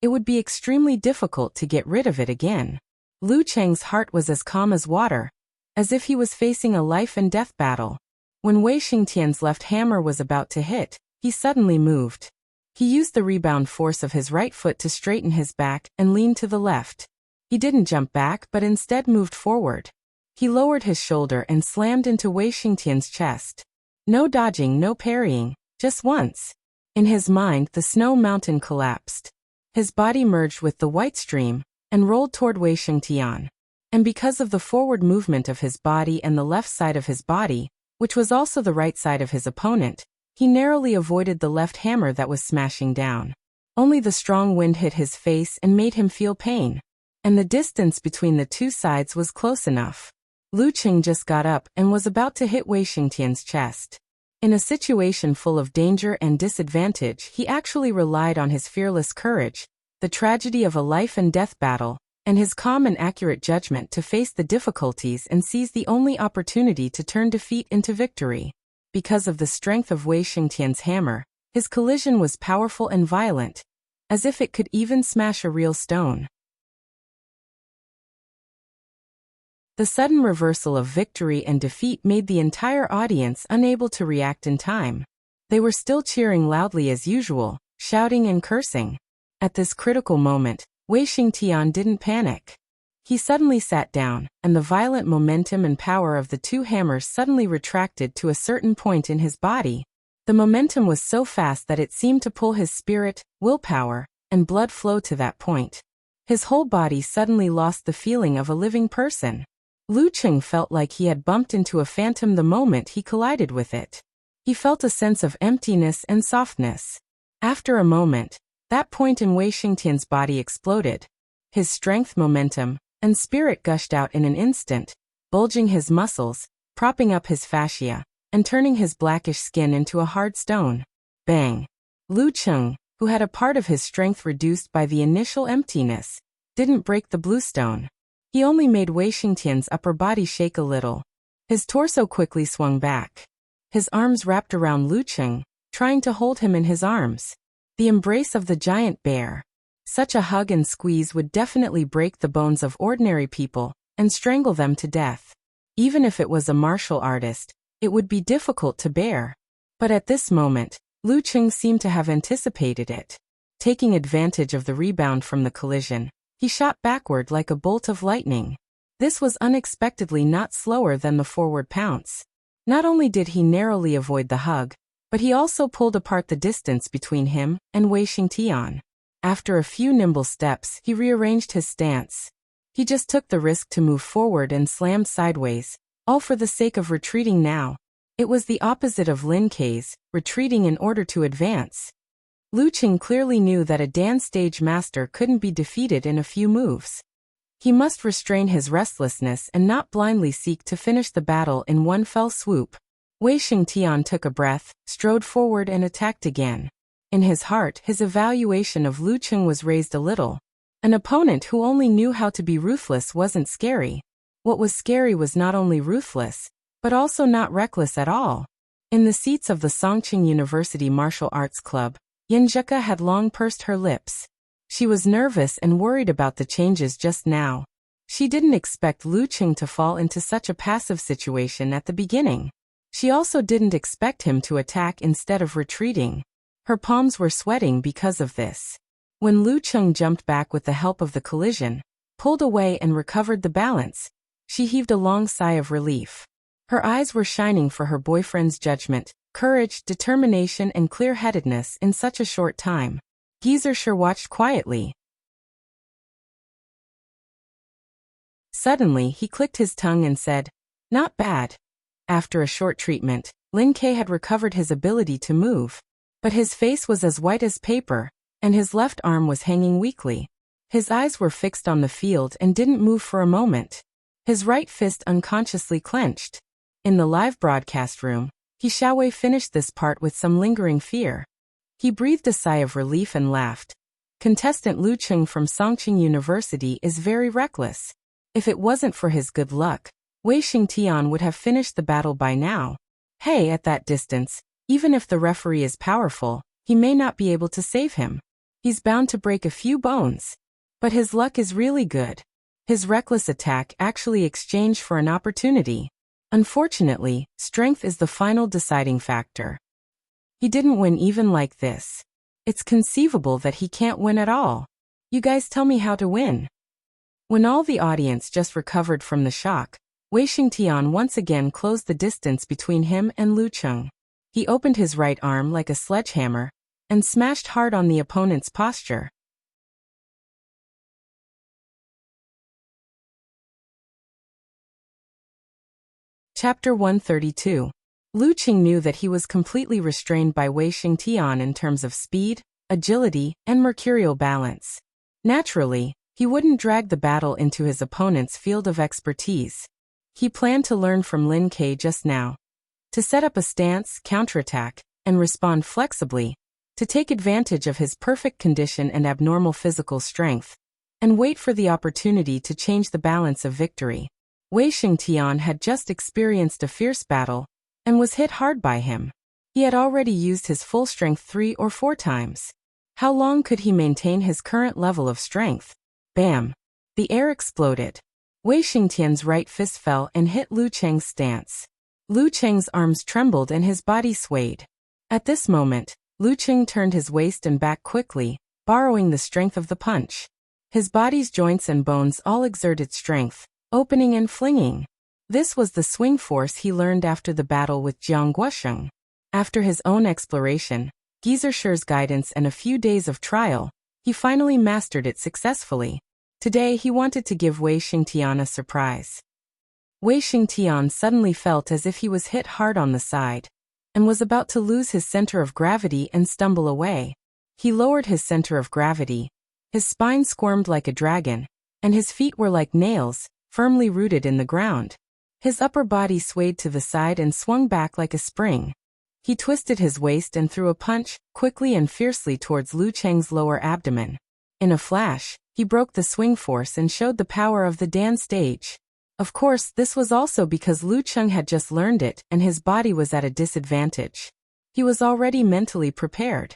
it would be extremely difficult to get rid of it again. Lu Cheng's heart was as calm as water, as if he was facing a life and death battle. When Wei Xingtian's left hammer was about to hit, he suddenly moved. He used the rebound force of his right foot to straighten his back and lean to the left. He didn't jump back but instead moved forward. He lowered his shoulder and slammed into Wei Xingtian's chest. No dodging, no parrying, just once. In his mind, the snow mountain collapsed. His body merged with the white stream and rolled toward Wei Xingtian. And because of the forward movement of his body and the left side of his body, which was also the right side of his opponent, he narrowly avoided the left hammer that was smashing down. Only the strong wind hit his face and made him feel pain. And the distance between the two sides was close enough. Lu Qing just got up and was about to hit Wei Xingtian's chest. In a situation full of danger and disadvantage, he actually relied on his fearless courage, the tragedy of a life-and-death battle, and his calm and accurate judgment to face the difficulties and seize the only opportunity to turn defeat into victory. Because of the strength of Wei Xingtian's hammer, his collision was powerful and violent, as if it could even smash a real stone. The sudden reversal of victory and defeat made the entire audience unable to react in time. They were still cheering loudly as usual, shouting and cursing. At this critical moment, Wei Xingtian didn't panic. He suddenly sat down, and the violent momentum and power of the two hammers suddenly retracted to a certain point in his body. The momentum was so fast that it seemed to pull his spirit, willpower, and blood flow to that point. His whole body suddenly lost the feeling of a living person. Lu Qing felt like he had bumped into a phantom the moment he collided with it. He felt a sense of emptiness and softness. After a moment, that point in Wei Xingtian's body exploded. His strength, momentum, and spirit gushed out in an instant, bulging his muscles, propping up his fascia, and turning his blackish skin into a hard stone. Bang! Lu Qing, who had a part of his strength reduced by the initial emptiness, didn't break the blue stone. He only made Wei Xingtian's upper body shake a little. His torso quickly swung back. His arms wrapped around Lu Qing, trying to hold him in his arms. The embrace of the giant bear. Such a hug and squeeze would definitely break the bones of ordinary people and strangle them to death. Even if it was a martial artist, it would be difficult to bear. But at this moment, Lu Qing seemed to have anticipated it. Taking advantage of the rebound from the collision, he shot backward like a bolt of lightning. This was unexpectedly not slower than the forward pounce. Not only did he narrowly avoid the hug, but he also pulled apart the distance between him and Wei Xingtian. After a few nimble steps, he rearranged his stance. He just took the risk to move forward and slammed sideways, all for the sake of retreating now. It was the opposite of Lin Kei's, retreating in order to advance. Lu Qing clearly knew that a dance stage master couldn't be defeated in a few moves. He must restrain his restlessness and not blindly seek to finish the battle in one fell swoop. Wei Xingtian took a breath, strode forward and attacked again. In his heart, his evaluation of Lu Qing was raised a little. An opponent who only knew how to be ruthless wasn't scary. What was scary was not only ruthless, but also not reckless at all. In the seats of the Songqing University Martial Arts Club, Yinzheka had long pursed her lips. She was nervous and worried about the changes just now. She didn't expect Lu Qing to fall into such a passive situation at the beginning. She also didn't expect him to attack instead of retreating. Her palms were sweating because of this. When Lu Qing jumped back with the help of the collision, pulled away and recovered the balance, she heaved a long sigh of relief. Her eyes were shining for her boyfriend's judgment, courage, determination, and clear-headedness in such a short time. Geezer watched quietly. Suddenly, he clicked his tongue and said, "Not bad." After a short treatment, Lin Kei had recovered his ability to move. But his face was as white as paper, and his left arm was hanging weakly. His eyes were fixed on the field and didn't move for a moment. His right fist unconsciously clenched. In the live broadcast room, He Xiaowei finished this part with some lingering fear. He breathed a sigh of relief and laughed. Contestant Lu Qing from Songqing University is very reckless. If it wasn't for his good luck, Wei Xingtian would have finished the battle by now. Hey, at that distance, even if the referee is powerful, he may not be able to save him. He's bound to break a few bones. But his luck is really good. His reckless attack actually exchanged for an opportunity. Unfortunately, strength is the final deciding factor. He didn't win even like this. It's conceivable that he can't win at all. You guys tell me how to win. When all the audience just recovered from the shock, Wei Xingtian once again closed the distance between him and Lu Qing. He opened his right arm like a sledgehammer and smashed hard on the opponent's posture. Chapter 132. Lu Qing knew that he was completely restrained by Wei Xingtian in terms of speed, agility, and mercurial balance. Naturally, he wouldn't drag the battle into his opponent's field of expertise. He planned to learn from Lin Ke just now. To set up a stance, counterattack, and respond flexibly, to take advantage of his perfect condition and abnormal physical strength, and wait for the opportunity to change the balance of victory. Wei Xingtian had just experienced a fierce battle, and was hit hard by him. He had already used his full strength 3 or 4 times. How long could he maintain his current level of strength? Bam! The air exploded. Wei Xingtian's right fist fell and hit Lu Cheng's stance. Lu Cheng's arms trembled and his body swayed. At this moment, Lu Cheng turned his waist and back quickly, borrowing the strength of the punch. His body's joints and bones all exerted strength, opening and flinging. This was the swing force he learned after the battle with Jiang Guosheng. After his own exploration, Gizershur's guidance and a few days of trial, he finally mastered it successfully. Today he wanted to give Wei Xingtian a surprise. Wei Xingtian suddenly felt as if he was hit hard on the side, and was about to lose his center of gravity and stumble away. He lowered his center of gravity. His spine squirmed like a dragon, and his feet were like nails, firmly rooted in the ground. His upper body swayed to the side and swung back like a spring. He twisted his waist and threw a punch, quickly and fiercely towards Lu Cheng's lower abdomen. In a flash, he broke the swing force and showed the power of the Dan stage. Of course, this was also because Lu Cheng had just learned it and his body was at a disadvantage. He was already mentally prepared.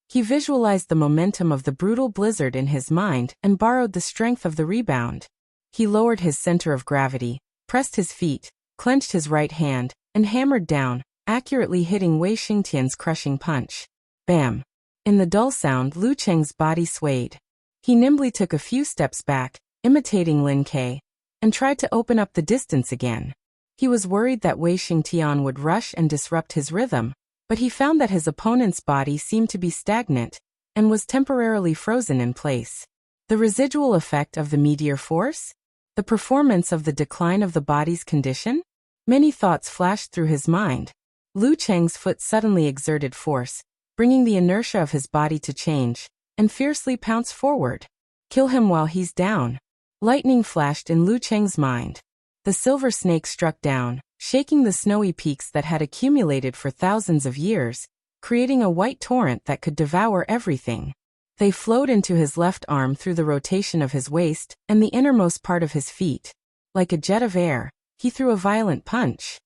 He visualized the momentum of the brutal blizzard in his mind and borrowed the strength of the rebound. He lowered his center of gravity, pressed his feet, clenched his right hand, and hammered down, accurately hitting Wei Xingtian's crushing punch. Bam! In the dull sound, Lu Cheng's body swayed. He nimbly took a few steps back, imitating Lin Ke, and tried to open up the distance again. He was worried that Wei Xingtian would rush and disrupt his rhythm, but he found that his opponent's body seemed to be stagnant, and was temporarily frozen in place. The residual effect of the meteor force? The performance of the decline of the body's condition? Many thoughts flashed through his mind. Lu Cheng's foot suddenly exerted force, bringing the inertia of his body to change, and fiercely pounced forward. Kill him while he's down. Lightning flashed in Lu Cheng's mind. The silver snake struck down, shaking the snowy peaks that had accumulated for thousands of years, creating a white torrent that could devour everything. They flowed into his left arm through the rotation of his waist and the innermost part of his feet. Like a jet of air, he threw a violent punch.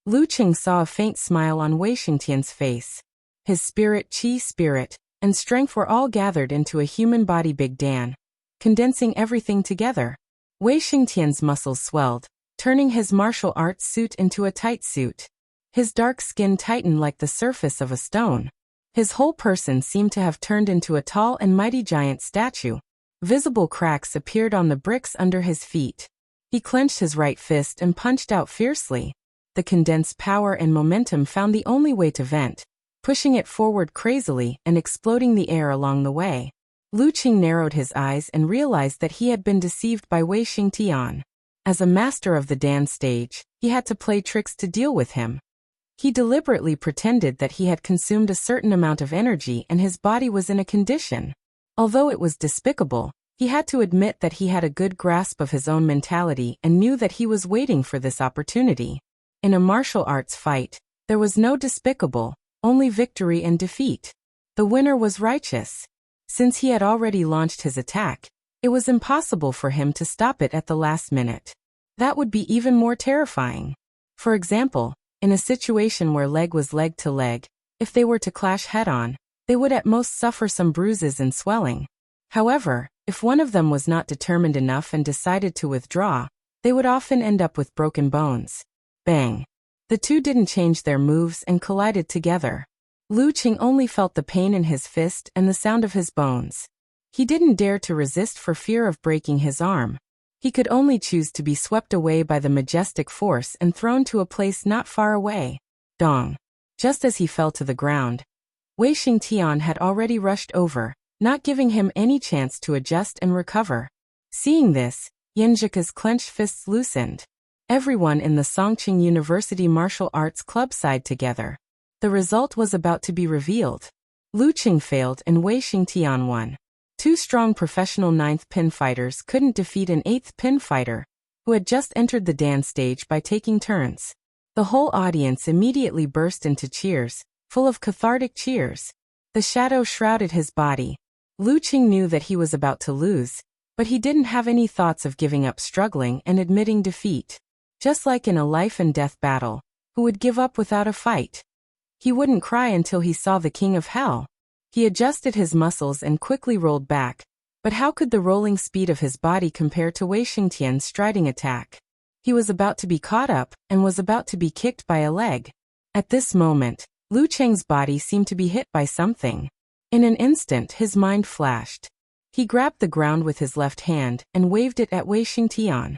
Lu Cheng saw a faint smile on Wei Xingtian's face. His spirit, qi spirit, and strength were all gathered into a human body Big Dan, condensing everything together. Wei Xingtian's muscles swelled, turning his martial arts suit into a tight suit. His dark skin tightened like the surface of a stone. His whole person seemed to have turned into a tall and mighty giant statue. Visible cracks appeared on the bricks under his feet. He clenched his right fist and punched out fiercely. The condensed power and momentum found the only way to vent, pushing it forward crazily and exploding the air along the way. Lu Qing narrowed his eyes and realized that he had been deceived by Wei Xingtian. As a master of the Dan stage, he had to play tricks to deal with him. He deliberately pretended that he had consumed a certain amount of energy and his body was in a condition. Although it was despicable, he had to admit that he had a good grasp of his own mentality and knew that he was waiting for this opportunity. In a martial arts fight, there was no despicable, only victory and defeat. The winner was righteous. Since he had already launched his attack, it was impossible for him to stop it at the last minute. That would be even more terrifying. For example, in a situation where leg was leg to leg, if they were to clash head-on, they would at most suffer some bruises and swelling. However, if one of them was not determined enough and decided to withdraw, they would often end up with broken bones. Bang! The two didn't change their moves and collided together. Lu Qing only felt the pain in his fist and the sound of his bones. He didn't dare to resist for fear of breaking his arm. He could only choose to be swept away by the majestic force and thrown to a place not far away. Dong! Just as he fell to the ground, Wei Xingtian had already rushed over, not giving him any chance to adjust and recover. Seeing this, Yanjika's clenched fists loosened. everyone in the Songqing University Martial Arts Club sighed together. The result was about to be revealed. Lu Qing failed and Wei Xingtian won. Two strong professional 9th pin fighters couldn't defeat an 8th pin fighter, who had just entered the dance stage by taking turns. The whole audience immediately burst into cheers, full of cathartic cheers. The shadow shrouded his body. Lu Qing knew that he was about to lose, but he didn't have any thoughts of giving up, struggling and admitting defeat. Just like in a life-and-death battle, who would give up without a fight? He wouldn't cry until he saw the king of hell. He adjusted his muscles and quickly rolled back, but how could the rolling speed of his body compare to Wei Xingtian's striding attack? He was about to be caught up and was about to be kicked by a leg. At this moment, Lu Qing's body seemed to be hit by something. In an instant his mind flashed. He grabbed the ground with his left hand and waved it at Wei Xingtian.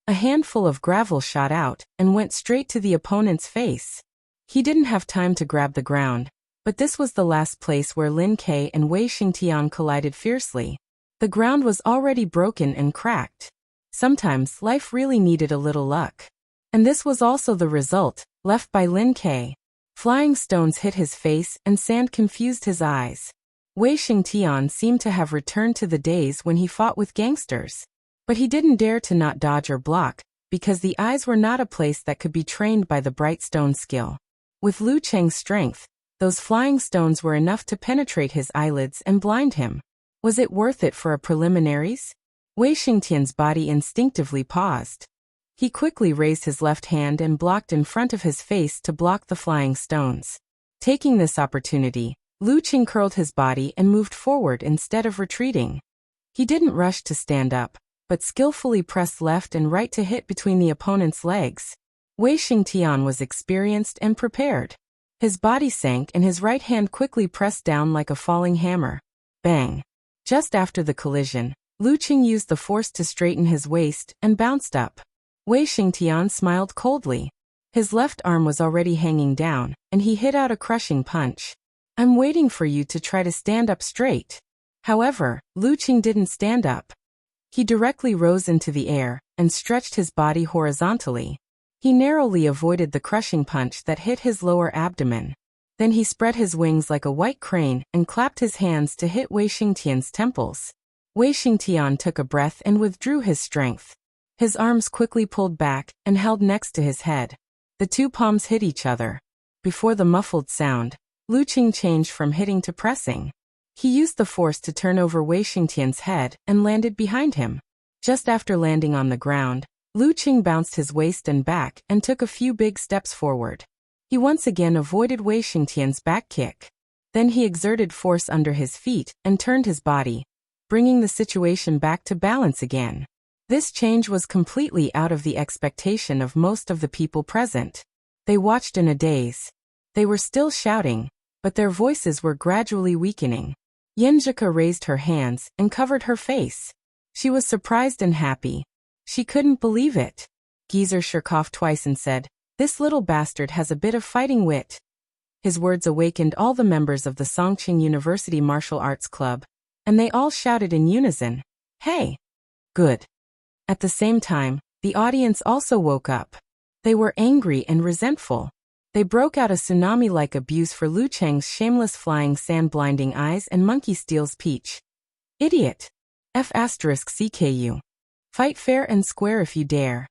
A handful of gravel shot out and went straight to the opponent's face. He didn't have time to grab the ground, but this was the last place where Lin Ke and Wei Xingtian collided fiercely. The ground was already broken and cracked. Sometimes life really needed a little luck. And this was also the result, left by Lin Ke. Flying stones hit his face and sand confused his eyes. Wei Xingtian seemed to have returned to the days when he fought with gangsters. But he didn't dare to not dodge or block, because the eyes were not a place that could be trained by the bright stone skill. With Lu Qing's strength, those flying stones were enough to penetrate his eyelids and blind him. Was it worth it for a preliminaries? Wei Xingtian's body instinctively paused. He quickly raised his left hand and blocked in front of his face to block the flying stones. Taking this opportunity, Lu Qing curled his body and moved forward instead of retreating. He didn't rush to stand up, but skillfully pressed left and right to hit between the opponent's legs. Wei Xingtian was experienced and prepared. His body sank and his right hand quickly pressed down like a falling hammer. Bang! Just after the collision, Lu Qing used the force to straighten his waist and bounced up. Wei Xingtian smiled coldly. His left arm was already hanging down, and he hit out a crushing punch. "I'm waiting for you to try to stand up straight." However, Lu Qing didn't stand up. He directly rose into the air and stretched his body horizontally. He narrowly avoided the crushing punch that hit his lower abdomen. Then he spread his wings like a white crane and clapped his hands to hit Wei Xingtian's temples. Wei Xingtian took a breath and withdrew his strength. His arms quickly pulled back and held next to his head. The two palms hit each other. Before the muffled sound, Lu Qing changed from hitting to pressing. He used the force to turn over Wei Xingtian's head and landed behind him. Just after landing on the ground, Lu Qing bounced his waist and back and took a few big steps forward. He once again avoided Wei Xingtian's back kick. Then he exerted force under his feet and turned his body, bringing the situation back to balance again. This change was completely out of the expectation of most of the people present. They watched in a daze. They were still shouting, but their voices were gradually weakening. Yenjika raised her hands and covered her face. She was surprised and happy. She couldn't believe it. Geezer coughed twice and said, "This little bastard has a bit of fighting wit." His words awakened all the members of the Songqing University Martial Arts Club, and they all shouted in unison, "Hey! Good." At the same time, the audience also woke up. They were angry and resentful. They broke out a tsunami-like abuse for Lu Cheng's shameless flying sand-blinding eyes and monkey steals peach. Idiot! F***CKU. Fight fair and square if you dare.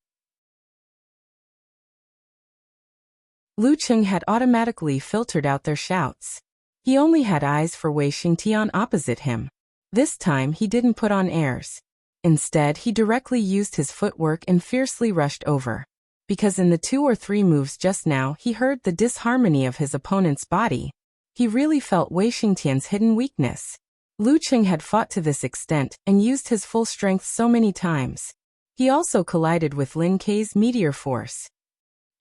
Lu Cheng had automatically filtered out their shouts. He only had eyes for Wei Xingtian opposite him. This time he didn't put on airs. Instead, he directly used his footwork and fiercely rushed over. Because in the 2 or 3 moves just now he heard the disharmony of his opponent's body. He really felt Wei Xingtian's hidden weakness. Lu Qing had fought to this extent and used his full strength so many times. He also collided with Lin Ke's meteor force.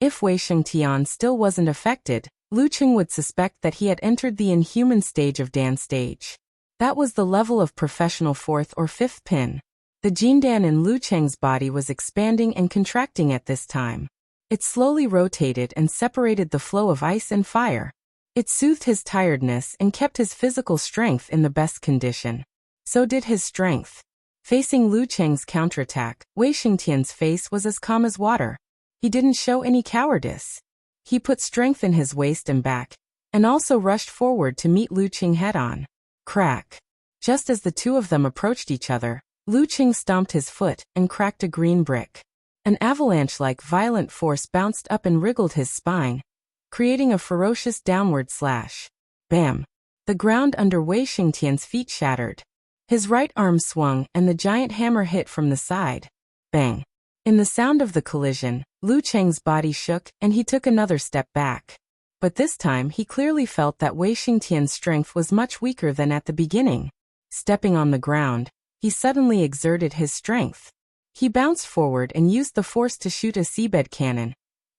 If Wei Xingtian still wasn't affected, Lu Qing would suspect that he had entered the inhuman stage of Dan stage. That was the level of professional 4th or 5th pin. The Jindan in Lu Cheng's body was expanding and contracting at this time. It slowly rotated and separated the flow of ice and fire. It soothed his tiredness and kept his physical strength in the best condition. So did his strength. Facing Lu Cheng's counterattack, Wei Xingtian's face was as calm as water. He didn't show any cowardice. He put strength in his waist and back, and also rushed forward to meet Lu Cheng head-on. Crack. Just as the two of them approached each other, Lu Cheng stomped his foot and cracked a green brick. An avalanche-like violent force bounced up and wriggled his spine, creating a ferocious downward slash. Bam! The ground under Wei Xingtian's feet shattered. His right arm swung and the giant hammer hit from the side. Bang! In the sound of the collision, Lu Cheng's body shook and he took another step back. But this time he clearly felt that Wei Xingtian's strength was much weaker than at the beginning. Stepping on the ground, he suddenly exerted his strength. He bounced forward and used the force to shoot a seabed cannon,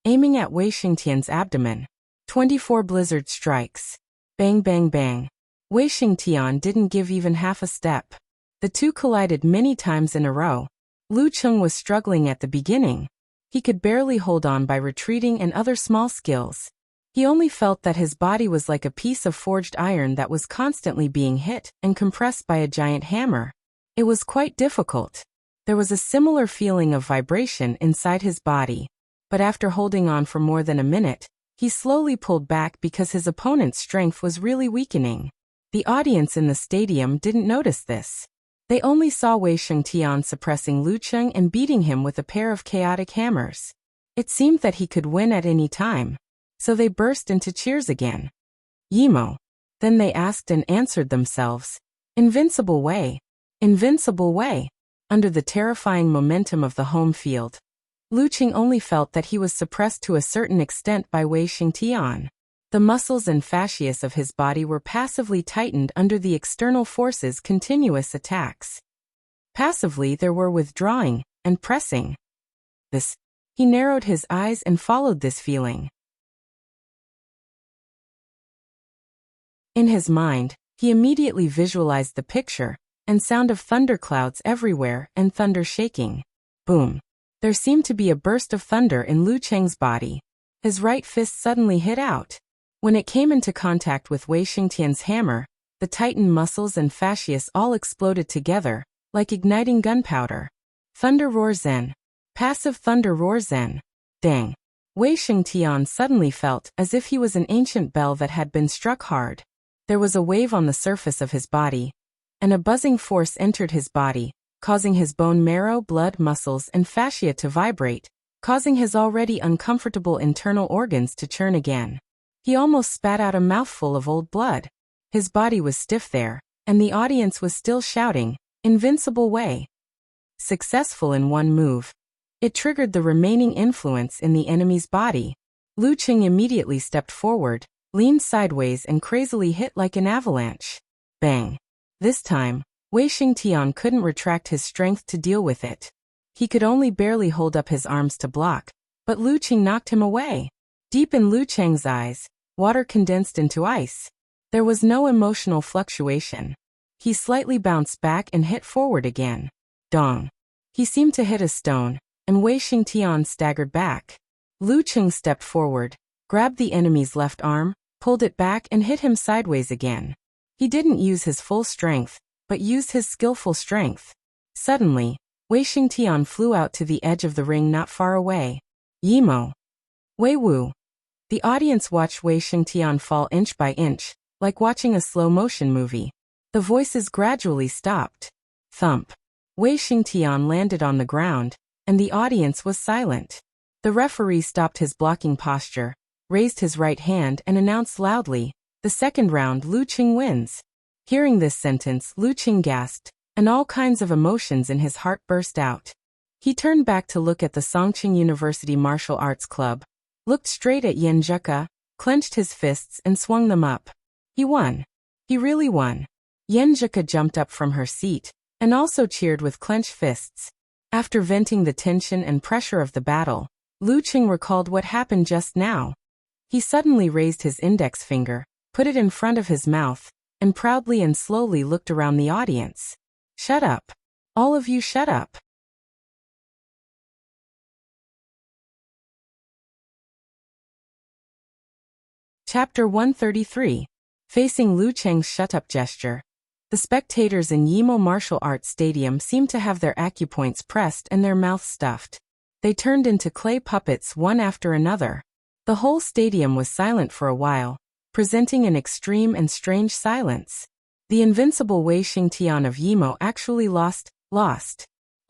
aiming at Wei Xingtian's abdomen. 24 blizzard strikes. Bang bang bang. Wei Xingtian didn't give even half a step. The two collided many times in a row. Lu Cheng was struggling at the beginning. He could barely hold on by retreating and other small skills. He only felt that his body was like a piece of forged iron that was constantly being hit and compressed by a giant hammer. It was quite difficult. There was a similar feeling of vibration inside his body. But after holding on for more than a minute, he slowly pulled back because his opponent's strength was really weakening. The audience in the stadium didn't notice this. They only saw Wei Xingtian suppressing Lu Cheng and beating him with a pair of chaotic hammers. It seemed that he could win at any time. So they burst into cheers again. Yimo. Then they asked and answered themselves. Invincible Wei. Invincible Wei. Under the terrifying momentum of the home field, Lu Cheng only felt that he was suppressed to a certain extent by Wei Xingtian. The muscles and fascias of his body were passively tightened under the external force's continuous attacks. Passively there were withdrawing and pressing. He narrowed his eyes and followed this feeling. In his mind, he immediately visualized the picture and sound of thunderclouds everywhere and thunder shaking. Boom. There seemed to be a burst of thunder in Lu Cheng's body. His right fist suddenly hit out. When it came into contact with Wei Xingtian's hammer, the tightened muscles and fascias all exploded together, like igniting gunpowder. Thunder roar zen. Passive thunder roar zen. Dang. Wei Xingtian suddenly felt as if he was an ancient bell that had been struck hard. There was a wave on the surface of his body, and a buzzing force entered his body, causing his bone marrow, blood, muscles, and fascia to vibrate, causing his already uncomfortable internal organs to churn again. He almost spat out a mouthful of old blood. His body was stiff there, and the audience was still shouting, "Invincible Wei." Successful in one move. It triggered the remaining influence in the enemy's body. Lu Cheng immediately stepped forward, leaned sideways and crazily hit like an avalanche. Bang. This time, Wei Xingtian couldn't retract his strength to deal with it. He could only barely hold up his arms to block, but Lu Cheng knocked him away. Deep in Lu Cheng's eyes, water condensed into ice. There was no emotional fluctuation. He slightly bounced back and hit forward again. Dong. He seemed to hit a stone, and Wei Xingtian staggered back. Lu Cheng stepped forward, grabbed the enemy's left arm, pulled it back and hit him sideways again. He didn't use his full strength, but used his skillful strength. Suddenly, Wei Xingtian flew out to the edge of the ring not far away. Yimo. Wei Wu. The audience watched Wei Xingtian fall inch by inch, like watching a slow-motion movie. The voices gradually stopped. Thump. Wei Xingtian landed on the ground, and the audience was silent. The referee stopped his blocking posture, raised his right hand and announced loudly, "The second round, Lu Cheng wins." Hearing this sentence, Lu Cheng gasped, and all kinds of emotions in his heart burst out. He turned back to look at the Songqing University Martial Arts Club, looked straight at Yan Zheke, clenched his fists and swung them up. He won. He really won. Yan Zheke jumped up from her seat, and also cheered with clenched fists. After venting the tension and pressure of the battle, Lu Cheng recalled what happened just now. He suddenly raised his index finger, put it in front of his mouth, and proudly and slowly looked around the audience. "Shut up. All of you shut up." Chapter 133. Facing Lu Cheng's shut-up gesture. The spectators in Yimo Martial Arts Stadium seemed to have their acupoints pressed and their mouths stuffed. They turned into clay puppets one after another. The whole stadium was silent for a while, presenting an extreme and strange silence. The invincible Wei Xingtian of Yimo actually lost.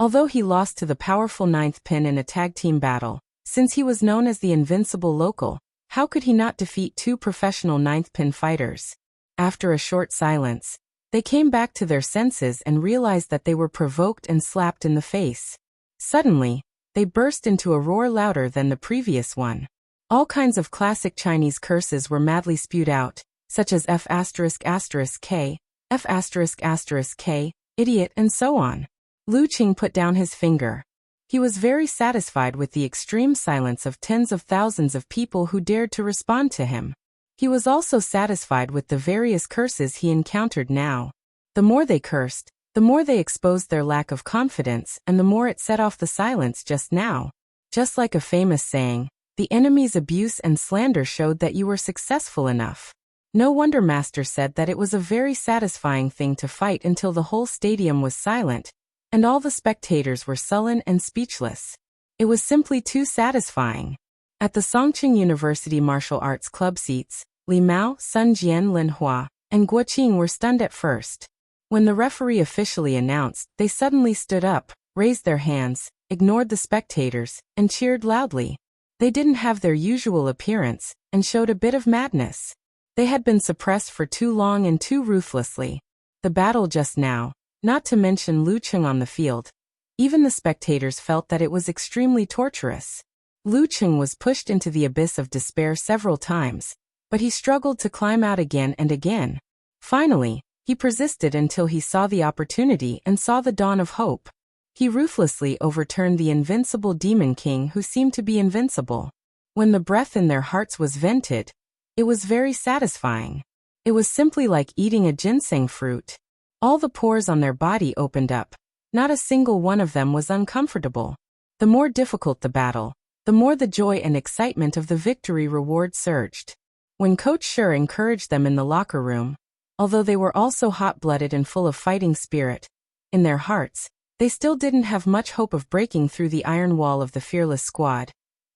Although he lost to the powerful ninth pin in a tag team battle, since he was known as the invincible local, how could he not defeat two professional ninth pin fighters? After a short silence, they came back to their senses and realized that they were provoked and slapped in the face. Suddenly, they burst into a roar louder than the previous one. All kinds of classic Chinese curses were madly spewed out, such as F***K, F***K, idiot, and so on. Lu Qing put down his finger. He was very satisfied with the extreme silence of tens of thousands of people who dared to respond to him. He was also satisfied with the various curses he encountered now. The more they cursed, the more they exposed their lack of confidence, and the more it set off the silence just now. Just like a famous saying, the enemy's abuse and slander showed that you were successful enough. No wonder Master said that it was a very satisfying thing to fight until the whole stadium was silent, and all the spectators were sullen and speechless. It was simply too satisfying. At the Songqing University Martial Arts Club seats, Li Mao, Sun Jian, Lin Hua, and Guo Qing were stunned at first. When the referee officially announced, they suddenly stood up, raised their hands, ignored the spectators, and cheered loudly. They didn't have their usual appearance, and showed a bit of madness. They had been suppressed for too long and too ruthlessly. The battle just now, not to mention Lu Qing on the field, even the spectators felt that it was extremely torturous. Lu Qing was pushed into the abyss of despair several times, but he struggled to climb out again and again. Finally, he persisted until he saw the opportunity and saw the dawn of hope. He ruthlessly overturned the invincible Demon King who seemed to be invincible. When the breath in their hearts was vented, it was very satisfying. It was simply like eating a ginseng fruit. All the pores on their body opened up. Not a single one of them was uncomfortable. The more difficult the battle, the more the joy and excitement of the victory reward surged. When Coach Sher encouraged them in the locker room, although they were also hot-blooded and full of fighting spirit, in their hearts, they still didn't have much hope of breaking through the iron wall of the fearless squad,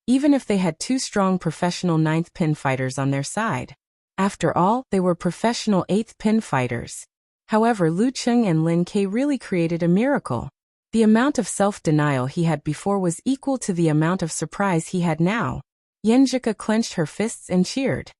even if they had two strong professional ninth pin fighters on their side. After all, they were professional eighth pin fighters. However, Lu Qing and Lin Ke really created a miracle. The amount of self-denial he had before was equal to the amount of surprise he had now. Yanjika clenched her fists and cheered.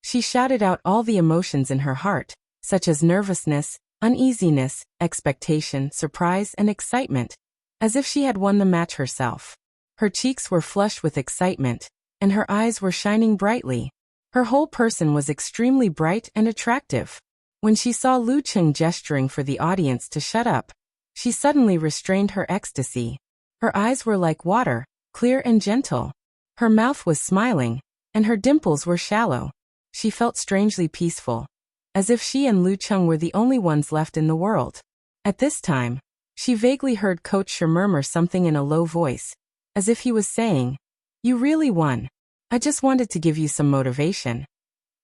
She shouted out all the emotions in her heart, such as nervousness, uneasiness, expectation, surprise, and excitement, as if she had won the match herself. Her cheeks were flushed with excitement, and her eyes were shining brightly. Her whole person was extremely bright and attractive. When she saw Lu Qing gesturing for the audience to shut up, she suddenly restrained her ecstasy. Her eyes were like water, clear and gentle. Her mouth was smiling, and her dimples were shallow. She felt strangely peaceful, as if she and Lu Qing were the only ones left in the world. At this time, she vaguely heard Coach Sher murmur something in a low voice, as if he was saying, "You really won. I just wanted to give you some motivation."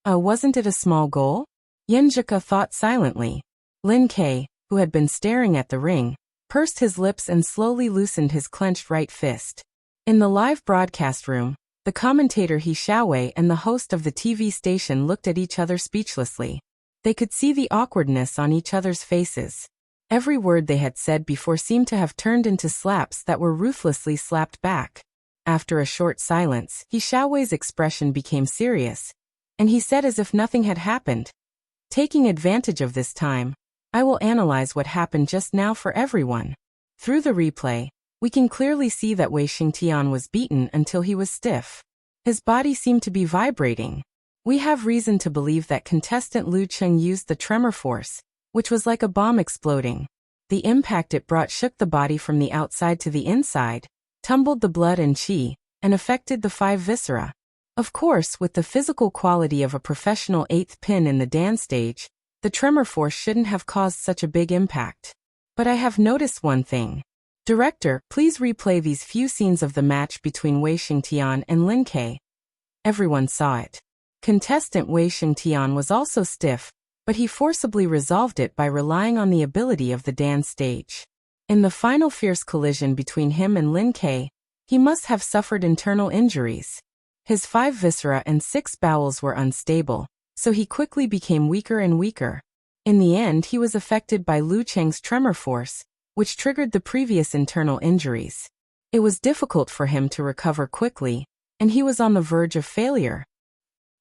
Wasn't it a small goal? Yanjika thought silently. Lin Ke, who had been staring at the ring, pursed his lips and slowly loosened his clenched right fist. In the live broadcast room, the commentator He Xiaowei and the host of the TV station looked at each other speechlessly. They could see the awkwardness on each other's faces. Every word they had said before seemed to have turned into slaps that were ruthlessly slapped back. After a short silence, He Xiaowei's expression became serious, and he said as if nothing had happened, "Taking advantage of this time, I will analyze what happened just now for everyone." Through the replay, we can clearly see that Wei Xingtian was beaten until he was stiff. His body seemed to be vibrating. We have reason to believe that contestant Lu Qing used the tremor force, which was like a bomb exploding. The impact it brought shook the body from the outside to the inside, tumbled the blood and qi, and affected the five viscera. Of course, with the physical quality of a professional eighth pin in the Dan stage, the tremor force shouldn't have caused such a big impact. But I have noticed one thing. Director, please replay these few scenes of the match between Wei Xingtian and Lin Ke. Everyone saw it. Contestant Wei Xingtian was also stiff, but he forcibly resolved it by relying on the ability of the dance stage. In the final fierce collision between him and Lin Ke, he must have suffered internal injuries. His 5 viscera and 6 bowels were unstable, so he quickly became weaker and weaker. In the end, he was affected by Lu Cheng's tremor force, which triggered the previous internal injuries. It was difficult for him to recover quickly, and he was on the verge of failure.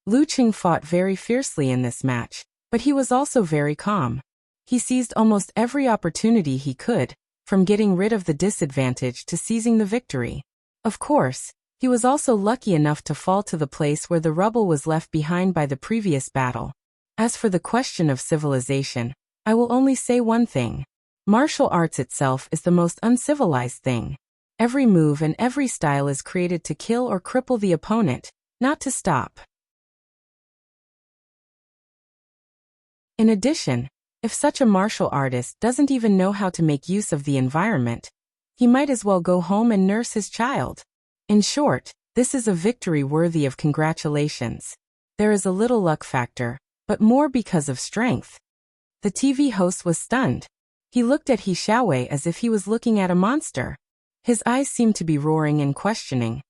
Lu Cheng fought very fiercely in this match, but he was also very calm. He seized almost every opportunity he could, from getting rid of the disadvantage to seizing the victory. Of course, he was also lucky enough to fall to the place where the rubble was left behind by the previous battle. As for the question of civilization, I will only say one thing. Martial arts itself is the most uncivilized thing. Every move and every style is created to kill or cripple the opponent, not to stop. In addition, if such a martial artist doesn't even know how to make use of the environment, he might as well go home and nurse his child. In short, this is a victory worthy of congratulations. There is a little luck factor, but more because of strength. The TV host was stunned. He looked at He Xiaowei as if he was looking at a monster. His eyes seemed to be roaring and questioning.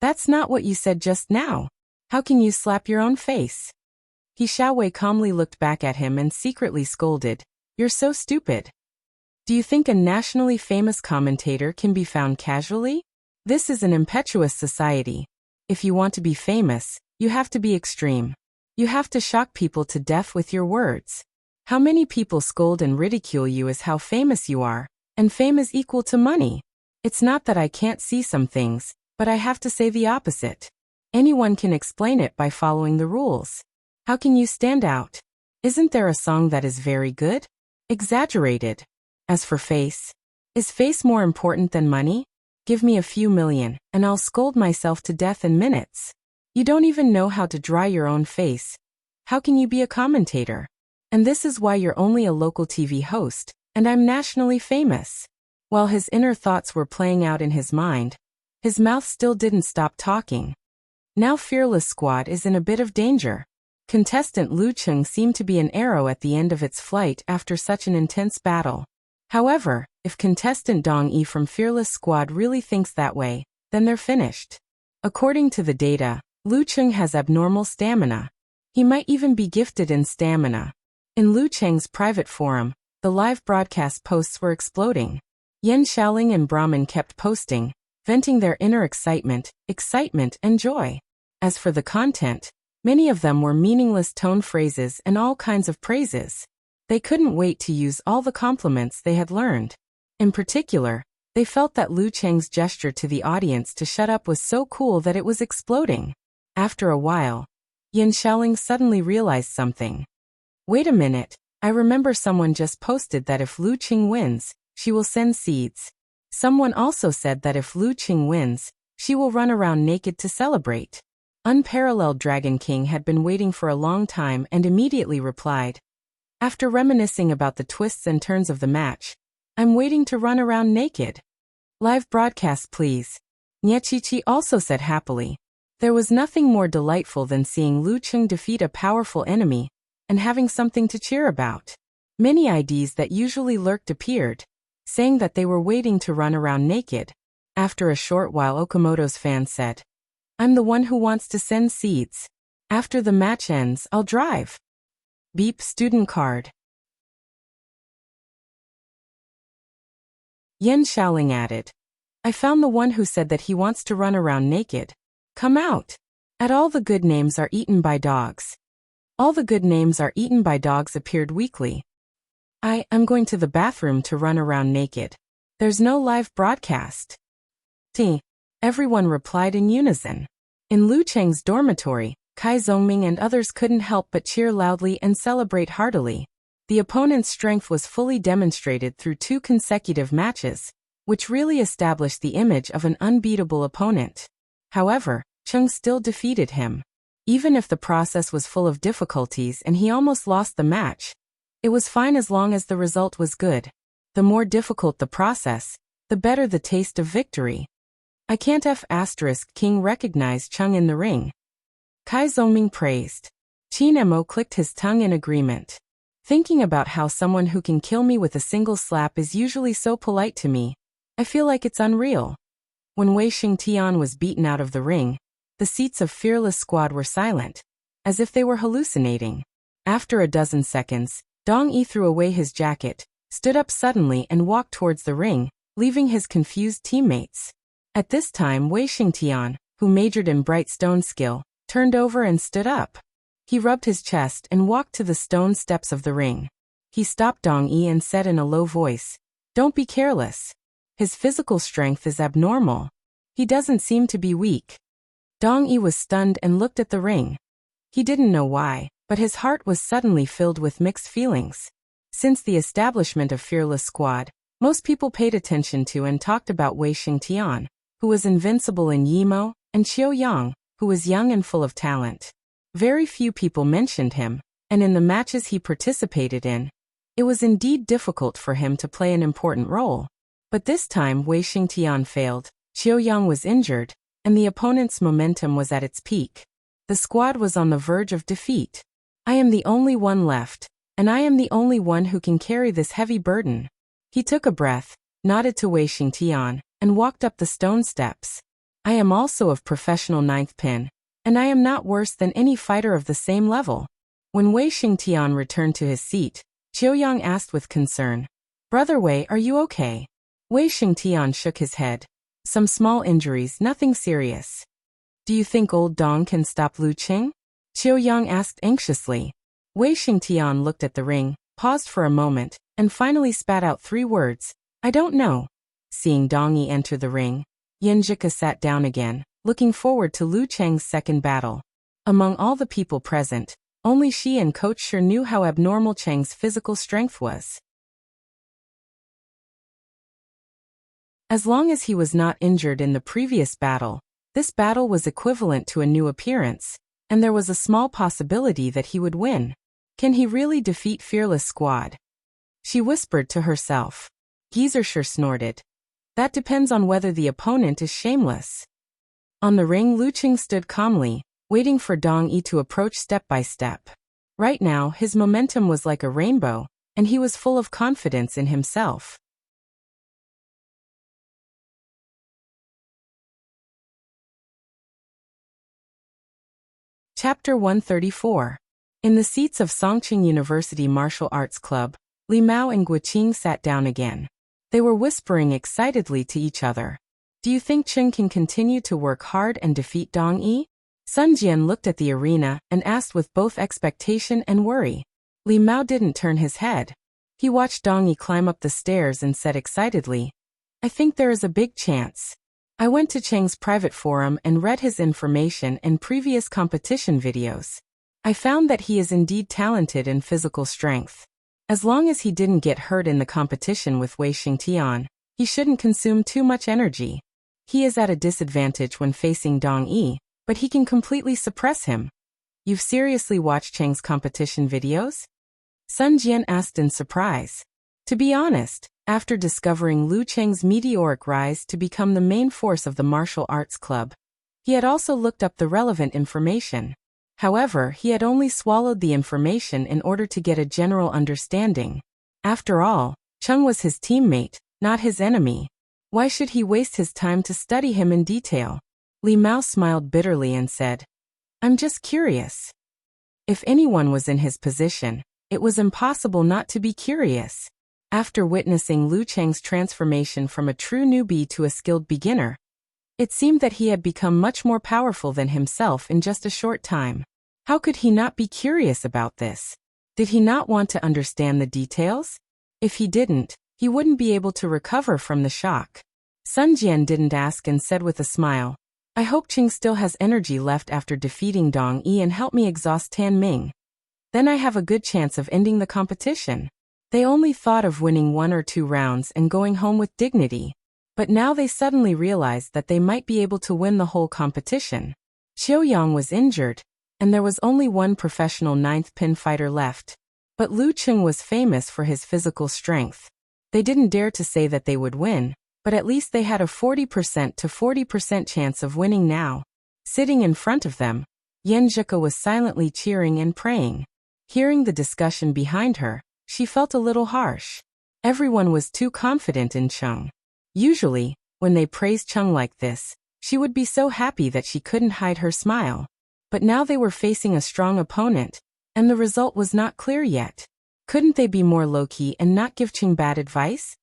That's not what you said just now. How can you slap your own face? He Xiaowei calmly looked back at him and secretly scolded. You're so stupid. Do you think a nationally famous commentator can be found casually? This is an impetuous society. If you want to be famous, you have to be extreme. You have to shock people to death with your words. How many people scold and ridicule you is how famous you are, and fame is equal to money. It's not that I can't see some things, but I have to say the opposite. Anyone can explain it by following the rules. How can you stand out? Isn't there a song that is very good? Exaggerated. As for face, is face more important than money? Give me a few million, and I'll scold myself to death in minutes. You don't even know how to dry your own face. How can you be a commentator? And this is why you're only a local TV host, and I'm nationally famous. While his inner thoughts were playing out in his mind, his mouth still didn't stop talking. Now Fearless Squad is in a bit of danger. Contestant Lu Cheng seemed to be an arrow at the end of its flight after such an intense battle. However, if contestant Dong Yi from Fearless Squad really thinks that way, then they're finished. According to the data, Lu Cheng has abnormal stamina. He might even be gifted in stamina. In Lu Cheng's private forum, the live broadcast posts were exploding. Yan Xiaoling and Brahmin kept posting, venting their inner excitement and joy. As for the content, many of them were meaningless tone phrases and all kinds of praises. They couldn't wait to use all the compliments they had learned. In particular, they felt that Lu Cheng's gesture to the audience to shut up was so cool that it was exploding. After a while, Yan Xiaoling suddenly realized something. Wait a minute, I remember someone just posted that if Lu Cheng wins, she will send seeds. Someone also said that if Lu Cheng wins, she will run around naked to celebrate. Unparalleled Dragon King had been waiting for a long time and immediately replied. After reminiscing about the twists and turns of the match, I'm waiting to run around naked. Live broadcast please. Niechichi also said happily. There was nothing more delightful than seeing Lu Cheng defeat a powerful enemy, and having something to cheer about. Many IDs that usually lurked appeared, saying that they were waiting to run around naked. After a short while Okamoto's fan said, I'm the one who wants to send seeds. After the match ends, I'll drive. Beep student card. Yan Xiaoling added. I found the one who said that he wants to run around naked. Come out. At all the good names are eaten by dogs. All the good names are eaten by dogs appeared weakly. I'm going to the bathroom to run around naked. There's no live broadcast. Everyone replied in unison. In Lu Cheng's dormitory, Kai Zongming and others couldn't help but cheer loudly and celebrate heartily. The opponent's strength was fully demonstrated through 2 consecutive matches, which really established the image of an unbeatable opponent. However, Cheng still defeated him. Even if the process was full of difficulties and he almost lost the match, it was fine as long as the result was good. The more difficult the process, the better the taste of victory. I can't King recognized Cheng in the ring. Kai Zongming praised. Qin Mo clicked his tongue in agreement. Thinking about how someone who can kill me with a single slap is usually so polite to me, I feel like it's unreal. When Wei Xingtian was beaten out of the ring, the seats of Fearless Squad were silent, as if they were hallucinating. After a dozen seconds, Dong Yi threw away his jacket, stood up suddenly and walked towards the ring, leaving his confused teammates. At this time Wei Xingtian, who majored in bright stone skill, turned over and stood up. He rubbed his chest and walked to the stone steps of the ring. He stopped Dong Yi and said in a low voice, "Don't be careless. His physical strength is abnormal. He doesn't seem to be weak." Dong Yi was stunned and looked at the ring. He didn't know why, but his heart was suddenly filled with mixed feelings. Since the establishment of Fearless Squad, most people paid attention to and talked about Wei Xingtian, who was invincible in Yimo, and Qiu Yang, who was young and full of talent. Very few people mentioned him, and in the matches he participated in, it was indeed difficult for him to play an important role. But this time Wei Xingtian failed, Qiu Yang was injured, and the opponent's momentum was at its peak. The squad was on the verge of defeat. I am the only one left, and I am the only one who can carry this heavy burden. He took a breath, nodded to Wei Xingtian, and walked up the stone steps. I am also of professional ninth pin, and I am not worse than any fighter of the same level. When Wei Xingtian returned to his seat, Qiu Yang asked with concern, "Brother Wei, are you okay?" Wei Xingtian shook his head. "Some small injuries, nothing serious." "Do you think old Dong can stop Lu Qing?" Qiu Yang asked anxiously. Wei Xingtian looked at the ring, paused for a moment, and finally spat out 3 words, "I don't know." Seeing Dong Yi enter the ring, Yin Zhika sat down again, looking forward to Lu Cheng's second battle. Among all the people present, only she and Coach Shi knew how abnormal Cheng's physical strength was. As long as he was not injured in the previous battle, this battle was equivalent to a new appearance, and there was a small possibility that he would win. Can he really defeat Fearless Squad? She whispered to herself. Geyser snorted. That depends on whether the opponent is shameless. On the ring Lu Qing stood calmly, waiting for Dong Yi to approach step by step. Right now his momentum was like a rainbow, and he was full of confidence in himself. Chapter 134. In the seats of Songqing University Martial Arts Club, Li Mao and Guoqing sat down again. They were whispering excitedly to each other. "Do you think Qing can continue to work hard and defeat Dong Yi?" Sun Jian looked at the arena and asked with both expectation and worry. Li Mao didn't turn his head. He watched Dong Yi climb up the stairs and said excitedly, "I think there is a big chance. I went to Cheng's private forum and read his information and previous competition videos. I found that he is indeed talented in physical strength. As long as he didn't get hurt in the competition with Wei Xingtian, he shouldn't consume too much energy. He is at a disadvantage when facing Dong Yi, but he can completely suppress him." "You've seriously watched Cheng's competition videos?" Sun Jian asked in surprise. To be honest, after discovering Lu Cheng's meteoric rise to become the main force of the martial arts club, he had also looked up the relevant information. However, he had only swallowed the information in order to get a general understanding. After all, Cheng was his teammate, not his enemy. Why should he waste his time to study him in detail? Li Mao smiled bitterly and said, "I'm just curious." If anyone was in his position, it was impossible not to be curious. After witnessing Lu Cheng's transformation from a true newbie to a skilled beginner, it seemed that he had become much more powerful than himself in just a short time. How could he not be curious about this? Did he not want to understand the details? If he didn't, he wouldn't be able to recover from the shock. Sun Jian didn't ask and said with a smile, "I hope Qing still has energy left after defeating Dong Yi and help me exhaust Tan Ming. Then I have a good chance of ending the competition." They only thought of winning 1 or 2 rounds and going home with dignity. But now they suddenly realized that they might be able to win the whole competition. Qiu Yang was injured, and there was only one professional 9th pin fighter left. But Lu Qing was famous for his physical strength. They didn't dare to say that they would win, but at least they had a 40% to 40% chance of winning now. Sitting in front of them, Yan Zhika was silently cheering and praying. Hearing the discussion behind her, she felt a little harsh. Everyone was too confident in Cheng. Usually, when they praised Cheng like this, she would be so happy that she couldn't hide her smile. But now they were facing a strong opponent, and the result was not clear yet. Couldn't they be more low-key and not give Cheng bad advice?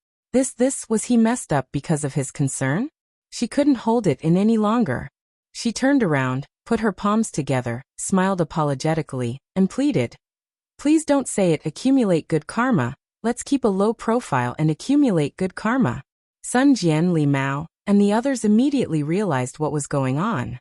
Was he messed up because of his concern? She couldn't hold it in any longer. She turned around, put her palms together, smiled apologetically, and pleaded. Please don't say it. Accumulate good karma. Let's keep a low profile and accumulate good karma. Sun Jian, Li Mao, and the others immediately realized what was going on.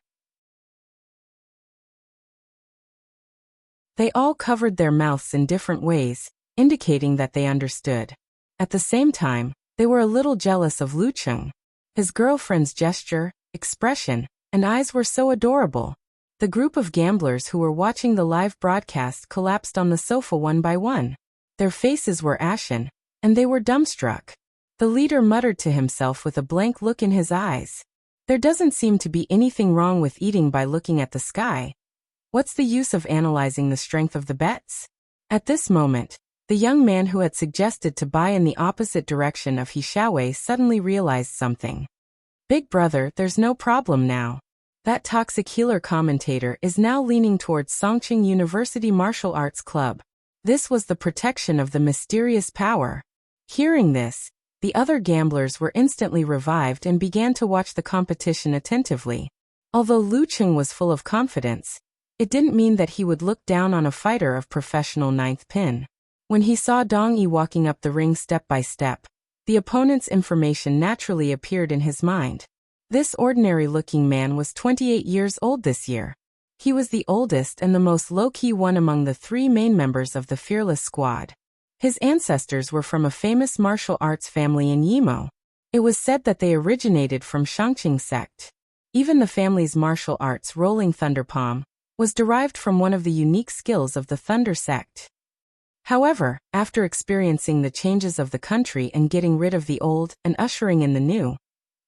They all covered their mouths in different ways, indicating that they understood. At the same time, they were a little jealous of Lu Cheng. His girlfriend's gesture, expression, and eyes were so adorable. The group of gamblers who were watching the live broadcast collapsed on the sofa one by one. Their faces were ashen, and they were dumbstruck. The leader muttered to himself with a blank look in his eyes. There doesn't seem to be anything wrong with eating by looking at the sky. What's the use of analyzing the strength of the bets? At this moment, the young man who had suggested to buy in the opposite direction of Xiaowei suddenly realized something. Big brother, there's no problem now. That toxic healer commentator is now leaning towards Songqing University Martial Arts Club. This was the protection of the mysterious power. Hearing this, the other gamblers were instantly revived and began to watch the competition attentively. Although Lu Cheng was full of confidence, it didn't mean that he would look down on a fighter of professional ninth pin. When he saw Dong Yi walking up the ring step by step, the opponent's information naturally appeared in his mind. This ordinary-looking man was 28 years old this year. He was the oldest and the most low-key one among the three main members of the Fearless Squad. His ancestors were from a famous martial arts family in Yimo. It was said that they originated from Shangqing sect. Even the family's martial arts Rolling Thunder Palm was derived from one of the unique skills of the Thunder sect. However, after experiencing the changes of the country and getting rid of the old and ushering in the new,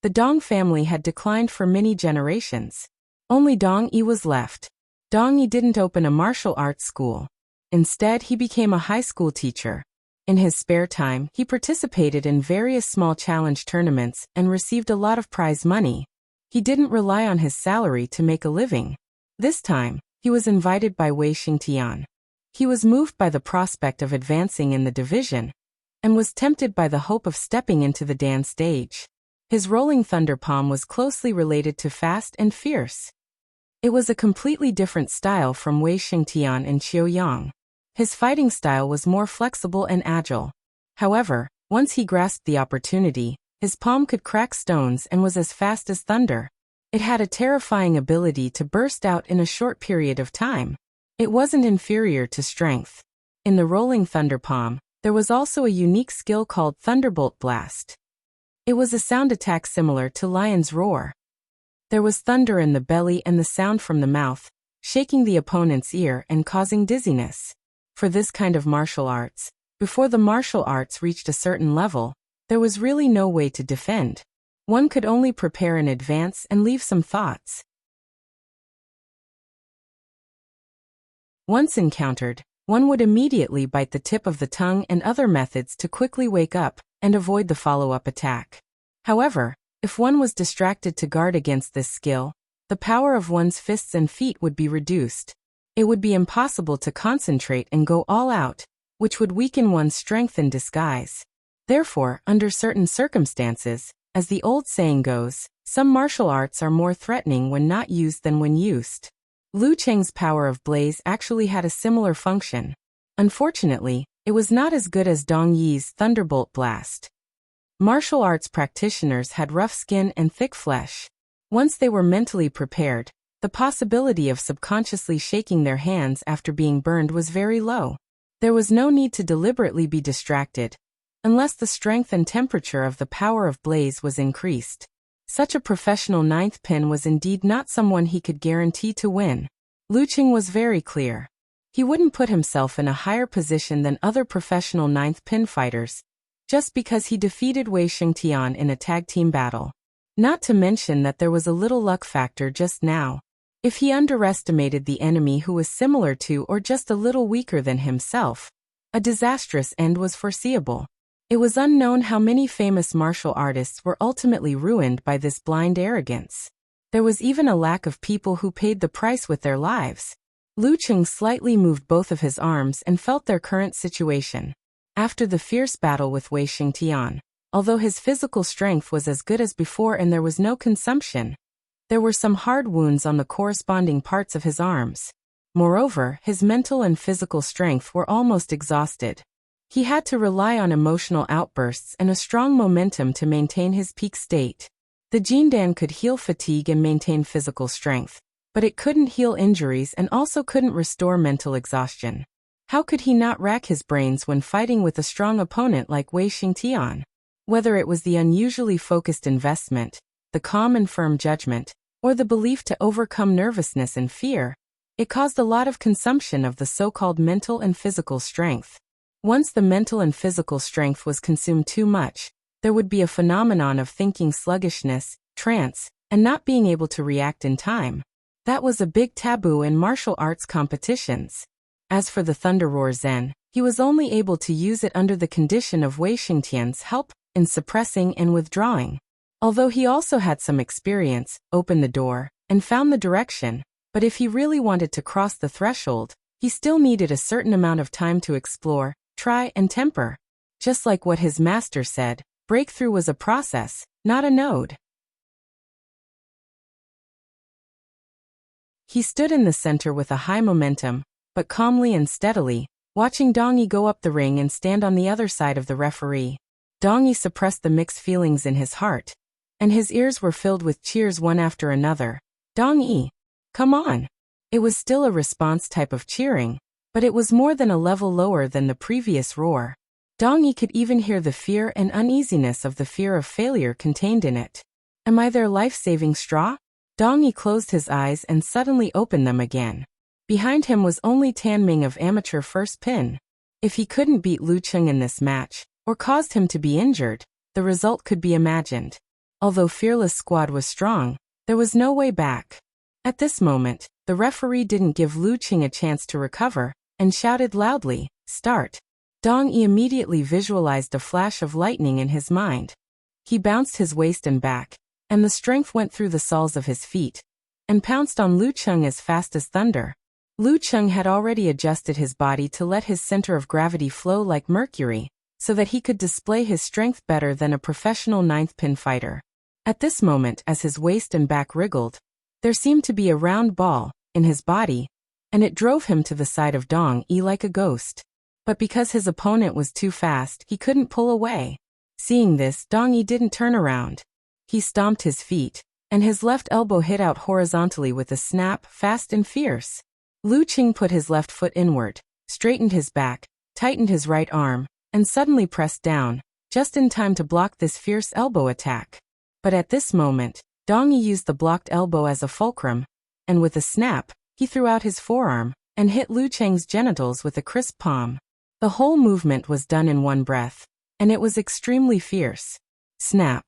the Dong family had declined for many generations. Only Dong Yi was left. Dong Yi didn't open a martial arts school. Instead, he became a high school teacher. In his spare time, he participated in various small challenge tournaments and received a lot of prize money. He didn't rely on his salary to make a living. This time, he was invited by Wei Xingtian. He was moved by the prospect of advancing in the division, and was tempted by the hope of stepping into the Dan stage. His Rolling Thunder Palm was closely related to Fast and Fierce. It was a completely different style from Wei Xingtian and Qiu Yang. His fighting style was more flexible and agile. However, once he grasped the opportunity, his palm could crack stones and was as fast as thunder. It had a terrifying ability to burst out in a short period of time. It wasn't inferior to strength. In the Rolling Thunder Palm, there was also a unique skill called Thunderbolt Blast. It was a sound attack similar to Lion's Roar. There was thunder in the belly and the sound from the mouth, shaking the opponent's ear and causing dizziness. For this kind of martial arts, before the martial arts reached a certain level, there was really no way to defend. One could only prepare in advance and leave some thoughts. Once encountered, one would immediately bite the tip of the tongue and other methods to quickly wake up and avoid the follow-up attack. However, if one was distracted to guard against this skill, the power of one's fists and feet would be reduced. It would be impossible to concentrate and go all out, which would weaken one's strength in disguise. Therefore, under certain circumstances, as the old saying goes, some martial arts are more threatening when not used than when used. Lu Cheng's power of blaze actually had a similar function. Unfortunately, it was not as good as Dong Yi's Thunderbolt Blast. Martial arts practitioners had rough skin and thick flesh. Once they were mentally prepared, the possibility of subconsciously shaking their hands after being burned was very low. There was no need to deliberately be distracted, unless the strength and temperature of the power of blaze was increased. Such a professional ninth pin was indeed not someone he could guarantee to win. Lu Cheng was very clear. He wouldn't put himself in a higher position than other professional ninth pin fighters, just because he defeated Wei Xingtian in a tag team battle. Not to mention that there was a little luck factor just now. If he underestimated the enemy who was similar to or just a little weaker than himself, a disastrous end was foreseeable. It was unknown how many famous martial artists were ultimately ruined by this blind arrogance. There was even a lack of people who paid the price with their lives. Lu Cheng slightly moved both of his arms and felt their current situation. After the fierce battle with Wei Xingtian, although his physical strength was as good as before and there was no consumption, there were some hard wounds on the corresponding parts of his arms. Moreover, his mental and physical strength were almost exhausted. He had to rely on emotional outbursts and a strong momentum to maintain his peak state. The Jindan could heal fatigue and maintain physical strength, but it couldn't heal injuries and also couldn't restore mental exhaustion. How could he not rack his brains when fighting with a strong opponent like Wei Xingtian? Whether it was the unusually focused investment, the calm and firm judgment, or the belief to overcome nervousness and fear, it caused a lot of consumption of the so-called mental and physical strength. Once the mental and physical strength was consumed too much, there would be a phenomenon of thinking sluggishness, trance, and not being able to react in time. That was a big taboo in martial arts competitions. As for the Thunder Roar Zen, he was only able to use it under the condition of Wei Xingtian's help in suppressing and withdrawing. Although he also had some experience, opened the door, and found the direction, but if he really wanted to cross the threshold, he still needed a certain amount of time to explore, try, and temper. Just like what his master said, breakthrough was a process, not a node. He stood in the center with a high momentum, but calmly and steadily, watching Dong Yi go up the ring and stand on the other side of the referee. Dong Yi suppressed the mixed feelings in his heart, and his ears were filled with cheers one after another. Dong Yi, come on! It was still a response type of cheering, but it was more than a level lower than the previous roar. Dong Yi could even hear the fear and uneasiness of the fear of failure contained in it. Am I their life-saving straw? Dong Yi closed his eyes and suddenly opened them again. Behind him was only Tan Ming of amateur first pin. If he couldn't beat Lu Cheng in this match, or caused him to be injured, the result could be imagined. Although Fearless Squad was strong, there was no way back. At this moment, the referee didn't give Lu Cheng a chance to recover, and shouted loudly, "Start." Dong Yi immediately visualized a flash of lightning in his mind. He bounced his waist and back, and the strength went through the soles of his feet, and pounced on Lu Cheng as fast as thunder. Lu Cheng had already adjusted his body to let his center of gravity flow like mercury, so that he could display his strength better than a professional ninth-pin fighter. At this moment, as his waist and back wriggled, there seemed to be a round ball in his body, and it drove him to the side of Dong Yi like a ghost. But because his opponent was too fast, he couldn't pull away. Seeing this, Dong Yi didn't turn around. He stomped his feet, and his left elbow hit out horizontally with a snap, fast and fierce. Lu Cheng put his left foot inward, straightened his back, tightened his right arm, and suddenly pressed down, just in time to block this fierce elbow attack. But at this moment, Dong Yi used the blocked elbow as a fulcrum, and with a snap, he threw out his forearm, and hit Lu Cheng's genitals with a crisp palm. The whole movement was done in one breath, and it was extremely fierce. Snap.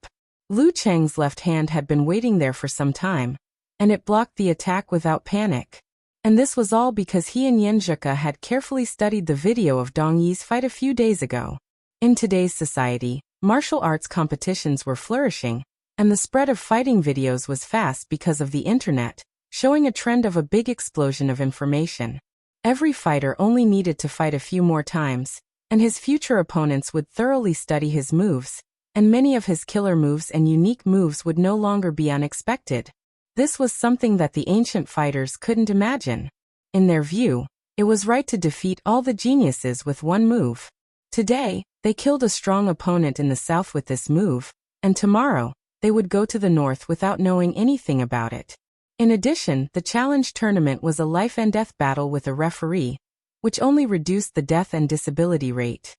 Lu Cheng's left hand had been waiting there for some time, and it blocked the attack without panic. And this was all because he and Yen Zhika had carefully studied the video of Dong Yi's fight a few days ago. In today's society, martial arts competitions were flourishing, and the spread of fighting videos was fast because of the internet, showing a trend of a big explosion of information. Every fighter only needed to fight a few more times, and his future opponents would thoroughly study his moves, and many of his killer moves and unique moves would no longer be unexpected. This was something that the ancient fighters couldn't imagine. In their view, it was right to defeat all the geniuses with one move. Today, they killed a strong opponent in the south with this move, and tomorrow, they would go to the north without knowing anything about it. In addition, the challenge tournament was a life-and-death battle with a referee, which only reduced the death and disability rate.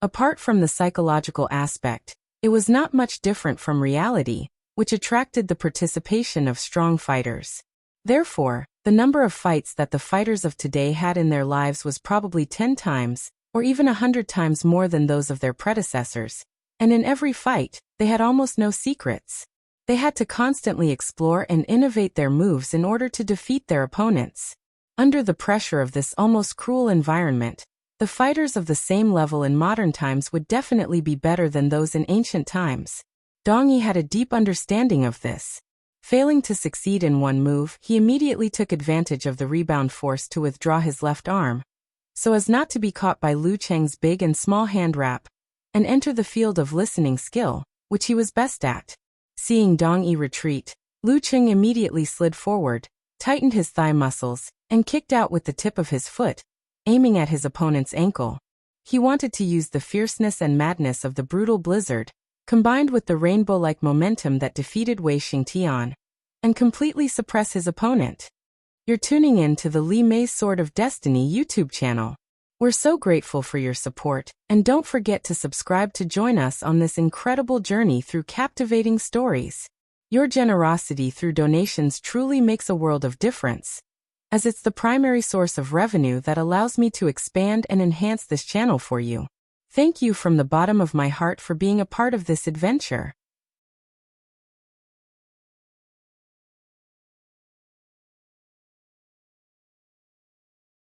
Apart from the psychological aspect, it was not much different from reality, which attracted the participation of strong fighters. Therefore, the number of fights that the fighters of today had in their lives was probably 10 times, or even 100 times more than those of their predecessors, and in every fight, they had almost no secrets. They had to constantly explore and innovate their moves in order to defeat their opponents. Under the pressure of this almost cruel environment, the fighters of the same level in modern times would definitely be better than those in ancient times. Dong Yi had a deep understanding of this. Failing to succeed in one move, he immediately took advantage of the rebound force to withdraw his left arm, so as not to be caught by Lu Cheng's big and small hand wrap, and enter the field of listening skill, which he was best at. Seeing Dong Yi retreat, Lu Cheng immediately slid forward, tightened his thigh muscles, and kicked out with the tip of his foot, aiming at his opponent's ankle. He wanted to use the fierceness and madness of the brutal blizzard, combined with the rainbow-like momentum that defeated Wei Xingtian, and completely suppress his opponent. You're tuning in to the Li Mei's Sword of Destiny YouTube channel. We're so grateful for your support, and don't forget to subscribe to join us on this incredible journey through captivating stories. Your generosity through donations truly makes a world of difference, as it's the primary source of revenue that allows me to expand and enhance this channel for you. Thank you from the bottom of my heart for being a part of this adventure.